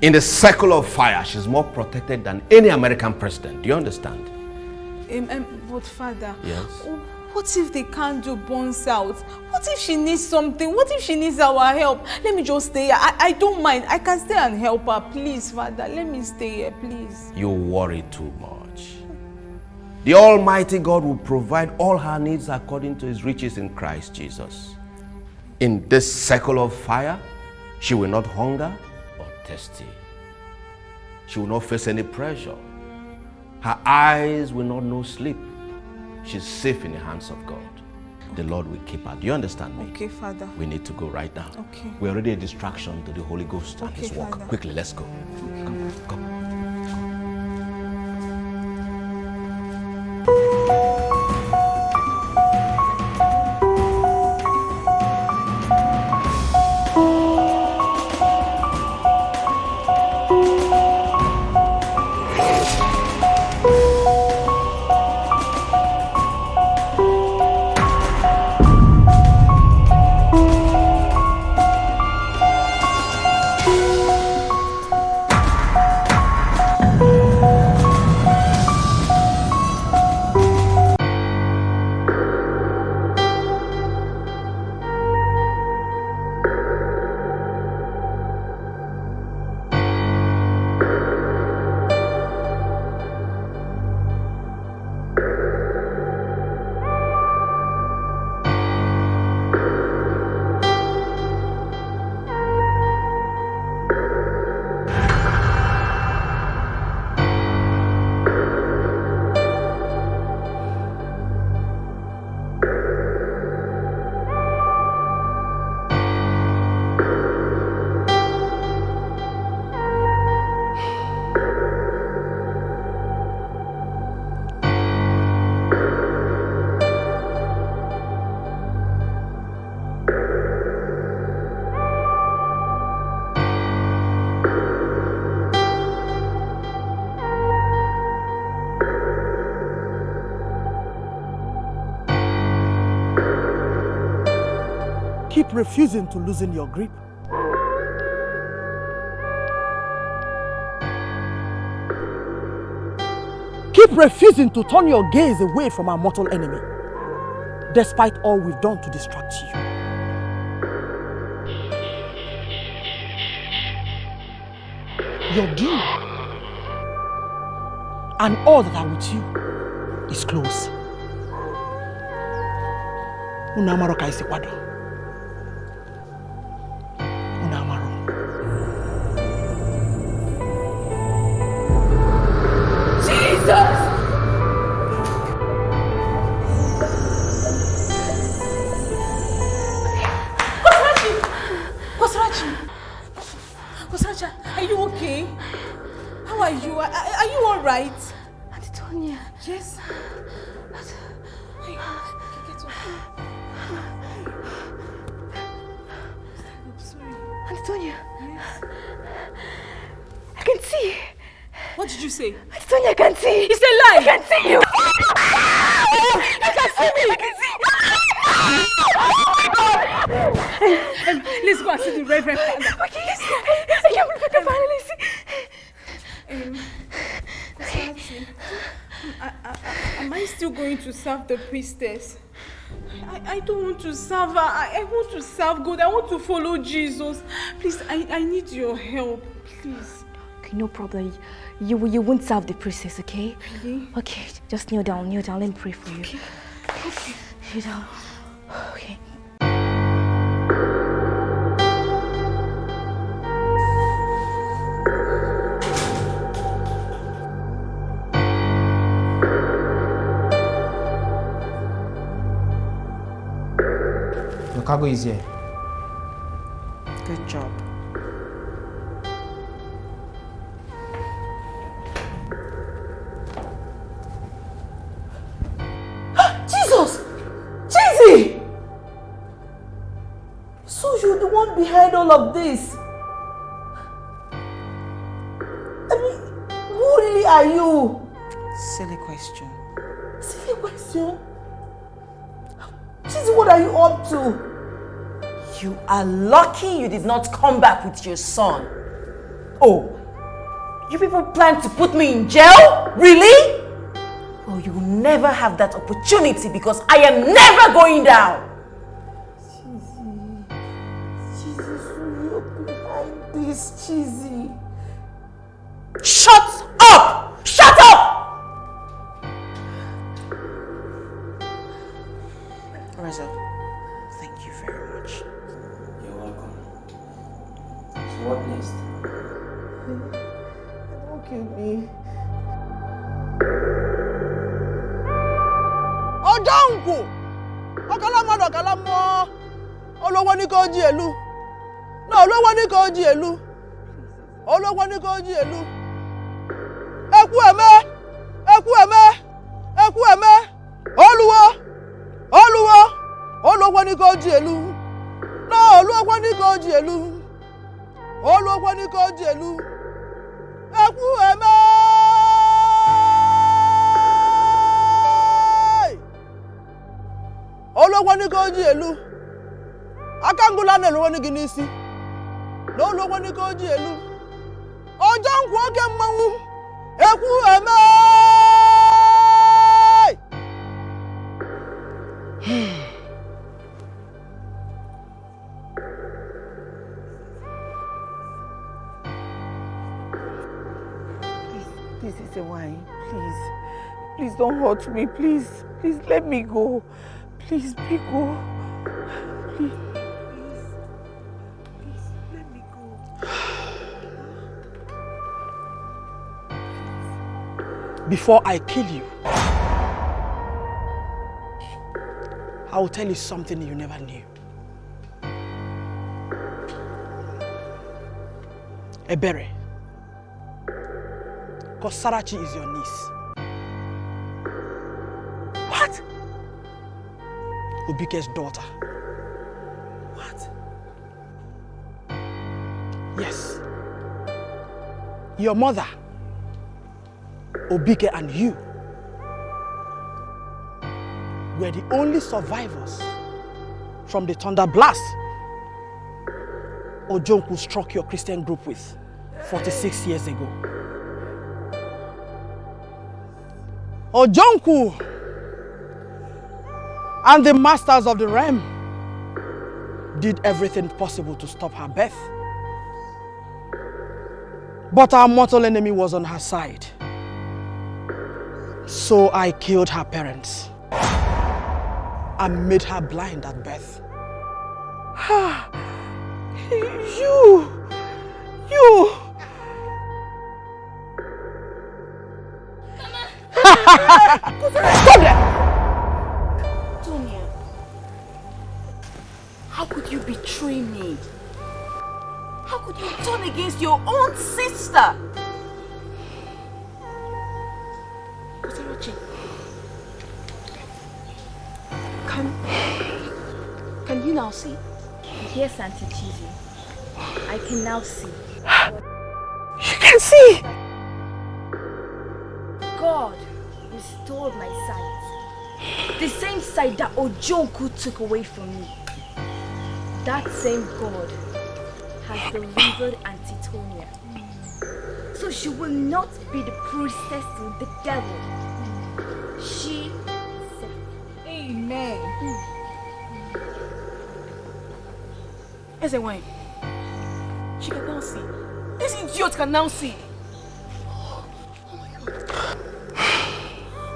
In the circle of fire, she's more protected than any American president. Do you understand? But Father, Yes. What if they can't do burns out? What if she needs something? What if she needs our help? Let me just stay here. I don't mind. I can stay and help her. Please, Father, let me stay here, please. You worry too much. The Almighty God will provide all her needs according to his riches in Christ Jesus. In this circle of fire, she will not hunger or thirsty. She will not face any pressure. Her eyes will not know sleep. She's safe in the hands of God. The Lord will keep her. Do you understand me? Okay, Father. We need to go right now. Okay. We're already a distraction to the Holy Ghost and his work. Father. Quickly, let's go. Come. Keep refusing to loosen your grip. Keep refusing to turn your gaze away from our mortal enemy, despite all we've done to distract you. Your due and all that are with you is close. Unamaro ka isi kwado. Are you okay? How are you? Are you all right? Auntie Tonya. Yes. I'm sorry. Auntie Tonya. Yes. I can see. What did you say? Auntie Tonya, I can see. It's a lie. I can see you. You can see me. I can see. Let's go and see the Reverend Father. Okay, let's go. I can't believe I can finally see. Am I still going to serve the priestess? I don't want to serve her. I want to serve God. I want to follow Jesus. Please, I need your help. Please. Okay, no problem. You won't serve the priestess, okay? Really? Okay, just kneel down. Let me pray for you. Okay. Kneel down. Okay. Your cargo is here. Good job. Jesus! Cheesy! So you're the one behind all of this? I mean, who really are you? Silly question. Silly question? Cheesy, what are you up to? You are lucky you did not come back with your son. Oh, you people plan to put me in jail? Really? Well, you will never have that opportunity because I am never going down. This cheesy. Shut up! Shut up! Reza, thank you very much. You're welcome. So what next? Don't kill me. Ojanku! Ọ̀kàlámọ̀dọ̀ ọ̀kàlámọ̀ olówó ní kó jí èlú. No, olówó ní kó jí èlú. Olówó ní kó jí èlú. Ẹkú ẹ̀mẹ́! Ẹkú ẹ̀mẹ́! Ẹkú ẹ̀mẹ́! Olúwo! Olúwo! Olówó ní kó jí èlú. No, olówó ní kó jí èlú. Olówó ní kó jí èlú. Ẹkú ẹ̀mẹ́! Olówó ní kó jí èlú. Akangula na olówó ní gị n'isi. Na olówó ní kó jí èlú. Ọjọ́ nkwụ oke mmanwụ. Ekwu eme. This is a wine. Please. Please don't hurt me. Please. Please let me go. Please, be go. Please. Please, let me go. Before I kill you, I will tell you something you never knew. Ebere, Kosarachi is your niece. What? Obike's daughter. What? Yes. Your mother, Obike, and you were the only survivors from the thunder blast Ojonku struck your Christian group with 46 years ago. Ojonku and the masters of the realm did everything possible to stop her birth. But our mortal enemy was on her side. So I killed her parents and made her blind at birth. You! Stop there! Tonya, how could you betray me? How could you turn against your own sister? Can you now see? Yes, Auntie Chizzy. I can now see. You can see! God restored my sight. The same sight that Ojonku took away from me. That same God has delivered Auntie Tonya. So she will not be the priestess to the devil. She said, Amen. As a wine, she can now see. This idiot can now see.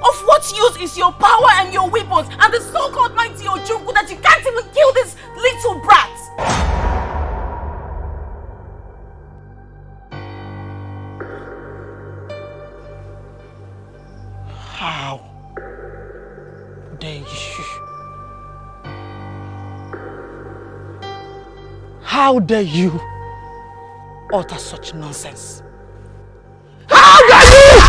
Of what use is your power and your weapons and the so-called mighty Ojonku that you can't even kill this little brat? How dare you? How dare you utter such nonsense? How dare you!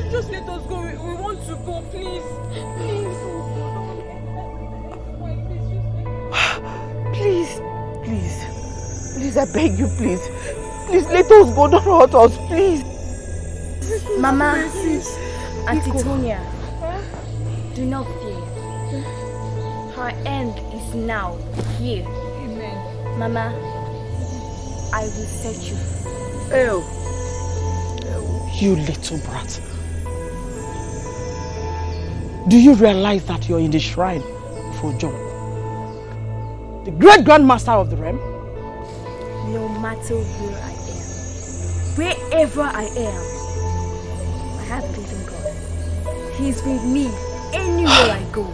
Just let us go. We want to go, please. Please, I beg you, please. Please let us go, don't hurt us, please. Mama, Auntie Tonya, do not fear. Her end is now here. Amen. Mama, I will set you free. Oh, you little brat. Do you realize that you're in the shrine for John, the great grandmaster of the realm? No matter where I am, wherever I am, I have faith in God. He's with me anywhere I go,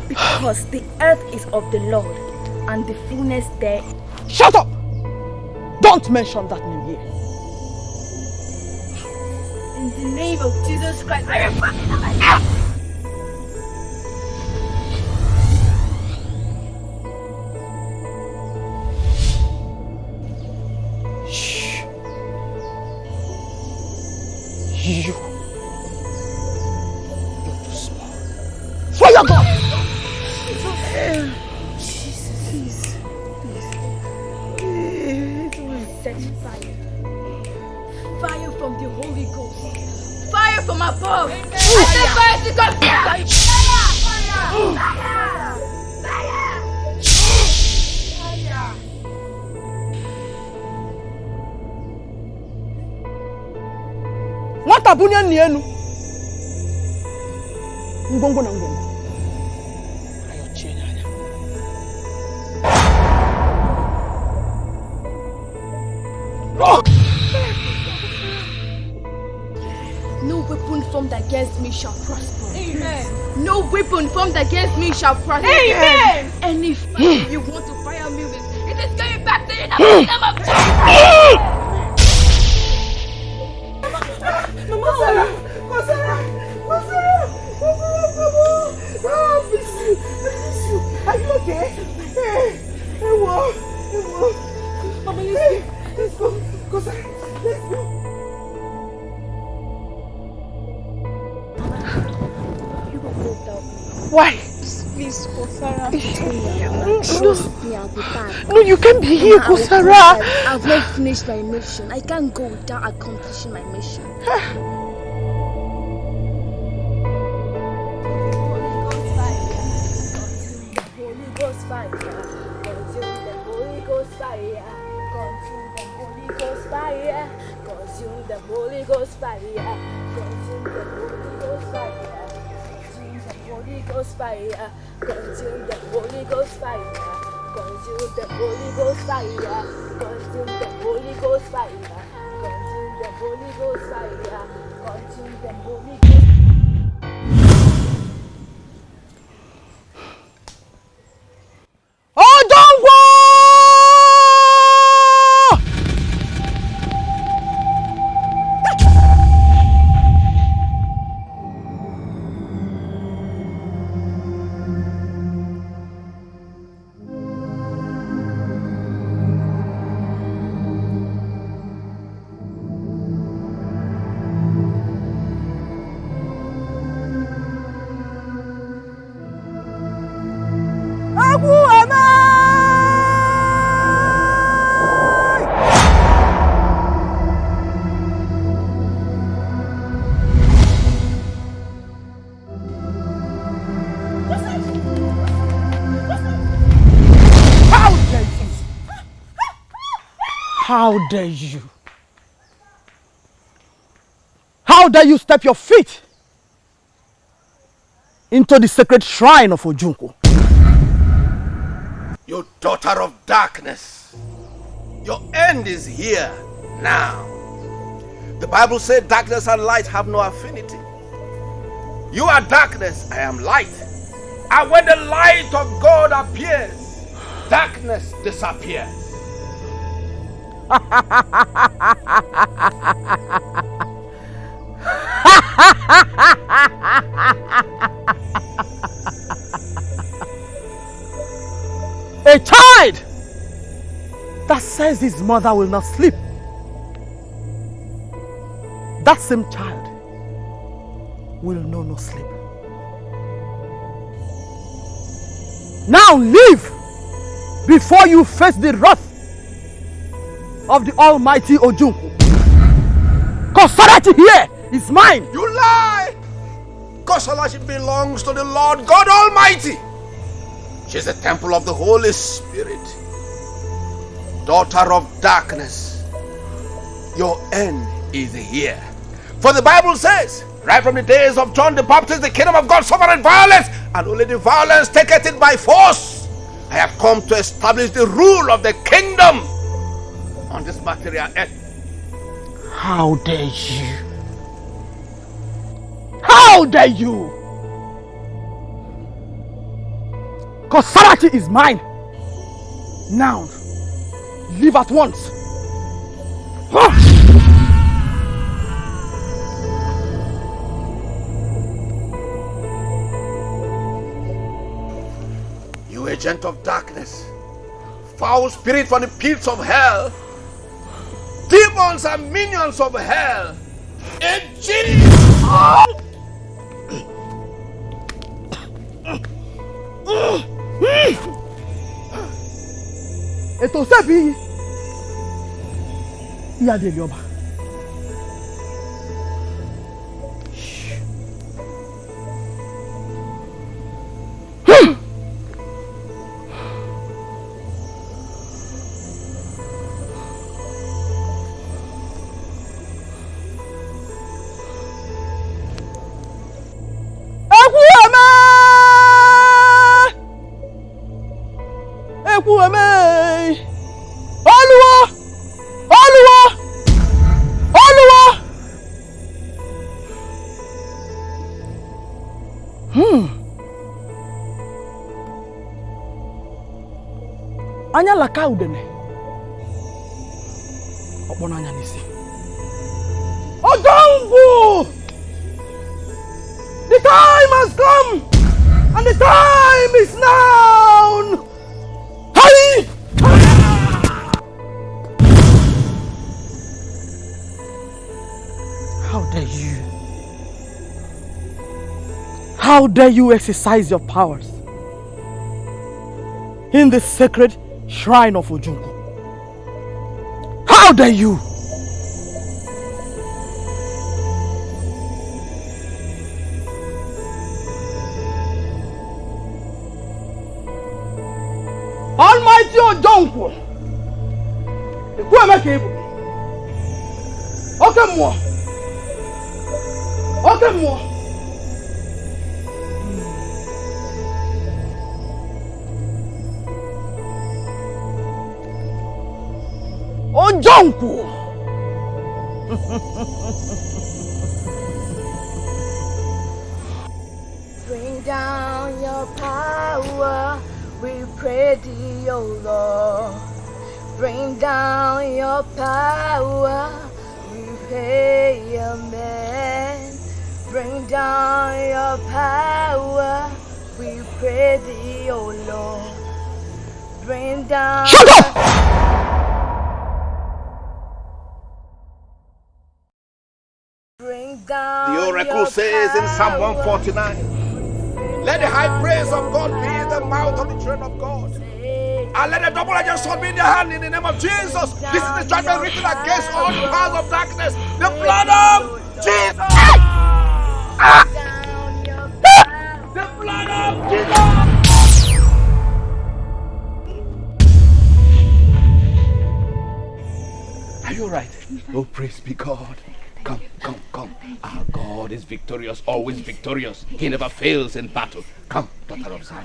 because the earth is of the Lord and the fullness there. Shut up! Don't mention that name here. In the name of Jesus Christ, I am Shh. You're too small. For your God! Jesus, please. Set fire. Fire from the Holy Ghost. Fire from above. I said fire to God. Fire! Nwata bunye nni enu. Ngongo na ngongo. Ayo chenya anya. No weapon formed against me shall prosper. Amen. No weapon formed against me shall prosper. Amen. Any fire you want to fire me with, it is going back to you in the name of Jesus. Mama Sarah! Mama Sarah! Mama Sarah! Oh, I miss you. Are you okay? Hey, Mama, let's go. Go, Sarah. Let's go. You will go without me. Why? Please, Kosara. Trust me, I'll be back. No, you can't be here, Kosara. I've not finished my mission. I can't go without accomplishing my mission. Holy Ghost fire, consume the Holy Ghost fire, consume the Holy Ghost fire, consume the Holy Ghost fire, consume the Holy Ghost fire, consume the Holy Ghost fire, consume the Holy Ghost fire, consume the Holy Ghost fire, consume the Holy Ghost fire, consume the Holy Ghost fire, consume the Holy Ghost. Oh, don't go! How dare you? How dare you step your feet into the sacred shrine of Ojunko? You daughter of darkness, your end is here now. The Bible said darkness and light have no affinity. You are darkness, I am light. And when the light of God appears, darkness disappears. A child that says his mother will not sleep, that same child will know no sleep. Now leave before you face the wrath of the Almighty Ojunku. Confronting here is mine. You lie! Kosalashi belongs to the Lord God Almighty. She's the temple of the Holy Spirit. Daughter of darkness, your end is here. For the Bible says, right from the days of John the Baptist, the kingdom of God suffered violence, and only the violence taketh it by force. I have come to establish the rule of the kingdom on this material earth. How dare you? How dare you? Kosarachi is mine. Now, leave at once. You agent of darkness, foul spirit from the pits of hell, demons and minions of hell, in Jesus! Ètò sẹ́fì yìí, ìyá délé ọba. Anya laka udene. Okpona anya nisi. Ojungu! The time has come, and the time is now. Hurry! How dare you? How dare you exercise your powers in the sacred shrine of Ojunku? How dare you? Almighty Ojunku, who am I capable? Okay, more. Okay, more. Ojunku! Bring down your power, we pray thee, O Lord. Bring down your power, we pray, amen. Bring down your power, we pray thee, O Lord. Bring down. Shut up! The oracle says in Psalm 149, let the high praise of God be in the mouth of the children of God. And let the double-edged sword be in their hand in the name of Jesus. This is the judgment written against all the powers of darkness. The blood of Jesus! The blood of Jesus! Are you alright? Oh, praise be God. Come, come, come. Our God is victorious, always victorious. He never fails in battle. Come, daughter of Zion.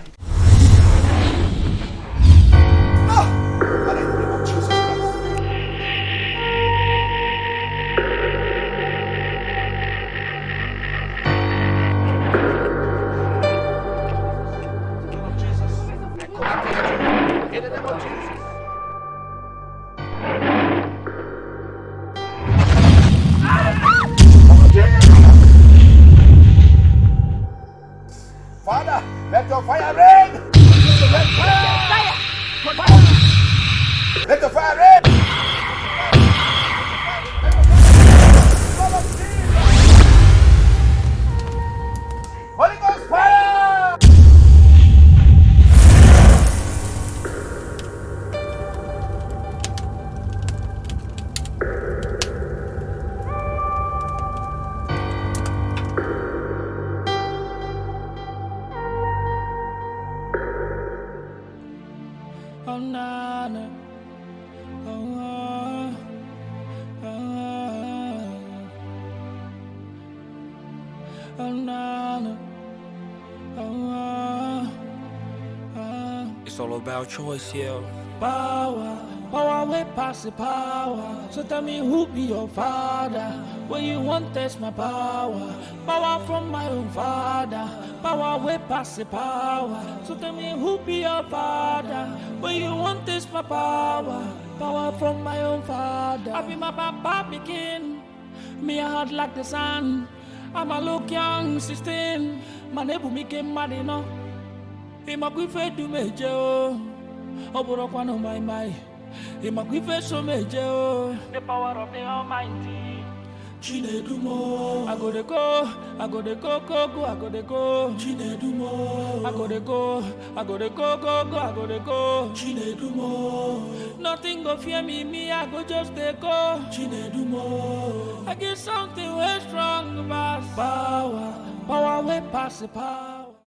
Father, in the name of Jesus Christ. In the name of Jesus. Father, let your fire rain! Let fire! Let the fire rain! Holy Ghost fire! Oh, no. It's all about choice, yeah. Power way past the power. So tell me who be your father? When you want test my power. Power from my own father. Power way past the power. So tell me who be your father? When you want test my power. Power from my own father. I be my papa begin. Me a hard like the sun. I'm a look young 16. My neighbor me came mad enough. He ma gwi fe du meje o. Oboro kwa no my. He ma gwi fe so meje o. The power of the Almighty. Chinedumo. I go de go. I go de go. Chinedumo. I go de go. I go de go. Chinedumo. Nothing go fear me. I go just de go. Chinedumo. I get something way strong past power. Power way past the power.